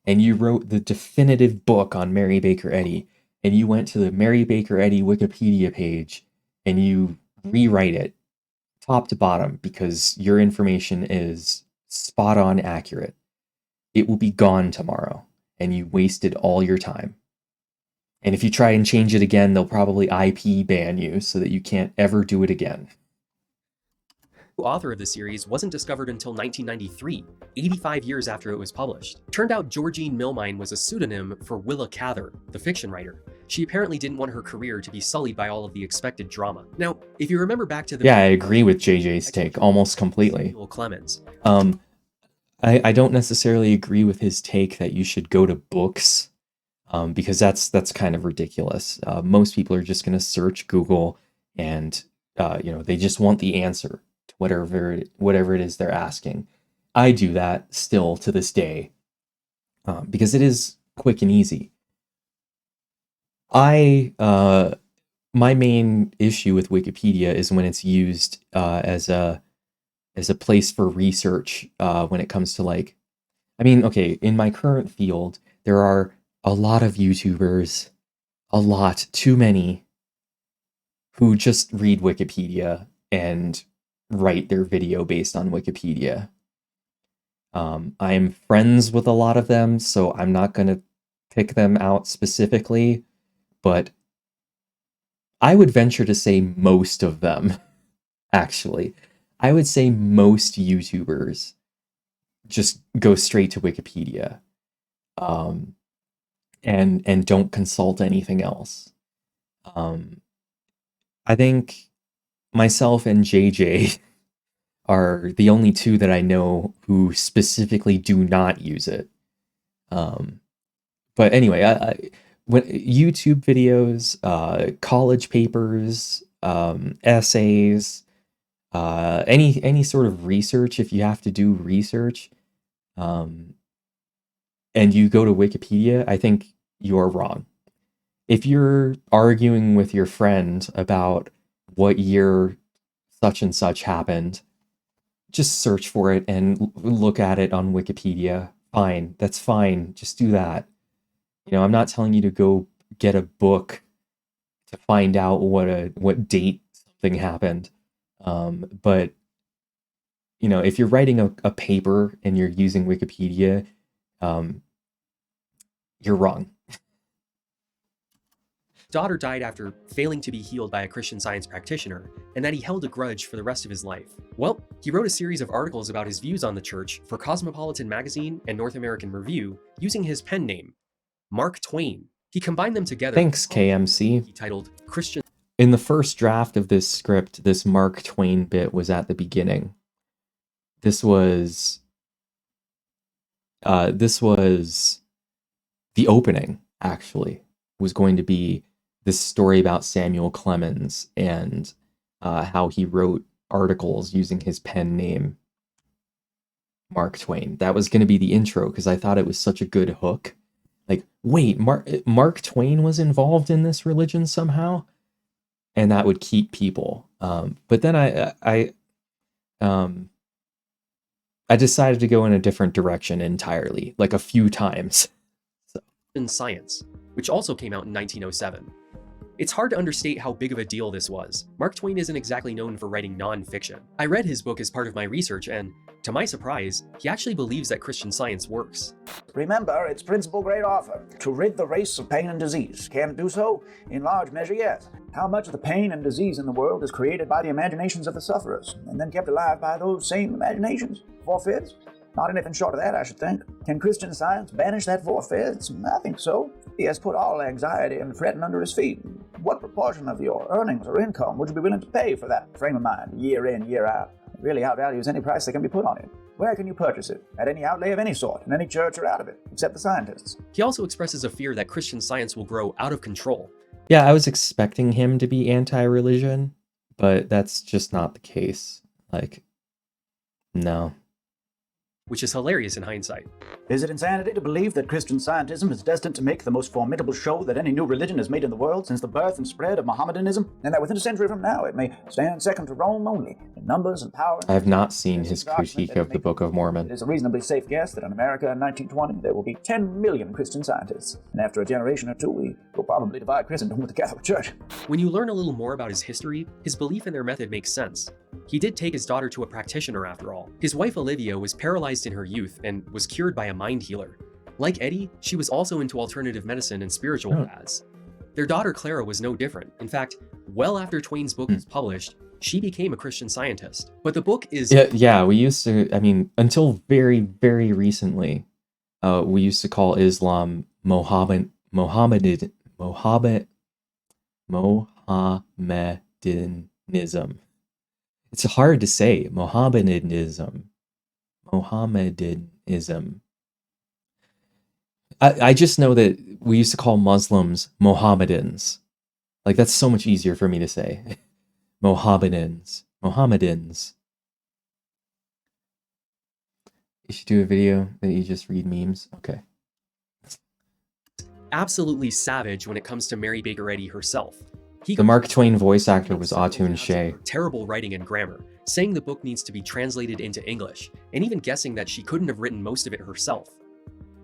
and you wrote the definitive book on Mary Baker Eddy, and you went to the Mary Baker Eddy Wikipedia page, and you rewrite it top to bottom because your information is spot on accurate, it will be gone tomorrow, and you wasted all your time. And if you try and change it again, they'll probably IP ban you so that you can't ever do it again. The author of the series wasn't discovered until 1993, 85 years after it was published. Turned out Georgine Milmine was a pseudonym for Willa Cather, the fiction writer. She apparently didn't want her career to be sullied by all of the expected drama. Now, if you remember back to the— Yeah, I agree with JJ's take almost completely. Samuel Clemens. I don't necessarily agree with his take that you should go to books, because that's kind of ridiculous. Most people are just going to search Google, and they just want the answer to whatever it is they're asking. I do that still to this day, because it is quick and easy. My main issue with Wikipedia is when it's used as a place for research, when it comes to in my current field, there are a lot of YouTubers, too many, who just read Wikipedia and write their video based on Wikipedia. I'm friends with a lot of them, so I'm not going to pick them out specifically, but I would venture to say most of them, actually. I would say most YouTubers just go straight to Wikipedia, and don't consult anything else. I think myself and JJ are the only two that I know who specifically do not use it. But anyway, when YouTube videos, college papers, essays, any sort of research, if you have to do research, and you go to Wikipedia, I think you're wrong. If you're arguing with your friend about what year such and such happened, just search for it and look at it on Wikipedia. Fine, that's fine. Just do that. You know, I'm not telling you to go get a book to find out what date something happened. But you know, if you're writing a paper and you're using Wikipedia, you're wrong. Daughter died after failing to be healed by a Christian Science practitioner, and that he held a grudge for the rest of his life. Well, he wrote a series of articles about his views on the church for Cosmopolitan Magazine and North American Review using his pen name, Mark Twain. He combined them together. Thanks, KMC. He titled Christian. In the first draft of this script, this Mark Twain bit was at the beginning. This was the opening, actually, was going to be this story about Samuel Clemens and how he wrote articles using his pen name, Mark Twain. That was going to be the intro because I thought it was such a good hook. Like, wait, Mark Twain was involved in this religion somehow? And that would keep people. But then I decided to go in a different direction entirely, like a few times. In Science, which also came out in 1907. It's hard to understate how big of a deal this was. Mark Twain isn't exactly known for writing non-fiction. I read his book as part of my research, and to my surprise, he actually believes that Christian Science works. Remember its principal great offer, to rid the race of pain and disease. Can it do so? In large measure, yes. How much of the pain and disease in the world is created by the imaginations of the sufferers, and then kept alive by those same imaginations? 4/5? Not anything short of that, I should think. Can Christian Science banish that 4/5? I think so. He has put all anxiety and fretting under his feet. What proportion of your earnings or income would you be willing to pay for that frame of mind, year in, year out? It really outvalues any price that can be put on it. Where can you purchase it? At any outlay of any sort, in any church or out of it, except the scientists. He also expresses a fear that Christian Science will grow out of control. Yeah, I was expecting him to be anti-religion, but that's just not the case. Like, no. Which is hilarious in hindsight. Is it insanity to believe that Christian Scientism is destined to make the most formidable show that any new religion has made in the world since the birth and spread of Mohammedanism? And that within a century from now it may stand second to Rome only, in numbers and power? I have not seen his critique of the Book of Mormon. It is a reasonably safe guess that in America in 1920 there will be 10 million Christian Scientists. And after a generation or two, we will probably divide Christendom with the Catholic Church. When you learn a little more about his history, his belief in their method makes sense. He did take his daughter to a practitioner after all. His wife Olivia was paralyzed in her youth and was cured by a mind healer. Like Eddie, she was also into alternative medicine and spiritual paths. Their daughter Clara was no different. In fact, well after Twain's book was published, she became a Christian Scientist. But the book is... Yeah, we used to, I mean, until very, very recently, we used to call Islam Mohammedanism. It's hard to say, Mohammedanism. I just know that we used to call Muslims Mohammedans. Like, that's so much easier for me to say. Mohammedans. You should do a video that you just read memes. Okay. Absolutely savage when it comes to Mary Baker Eddy herself. The Mark Twain voice actor was Autun Shea. Terrible writing and grammar, saying the book needs to be translated into English, and even guessing that she couldn't have written most of it herself.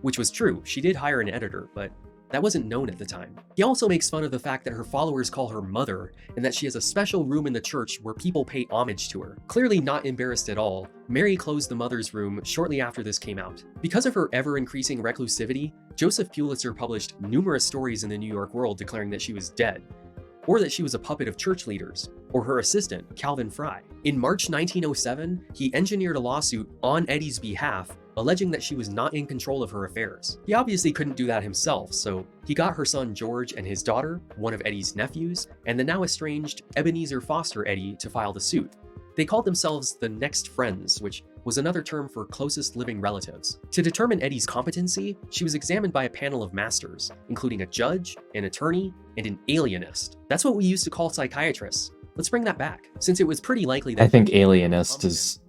Which was true, she did hire an editor, but that wasn't known at the time. He also makes fun of the fact that her followers call her mother, and that she has a special room in the church where people pay homage to her. Clearly not embarrassed at all, Mary closed the mother's room shortly after this came out. Because of her ever-increasing reclusivity, Joseph Pulitzer published numerous stories in the New York World declaring that she was dead, or that she was a puppet of church leaders, or her assistant, Calvin Fry. In March 1907, he engineered a lawsuit on Eddy's behalf, alleging that she was not in control of her affairs. He obviously couldn't do that himself, so he got her son George and his daughter, one of Eddy's nephews, and the now estranged Ebenezer Foster Eddy to file the suit. They called themselves the Next Friends, which was another term for closest living relatives. To determine Eddy's competency, she was examined by a panel of masters, including a judge, an attorney, and an alienist. That's what we used to call psychiatrists. Let's bring that back, since it was pretty likely that— I think alienist is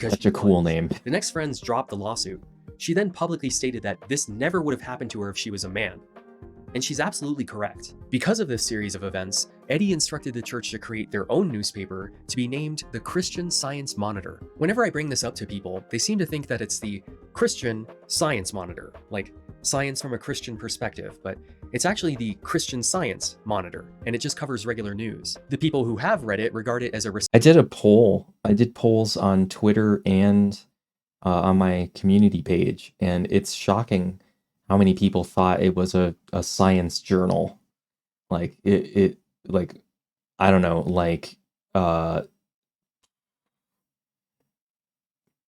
such a cool name. The Next Friends dropped the lawsuit. She then publicly stated that this never would have happened to her if she was a man. And she's absolutely correct. Because of this series of events, Eddie instructed the church to create their own newspaper to be named the Christian Science Monitor. Whenever I bring this up to people, they seem to think that it's the Christian Science Monitor, like science from a Christian perspective, but it's actually the Christian Science Monitor, and it just covers regular news. The people who have read it regard it as a... I did a poll. I did polls on Twitter and on my community page, and it's shocking how many people thought it was a science journal. Like it like, I don't know, like,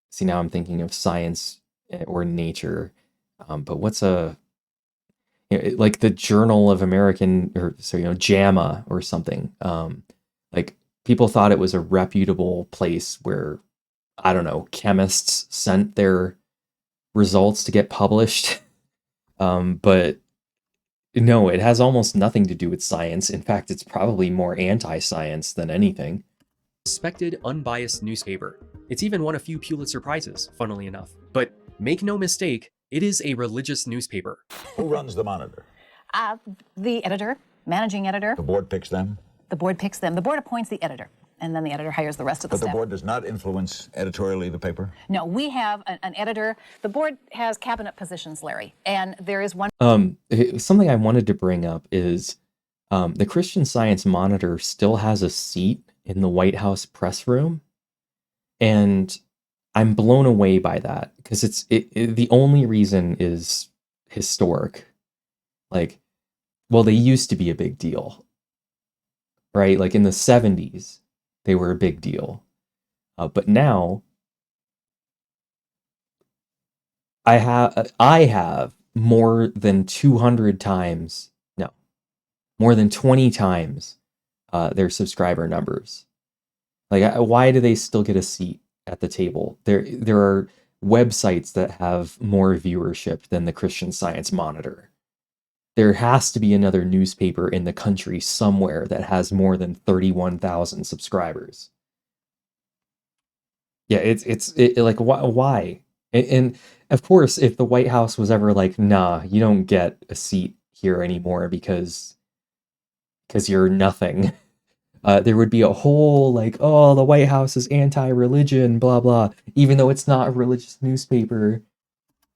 see, now I'm thinking of science or nature, but what's like the Journal of American, or so, JAMA or something. Like, people thought it was a reputable place where, I don't know, chemists sent their results to get published. But no, it has almost nothing to do with science. In fact, it's probably more anti-science than anything. Respected, unbiased newspaper. It's even won a few Pulitzer Prizes, funnily enough. But make no mistake, it is a religious newspaper. Who runs the Monitor? The editor, managing editor. The board picks them? The board picks them. The board appoints the editor, and then the editor hires the rest of the But staff. the board does not influence editorially the paper? No, we have an editor. The board has cabinet positions, Larry, and there is one. Something I wanted to bring up is the Christian Science Monitor still has a seat in the White House press room, and I'm blown away by that, because the only reason is historic. Like, well, they used to be a big deal, right? Like in the 70s, they were a big deal. But now, I have more than 200 times, no, more than 20 times their subscriber numbers. Like, why do they still get a seat at the table? There are websites that have more viewership than the Christian Science Monitor. There has to be another newspaper in the country somewhere that has more than 31,000 subscribers. Yeah, it's like, why? And of course, if the White House was ever like, nah, you don't get a seat here anymore because you're nothing, there would be a whole like, oh, the White House is anti-religion, blah blah, even though it's not a religious newspaper.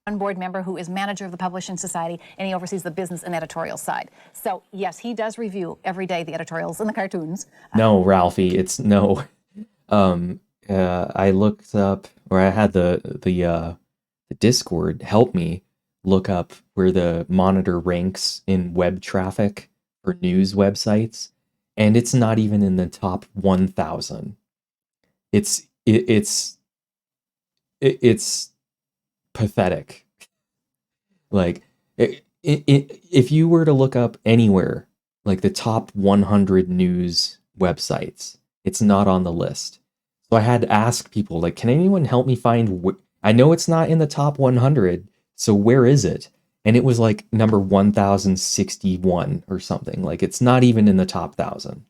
One board member who is manager of the Publishing Society, and he oversees the business and editorial side. So yes, he does review every day the editorials and the cartoons. No, Ralphie, it's no. I looked up, or I had the Discord help me look up where the Monitor ranks in web traffic for news websites, and it's not even in the top 1,000. It's pathetic. Like, if you were to look up anywhere, like the top 100 news websites, it's not on the list. So I had to ask people, like, can anyone help me find, I know it's not in the top 100, so where is it? And it was like number 1061 or something. Like, it's not even in the top 1,000.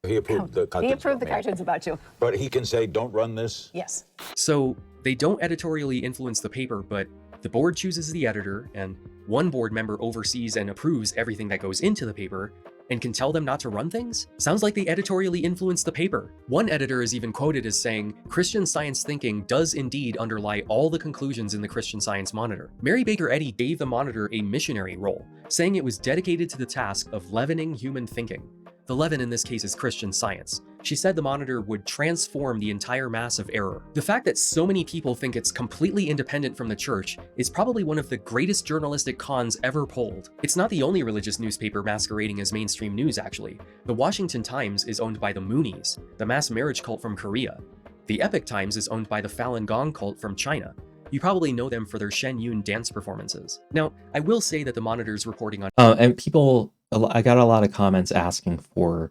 He approved the cartoons. He approved the cartoons about you. But he can say, don't run this? Yes. So they don't editorially influence the paper, but the board chooses the editor, and one board member oversees and approves everything that goes into the paper, and can tell them not to run things? Sounds like they editorially influence the paper. One editor is even quoted as saying, Christian Science thinking does indeed underlie all the conclusions in the Christian Science Monitor. Mary Baker Eddy gave the Monitor a missionary role, saying it was dedicated to the task of leavening human thinking. The leaven in this case is Christian Science. She said the Monitor would transform the entire mass of error. The fact that so many people think it's completely independent from the church is probably one of the greatest journalistic cons ever pulled. It's not the only religious newspaper masquerading as mainstream news, actually. The Washington Times is owned by the Moonies, the mass marriage cult from Korea. The Epoch Times is owned by the Falun Gong cult from China. You probably know them for their Shen Yun dance performances. Now, I will say that the Monitor's reporting on... And people, I got a lot of comments asking for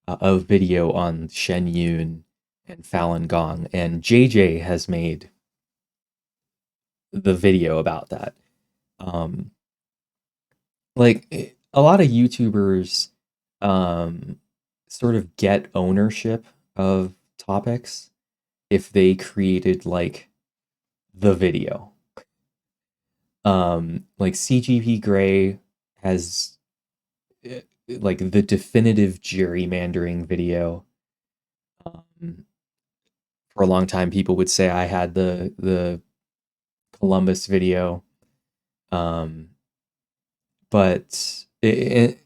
a video on Shen Yun and Falun Gong, and JJ has made the video about that. Like, a lot of YouTubers sort of get ownership of topics if they created like the video. Like CGP Grey has like the definitive gerrymandering video. For a long time, people would say I had the Columbus video, but I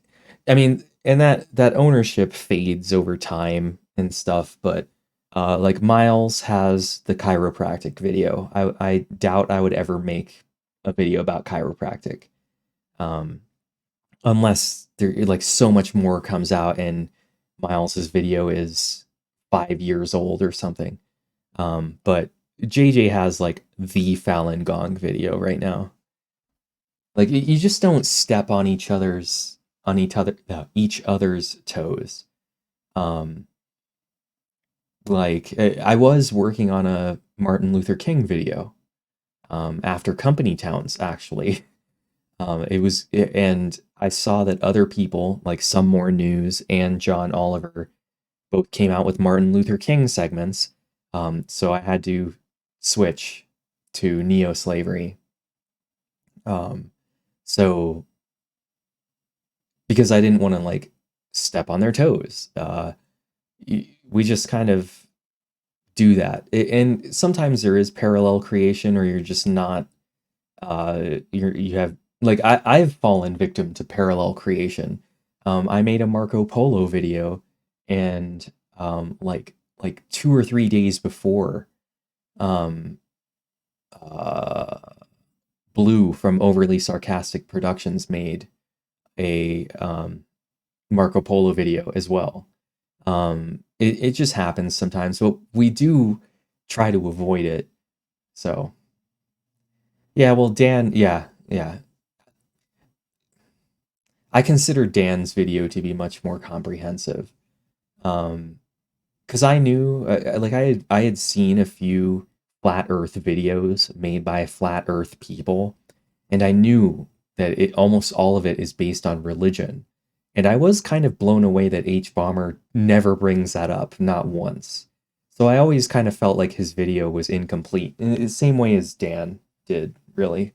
mean, and that ownership fades over time and stuff. But like Miles has the chiropractic video. I doubt I would ever make a video about chiropractic, unless there like so much more comes out and Miles's video is 5 years old or something. But JJ has like the Falun Gong video right now. Like you just don't step on each other's toes. Like I was working on a Martin Luther King video after Company Towns, actually. And I saw that other people like Some More News and John Oliver both came out with Martin Luther King segments. So I had to switch to neo-slavery. So because I didn't want to like step on their toes, we just kind of do that. And sometimes there is parallel creation, or you're just not, you have, like, I've fallen victim to parallel creation. I made a Marco Polo video, and like 2 or 3 days before, Blue from Overly Sarcastic Productions made a Marco Polo video as well. It just happens sometimes, but we do try to avoid it. So yeah, well, Dan, yeah. I consider Dan's video to be much more comprehensive. Because I knew, like I had seen a few flat Earth videos made by flat Earth people, and I knew that almost all of it is based on religion. And I was kind of blown away that H-Bomber never brings that up, not once. So I always kind of felt like his video was incomplete, in the same way as Dan did, really.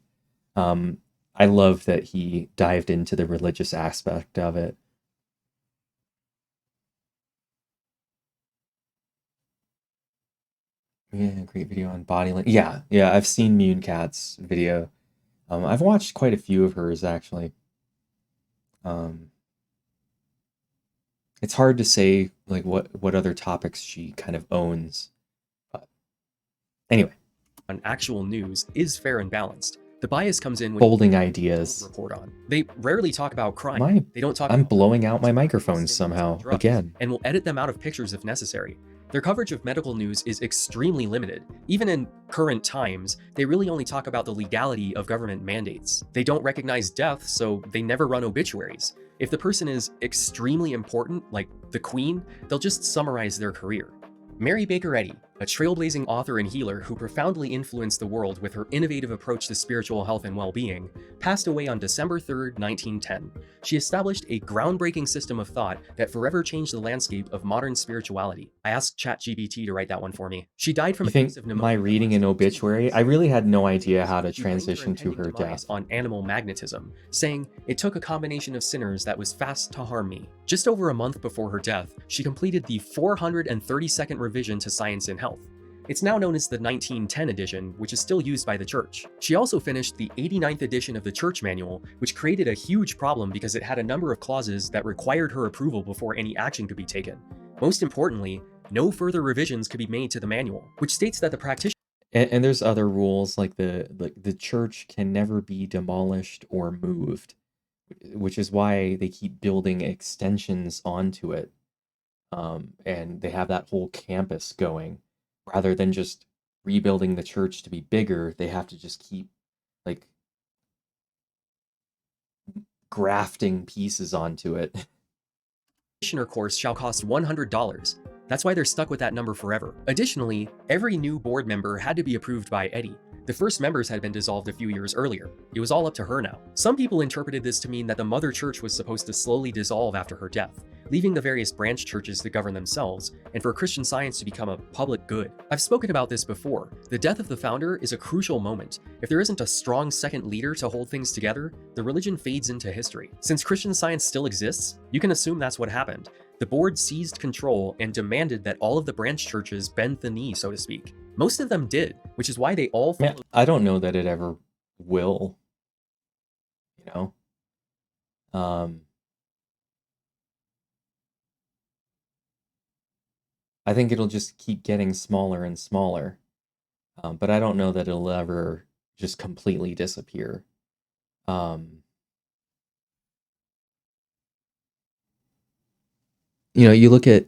I love that he dived into the religious aspect of it. Yeah, great video on body language. Yeah, I've seen Mune Cat's video. I've watched quite a few of hers, actually. It's hard to say like what other topics she kind of owns. But anyway, on actual news is fair and balanced. The bias comes in when holding ideas. Report on. They rarely talk about crime. They don't talk. I'm blowing out my microphone somehow again, and will edit them out of pictures if necessary. Their coverage of medical news is extremely limited. Even in current times, they really only talk about the legality of government mandates. They don't recognize death, so they never run obituaries. If the person is extremely important, like the Queen, they'll just summarize their career. Mary Baker Eddy, a trailblazing author and healer who profoundly influenced the world with her innovative approach to spiritual health and well-being, passed away on December 3rd, 1910. She established a groundbreaking system of thought that forever changed the landscape of modern spirituality. I asked ChatGPT to write that one for me. She died from a case of pneumonia. My reading an obituary, I really had no idea how to transition to her death. On animal magnetism, saying, "It took a combination of sinners that was fast to harm me." Just over a month before her death, she completed the 432nd revision to Science and Health. It's now known as the 1910 edition, which is still used by the church. She also finished the 89th edition of the Church Manual, which created a huge problem because it had a number of clauses that required her approval before any action could be taken. Most importantly, no further revisions could be made to the manual, which states that the practitioner. And there's other rules, like the church can never be demolished or moved, which is why they keep building extensions onto it. And they have that whole campus going. Rather than just rebuilding the church to be bigger, they have to just keep like grafting pieces onto it. Practitioner course shall cost $100. That's why they're stuck with that number forever. Additionally, every new board member had to be approved by Eddy. The first members had been dissolved a few years earlier. It was all up to her now. Some people interpreted this to mean that the mother church was supposed to slowly dissolve after her death, leaving the various branch churches to govern themselves, and for Christian Science to become a public good. I've spoken about this before. The death of the founder is a crucial moment. If there isn't a strong second leader to hold things together, the religion fades into history. Since Christian Science still exists, you can assume that's what happened. The board seized control and demanded that all of the branch churches bend the knee, so to speak. Most of them did, which is why they all followed. I don't know that it ever will, you know? I think it'll just keep getting smaller and smaller, but I don't know that it'll ever just completely disappear. You know, you look at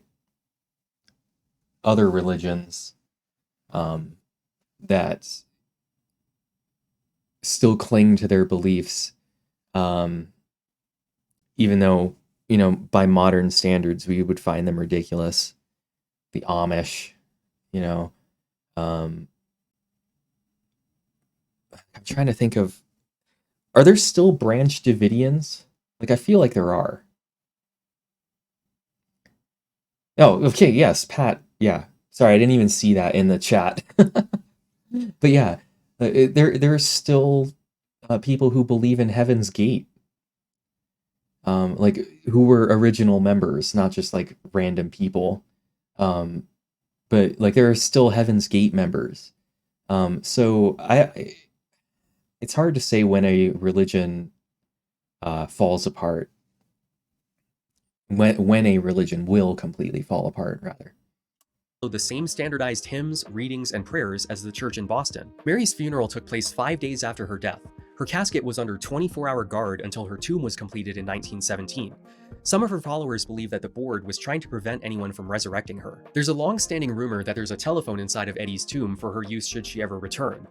other religions that still cling to their beliefs, even though, you know, by modern standards, we would find them ridiculous. The Amish, you know, I'm trying to think of, are there still branch Davidians? Like, I feel like there are. Oh, okay, yes, Pat, yeah. Sorry, I didn't even see that in the chat. But yeah, there are still people who believe in Heaven's Gate. Like, who were original members, not just like random people. But like there are still Heaven's Gate members. So it's hard to say when a religion falls apart. When a religion will completely fall apart, rather. The same standardized hymns, readings, and prayers as the church in Boston. Mary's funeral took place 5 days after her death. Her casket was under 24-hour guard until her tomb was completed in 1917. Some of her followers believe that the board was trying to prevent anyone from resurrecting her. There's a long-standing rumor that there's a telephone inside of Eddie's tomb for her use should she ever return.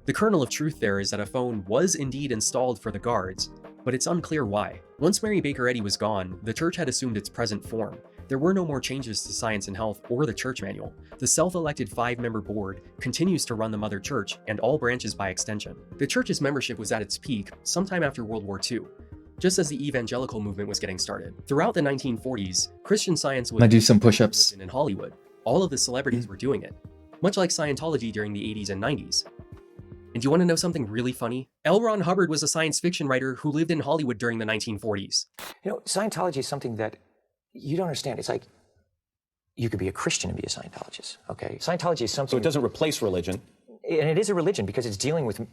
The kernel of truth there is that a phone was indeed installed for the guards, but it's unclear why. Once Mary Baker Eddy was gone, the church had assumed its present form. There were no more changes to Science and Health or the church manual. The self-elected 5-member board continues to run the mother church and all branches by extension. The church's membership was at its peak sometime after World War II, just as the evangelical movement was getting started. Throughout the 1940s, Christian Science was I do some push-ups in Hollywood. All of the celebrities were doing it, much like Scientology during the 80s and 90s. And do you want to know something really funny? L. Ron Hubbard was a science fiction writer who lived in Hollywood during the 1940s. You know, Scientology is something that you don't understand. It's like you could be a Christian and be a Scientologist. Okay, Scientology is something. So it doesn't replace religion. And it is a religion because it's dealing with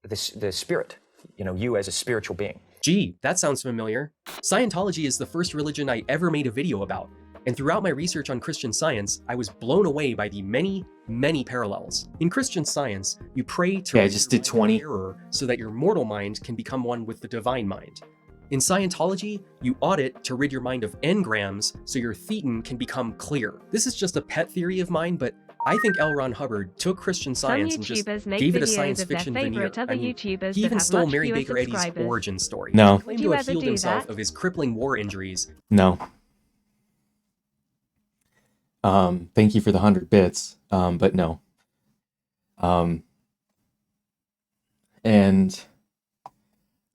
the spirit. You know, you as a spiritual being. Gee, that sounds familiar. Scientology is the first religion I ever made a video about. And throughout my research on Christian Science, I was blown away by the many, many parallels. In Christian Science, you pray to I just did 20 error so that your mortal mind can become one with the divine mind. In Scientology, you audit to rid your mind of engrams so your thetan can become clear. This is just a pet theory of mine, but I think L. Ron Hubbard took Christian Science and just gave it a science fiction veneer. I mean, he even stole Mary Baker Eddy's origin story. No. He claimed to have healed himself of his crippling war injuries. No. Thank you for the 100 bits, but no. And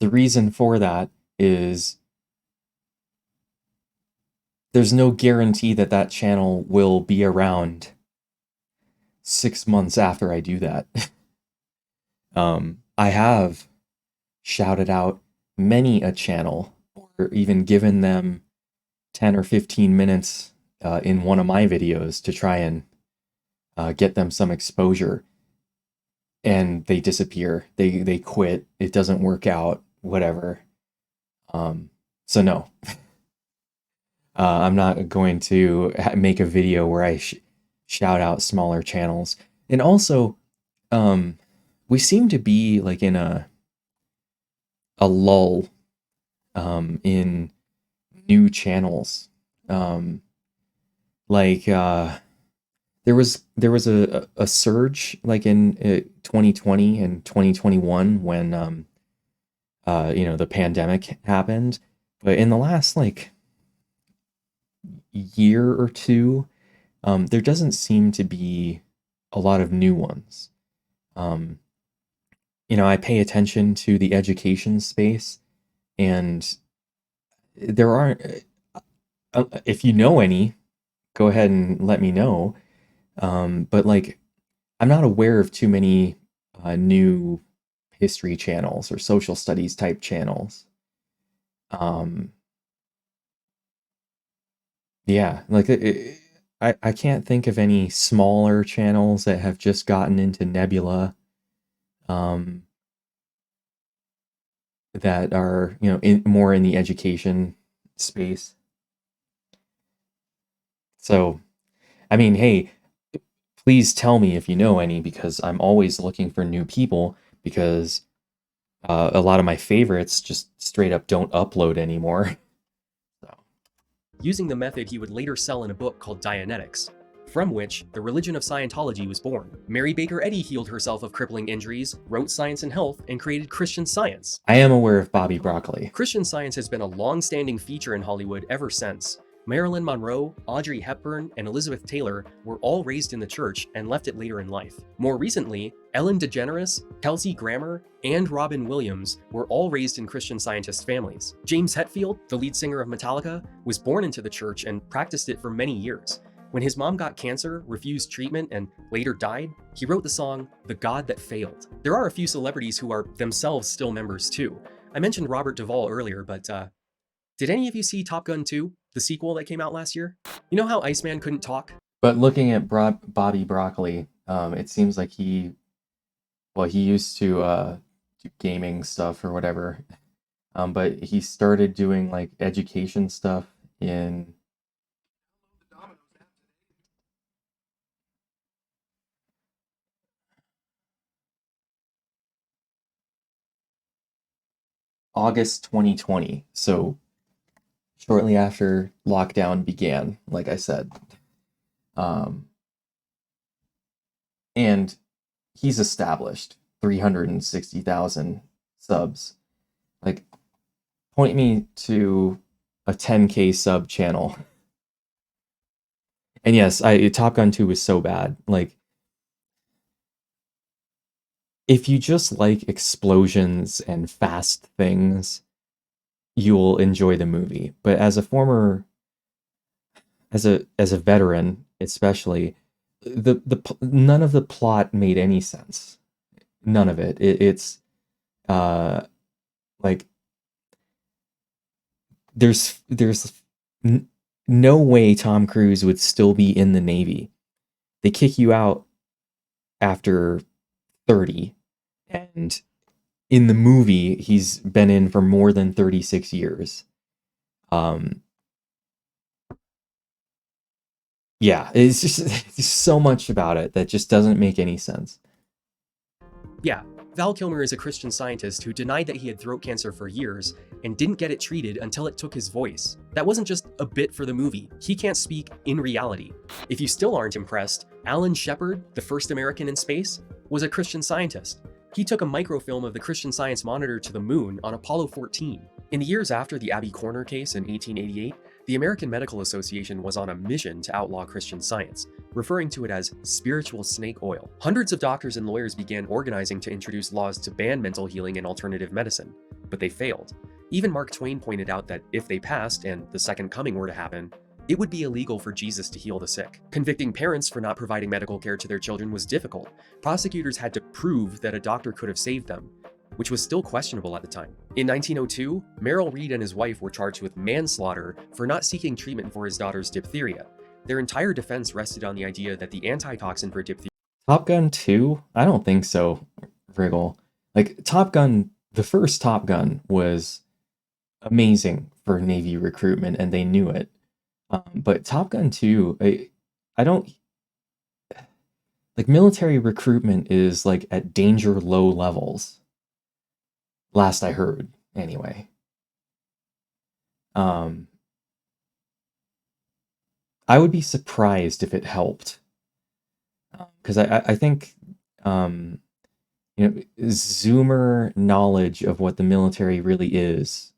the reason for that is there's no guarantee that that channel will be around 6 months after I do that. I have shouted out many a channel or even given them 10 or 15 minutes in one of my videos to try and get them some exposure, and they disappear. They quit. It doesn't work out. Whatever. So no, I'm not going to make a video where I shout out smaller channels. And also, we seem to be like in a lull in new channels. There was a surge like in 2020 and 2021 when the pandemic happened, but in the last like year or two, there doesn't seem to be a lot of new ones. I pay attention to the education space, and there aren't, if you know any, go ahead and let me know. But like, I'm not aware of too many new history channels or social studies type channels. Yeah, like I can't think of any smaller channels that have just gotten into Nebula, um, that are, more in the education space. So, I mean, hey, please tell me if you know any, because I'm always looking for new people, because a lot of my favorites just straight up don't upload anymore. using the method he would later sell in a book called Dianetics, from which the religion of Scientology was born. Mary Baker Eddy healed herself of crippling injuries, wrote Science and Health, and created Christian Science. I am aware of Bobby Broccoli. Christian Science has been a long-standing feature in Hollywood ever since. Marilyn Monroe, Audrey Hepburn, and Elizabeth Taylor were all raised in the church and left it later in life. More recently, Ellen DeGeneres, Kelsey Grammer, and Robin Williams were all raised in Christian Scientist families. James Hetfield, the lead singer of Metallica, was born into the church and practiced it for many years. When his mom got cancer, refused treatment, and later died, he wrote the song, "The God That Failed." There are a few celebrities who are themselves still members too. I mentioned Robert Duvall earlier, but did any of you see Top Gun 2, the sequel that came out last year? You know how Iceman couldn't talk? But looking at Bobby Broccoli, it seems like he used to do gaming stuff or whatever, but he started doing like education stuff in August 2020. So shortly after lockdown began, like I said. And he's established 360,000 subs. Like, point me to a 10K sub channel. And yes, Top Gun 2 was so bad. Like, if you just like explosions and fast things, you'll enjoy the movie. But as a veteran, especially, none of the plot made any sense. None of it. It's like there's no way Tom Cruise would still be in the Navy. They kick you out after 30, and in the movie he's been in for more than 36 years. Yeah, it's just there's so much about it that just doesn't make any sense. Yeah, Val Kilmer is a Christian Scientist who denied that he had throat cancer for years and didn't get it treated until it took his voice. That wasn't just a bit for the movie. He can't speak in reality. If you still aren't impressed, Alan Shepard, the first American in space, was a Christian Scientist. He took a microfilm of the Christian Science monitor to the moon on Apollo 14. In the years after the Abby Corner case in 1888, the American Medical Association was on a mission to outlaw Christian Science, referring to it as spiritual snake oil. Hundreds of doctors and lawyers began organizing to introduce laws to ban mental healing and alternative medicine, but they failed. Even Mark Twain pointed out that if they passed and the Second Coming were to happen, it would be illegal for Jesus to heal the sick. Convicting parents for not providing medical care to their children was difficult. Prosecutors had to prove that a doctor could have saved them, which was still questionable at the time. In 1902, Merrill Reed and his wife were charged with manslaughter for not seeking treatment for his daughter's diphtheria. Their entire defense rested on the idea that the antitoxin for diphtheria... Top Gun 2? I don't think so, Vriggle. Like, Top Gun, the first Top Gun was amazing for Navy recruitment, and they knew it. But Top Gun 2, I don't... Like, military recruitment is, like, at danger low levels. Last I heard, anyway. I would be surprised if it helped. Because I think, Zoomer knowledge of what the military really is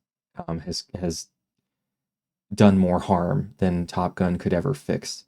has done more harm than Top Gun could ever fix.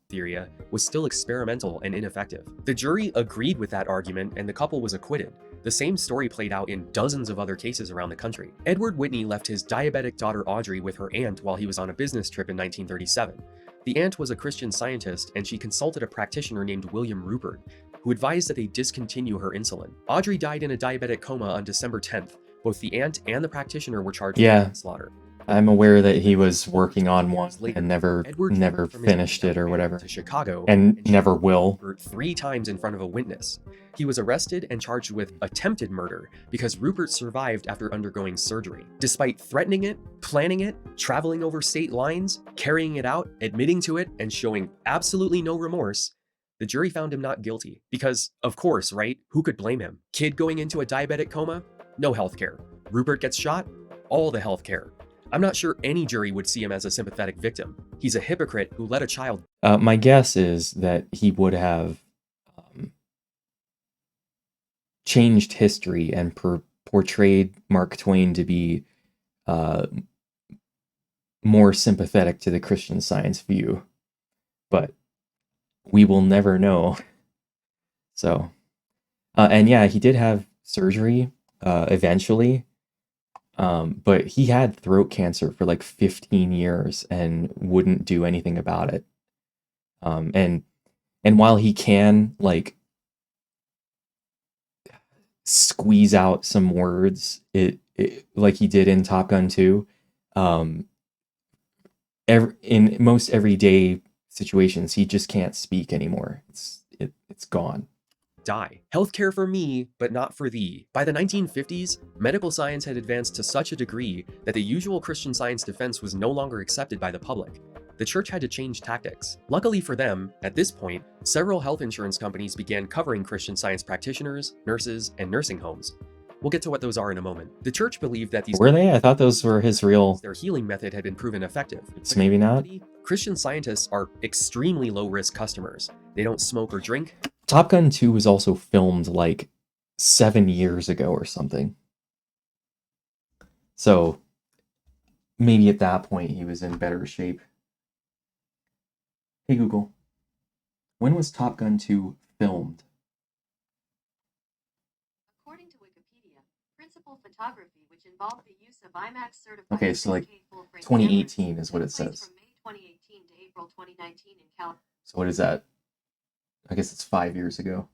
theory was still experimental and ineffective. The jury agreed with that argument and the couple was acquitted. The same story played out in dozens of other cases around the country. Edward Whitney left his diabetic daughter Audrey with her aunt while he was on a business trip in 1937. The aunt was a Christian Scientist and she consulted a practitioner named William Rupert, who advised that they discontinue her insulin. Audrey died in a diabetic coma on December 10th. Both the aunt and the practitioner were charged with manslaughter. I'm aware that he was working on one and never finished it or whatever, To Chicago and never will. 3 times in front of a witness. He was arrested and charged with attempted murder because Rupert survived after undergoing surgery. Despite threatening it, planning it, traveling over state lines, carrying it out, admitting to it, and showing absolutely no remorse, the jury found him not guilty. Because, of course, right? Who could blame him? Kid going into a diabetic coma? No healthcare. Rupert gets shot? All the healthcare. I'm not sure any jury would see him as a sympathetic victim. He's a hypocrite who let a child. My guess is that he would have changed history and portrayed Mark Twain to be more sympathetic to the Christian Science view. But we will never know. So, and yeah, he did have surgery eventually. But he had throat cancer for like 15 years and wouldn't do anything about it. And while he can like squeeze out some words, it like he did in Top Gun 2, in most everyday situations, he just can't speak anymore. It's gone. Die. Healthcare for me, but not for thee. By the 1950s, medical science had advanced to such a degree that the usual Christian Science defense was no longer accepted by the public. The church had to change tactics. Luckily for them, at this point, several health insurance companies began covering Christian Science practitioners, nurses, and nursing homes. We'll get to what those are in a moment. The church believed that these Were they? I thought those were his real. Their healing method had been proven effective. It's maybe not. Christian Scientists are extremely low-risk customers. They don't smoke or drink. Top Gun 2 was also filmed like 7 years ago or something. So maybe at that point he was in better shape. Hey Google, when was Top Gun 2 filmed? According to Wikipedia, principal photography, which involved the use of IMAX certified. Okay, so like 2018 is what it says. From May 2018 to April 2019 in California. So what is that? I guess it's 5 years ago.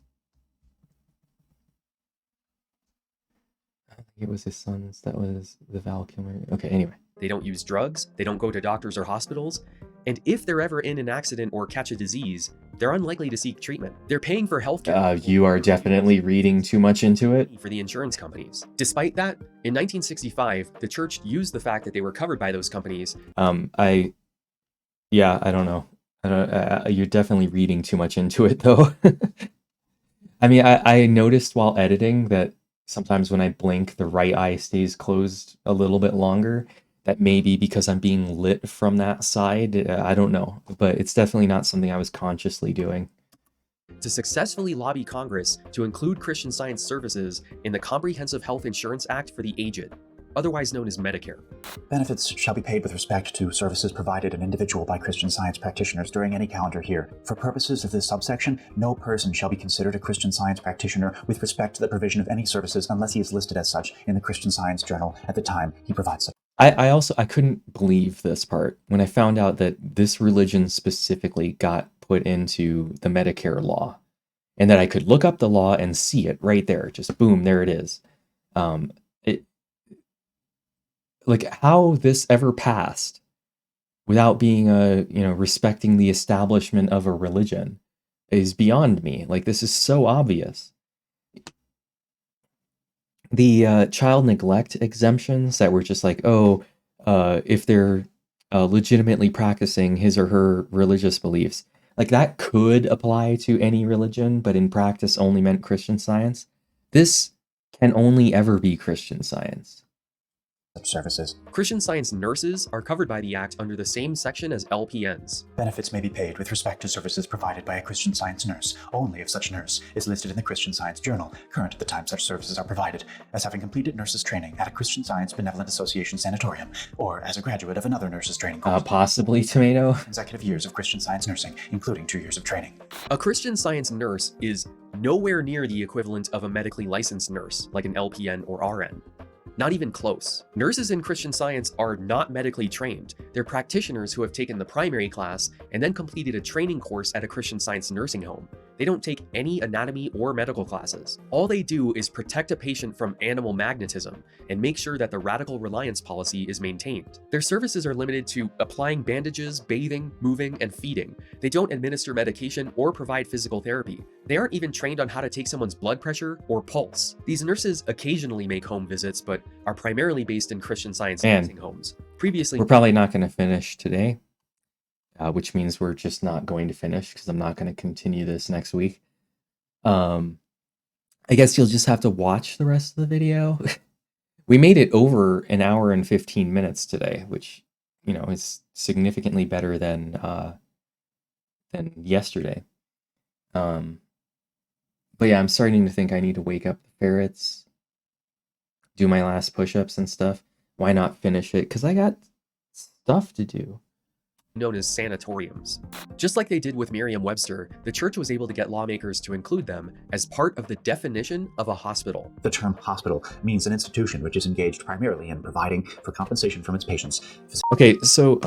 I think it was his son's. That was the Val Kilmer. Okay, anyway. They don't use drugs, they don't go to doctors or hospitals, and if they're ever in an accident or catch a disease, they're unlikely to seek treatment. They're paying for healthcare. You are definitely reading too much into it. For the insurance companies. Despite that, in 1965, the church used the fact that they were covered by those companies. I don't know. You're definitely reading too much into it, though. I mean, I noticed while editing that sometimes when I blink, the right eye stays closed a little bit longer. That may be because I'm being lit from that side. I don't know, but it's definitely not something I was consciously doing. To successfully lobby Congress to include Christian Science services in the Comprehensive Health Insurance Act for the Aged, otherwise known as Medicare. Benefits shall be paid with respect to services provided an individual by Christian Science practitioners during any calendar year. For purposes of this subsection, no person shall be considered a Christian Science practitioner with respect to the provision of any services unless he is listed as such in the Christian Science Journal at the time he provides them. I couldn't believe this part when I found out that this religion specifically got put into the Medicare law, and that I could look up the law and see it right there. Just boom, there it is. Like how this ever passed without being respecting the establishment of a religion is beyond me. Like this is so obvious. The child neglect exemptions that were just like, if they're legitimately practicing his or her religious beliefs, like that could apply to any religion, but in practice only meant Christian Science. This can only ever be Christian Science. such services. Christian Science nurses are covered by the Act under the same section as LPNs. Benefits may be paid with respect to services provided by a Christian Science nurse, only if such nurse is listed in the Christian Science Journal, current at the time such services are provided, as having completed nurses training at a Christian Science Benevolent Association sanatorium, or as a graduate of another nurses training course. Possibly Tomato. Consecutive years of Christian Science nursing, including 2 years of training. A Christian Science nurse is nowhere near the equivalent of a medically licensed nurse, like an LPN or RN. Not even close. Nurses in Christian Science are not medically trained. They're practitioners who have taken the primary class and then completed a training course at a Christian Science nursing home. They don't take any anatomy or medical classes. All they do is protect a patient from animal magnetism and make sure that the radical reliance policy is maintained. Their services are limited to applying bandages, bathing, moving, and feeding. They don't administer medication or provide physical therapy. They aren't even trained on how to take someone's blood pressure or pulse. These nurses occasionally make home visits, but are primarily based in Christian Science nursing homes. Previously, We're probably not going to finish today, which means we're just not going to finish because I'm not going to continue this next week. I guess you'll just have to watch the rest of the video. We made it over an hour and 15 minutes today, which, you know, is significantly better than yesterday. But yeah, I'm starting to think I need to wake up the ferrets, do my last push-ups and stuff. Why not finish it? Because I got stuff to do. Known as sanatoriums. Just like they did with Merriam-Webster, the church was able to get lawmakers to include them as part of the definition of a hospital. The term hospital means an institution which is engaged primarily in providing for compensation from its patients. Okay, so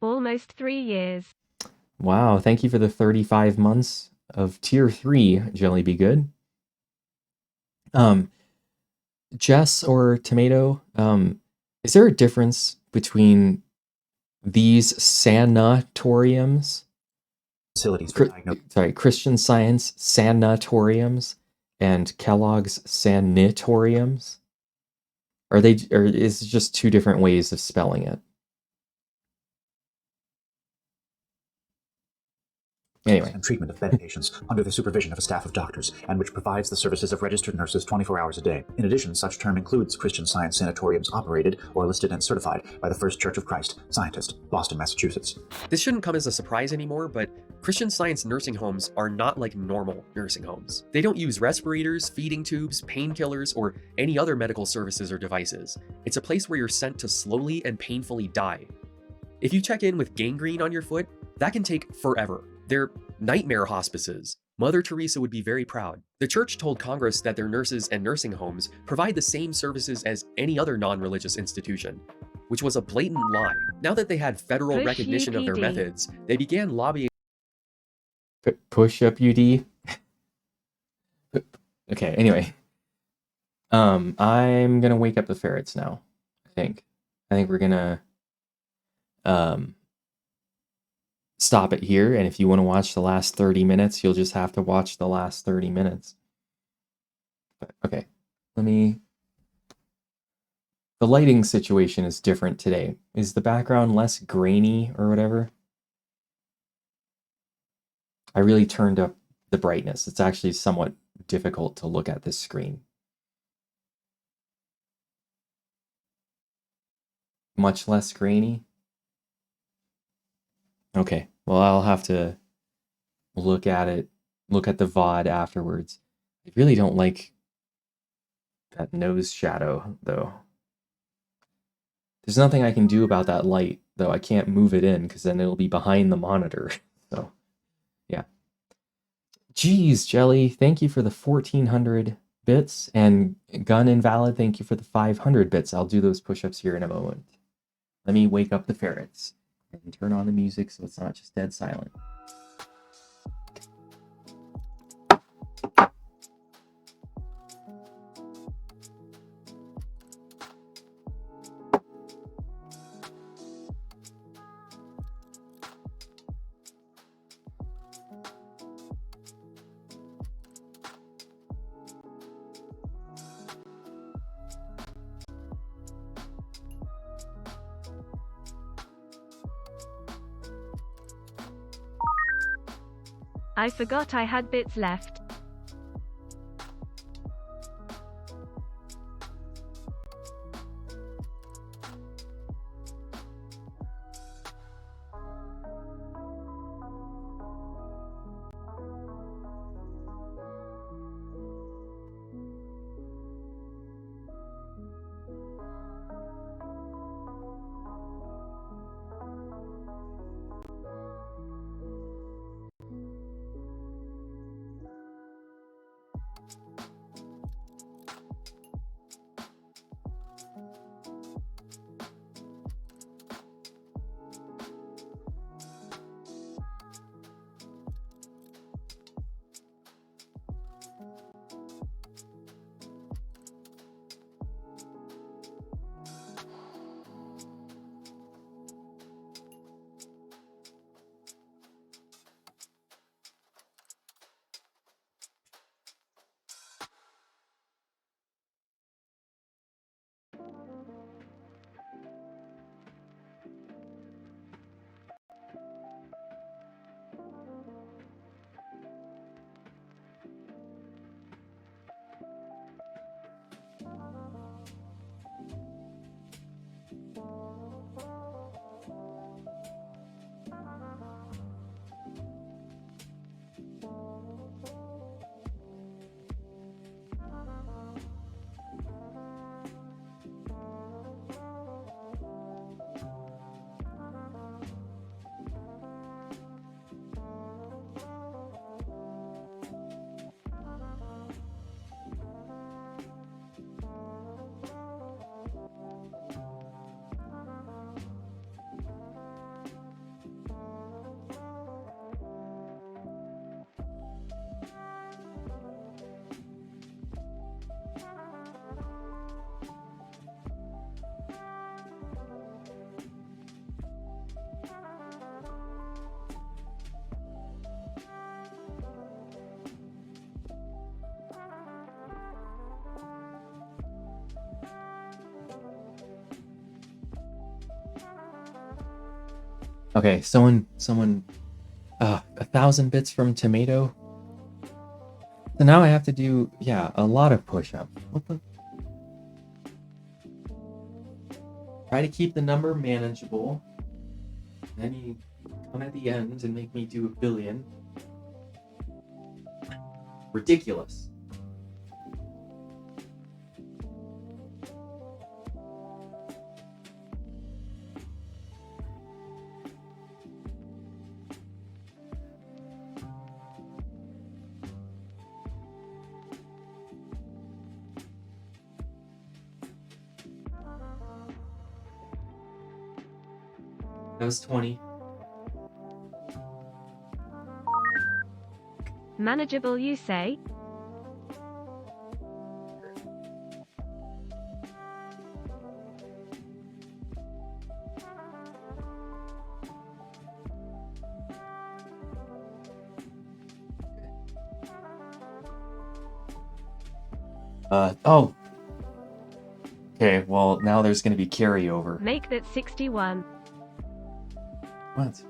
Almost 3 years. wow, thank you for the 35 months of tier 3, Jelly Be Good. Jess or Tomato, is there a difference between these sanatoriums, facilities Christian Science sanatoriums, and Kellogg's sanatoriums? Or is it just two different ways of spelling it? Anyway. And treatment of bed patients under the supervision of a staff of doctors, and which provides the services of registered nurses 24 hours a day. In addition, such term includes Christian Science sanatoriums operated or listed and certified by the First Church of Christ, Scientist, Boston, Massachusetts. This shouldn't come as a surprise anymore, but Christian Science nursing homes are not like normal nursing homes. They don't use respirators, feeding tubes, painkillers, or any other medical services or devices. It's a place where you're sent to slowly and painfully die. If you check in with gangrene on your foot, that can take forever. They're nightmare hospices. Mother Teresa would be very proud. The church told Congress that their nurses and nursing homes provide the same services as any other non-religious institution, which was a blatant lie. Now that they had federal recognition of their methods, they began lobbying. Push up UD. Okay, anyway. I'm gonna wake up the ferrets now. I think we're gonna stop it here, and if you want to watch the last 30 minutes, you'll just have to watch the last 30 minutes. Okay, the lighting situation is different today. Is the background less grainy or whatever? I really turned up the brightness. It's actually somewhat difficult to look at this screen. Much less grainy? Okay, well, I'll have to look at it, look at the VOD afterwards. I really don't like that nose shadow, though. There's nothing I can do about that light, though. I can't move it in, because then it'll be behind the monitor. So, yeah. Geez, Jelly, thank you for the 1,400 bits, and Gun Invalid, thank you for the 500 bits. I'll do those push-ups here in a moment. Let me wake up the ferrets and turn on the music so it's not just dead silent. I forgot I had bits left. Okay, someone, 1,000 bits from Tomato. So now I have to do, yeah, a lot of push-ups. What the? Try to keep the number manageable. Then you come at the end and make me do 1 billion. Ridiculous. That was 20. Manageable, you say? Oh. Okay, well, now there's gonna be carryover. Make that 61. What?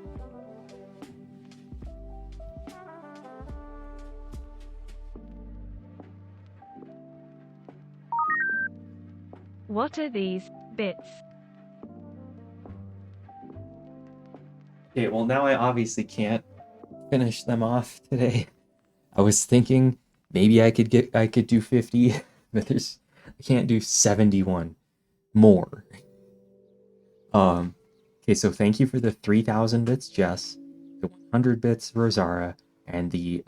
What are these bits? Okay, well, now I obviously can't finish them off today. I was thinking maybe I could do 50, but I can't do 71 more. Okay, so thank you for the 3,000 bits, Jess, the 100 bits, Rosara, and the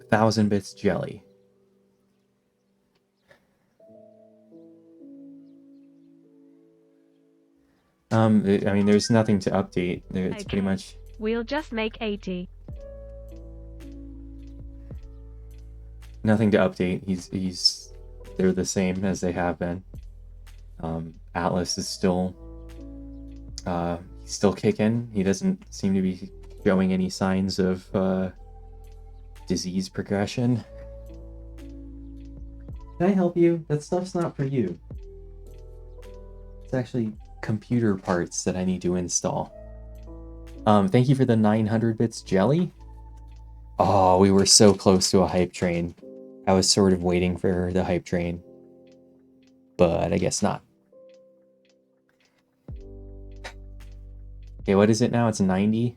1,000 bits, Jelly. I mean, there's nothing to update. It's pretty much... We'll just make 80. Nothing to update. They're the same as they have been. Atlas is still kicking. He doesn't seem to be showing any signs of disease progression. Can I help you? That stuff's not for you. It's actually computer parts that I need to install. Thank you for the 900 bits, Jelly. Oh, we were so close to a hype train. I was sort of waiting for the hype train, but I guess not. Okay, what is it now? It's 90?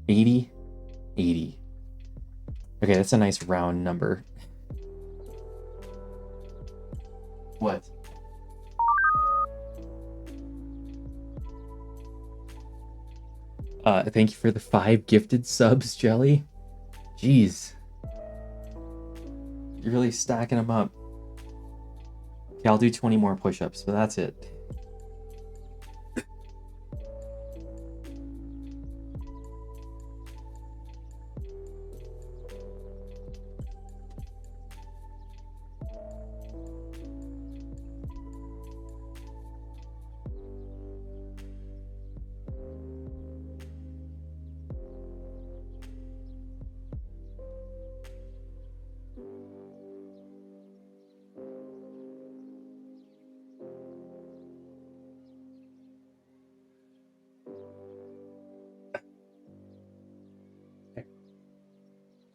80? 80. Okay, that's a nice round number. What? Thank you for the 5 gifted subs, Jelly. Jeez. You're really stacking them up. Okay, I'll do 20 more push-ups, but that's it.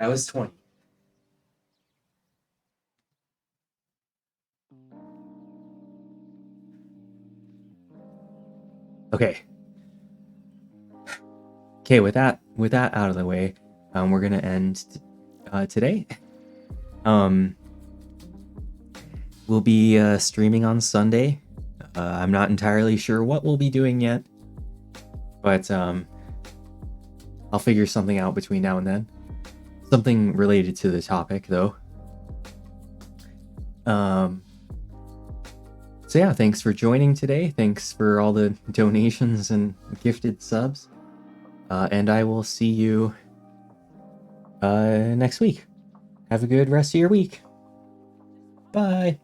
That was 20. Okay. Okay, with that out of the way, we're gonna end today. We'll be streaming on Sunday. I'm not entirely sure what we'll be doing yet, but I'll figure something out between now and then. Something related to the topic, though. So yeah, thanks for joining today. Thanks for all the donations and gifted subs. And I will see you next week. Have a good rest of your week. Bye.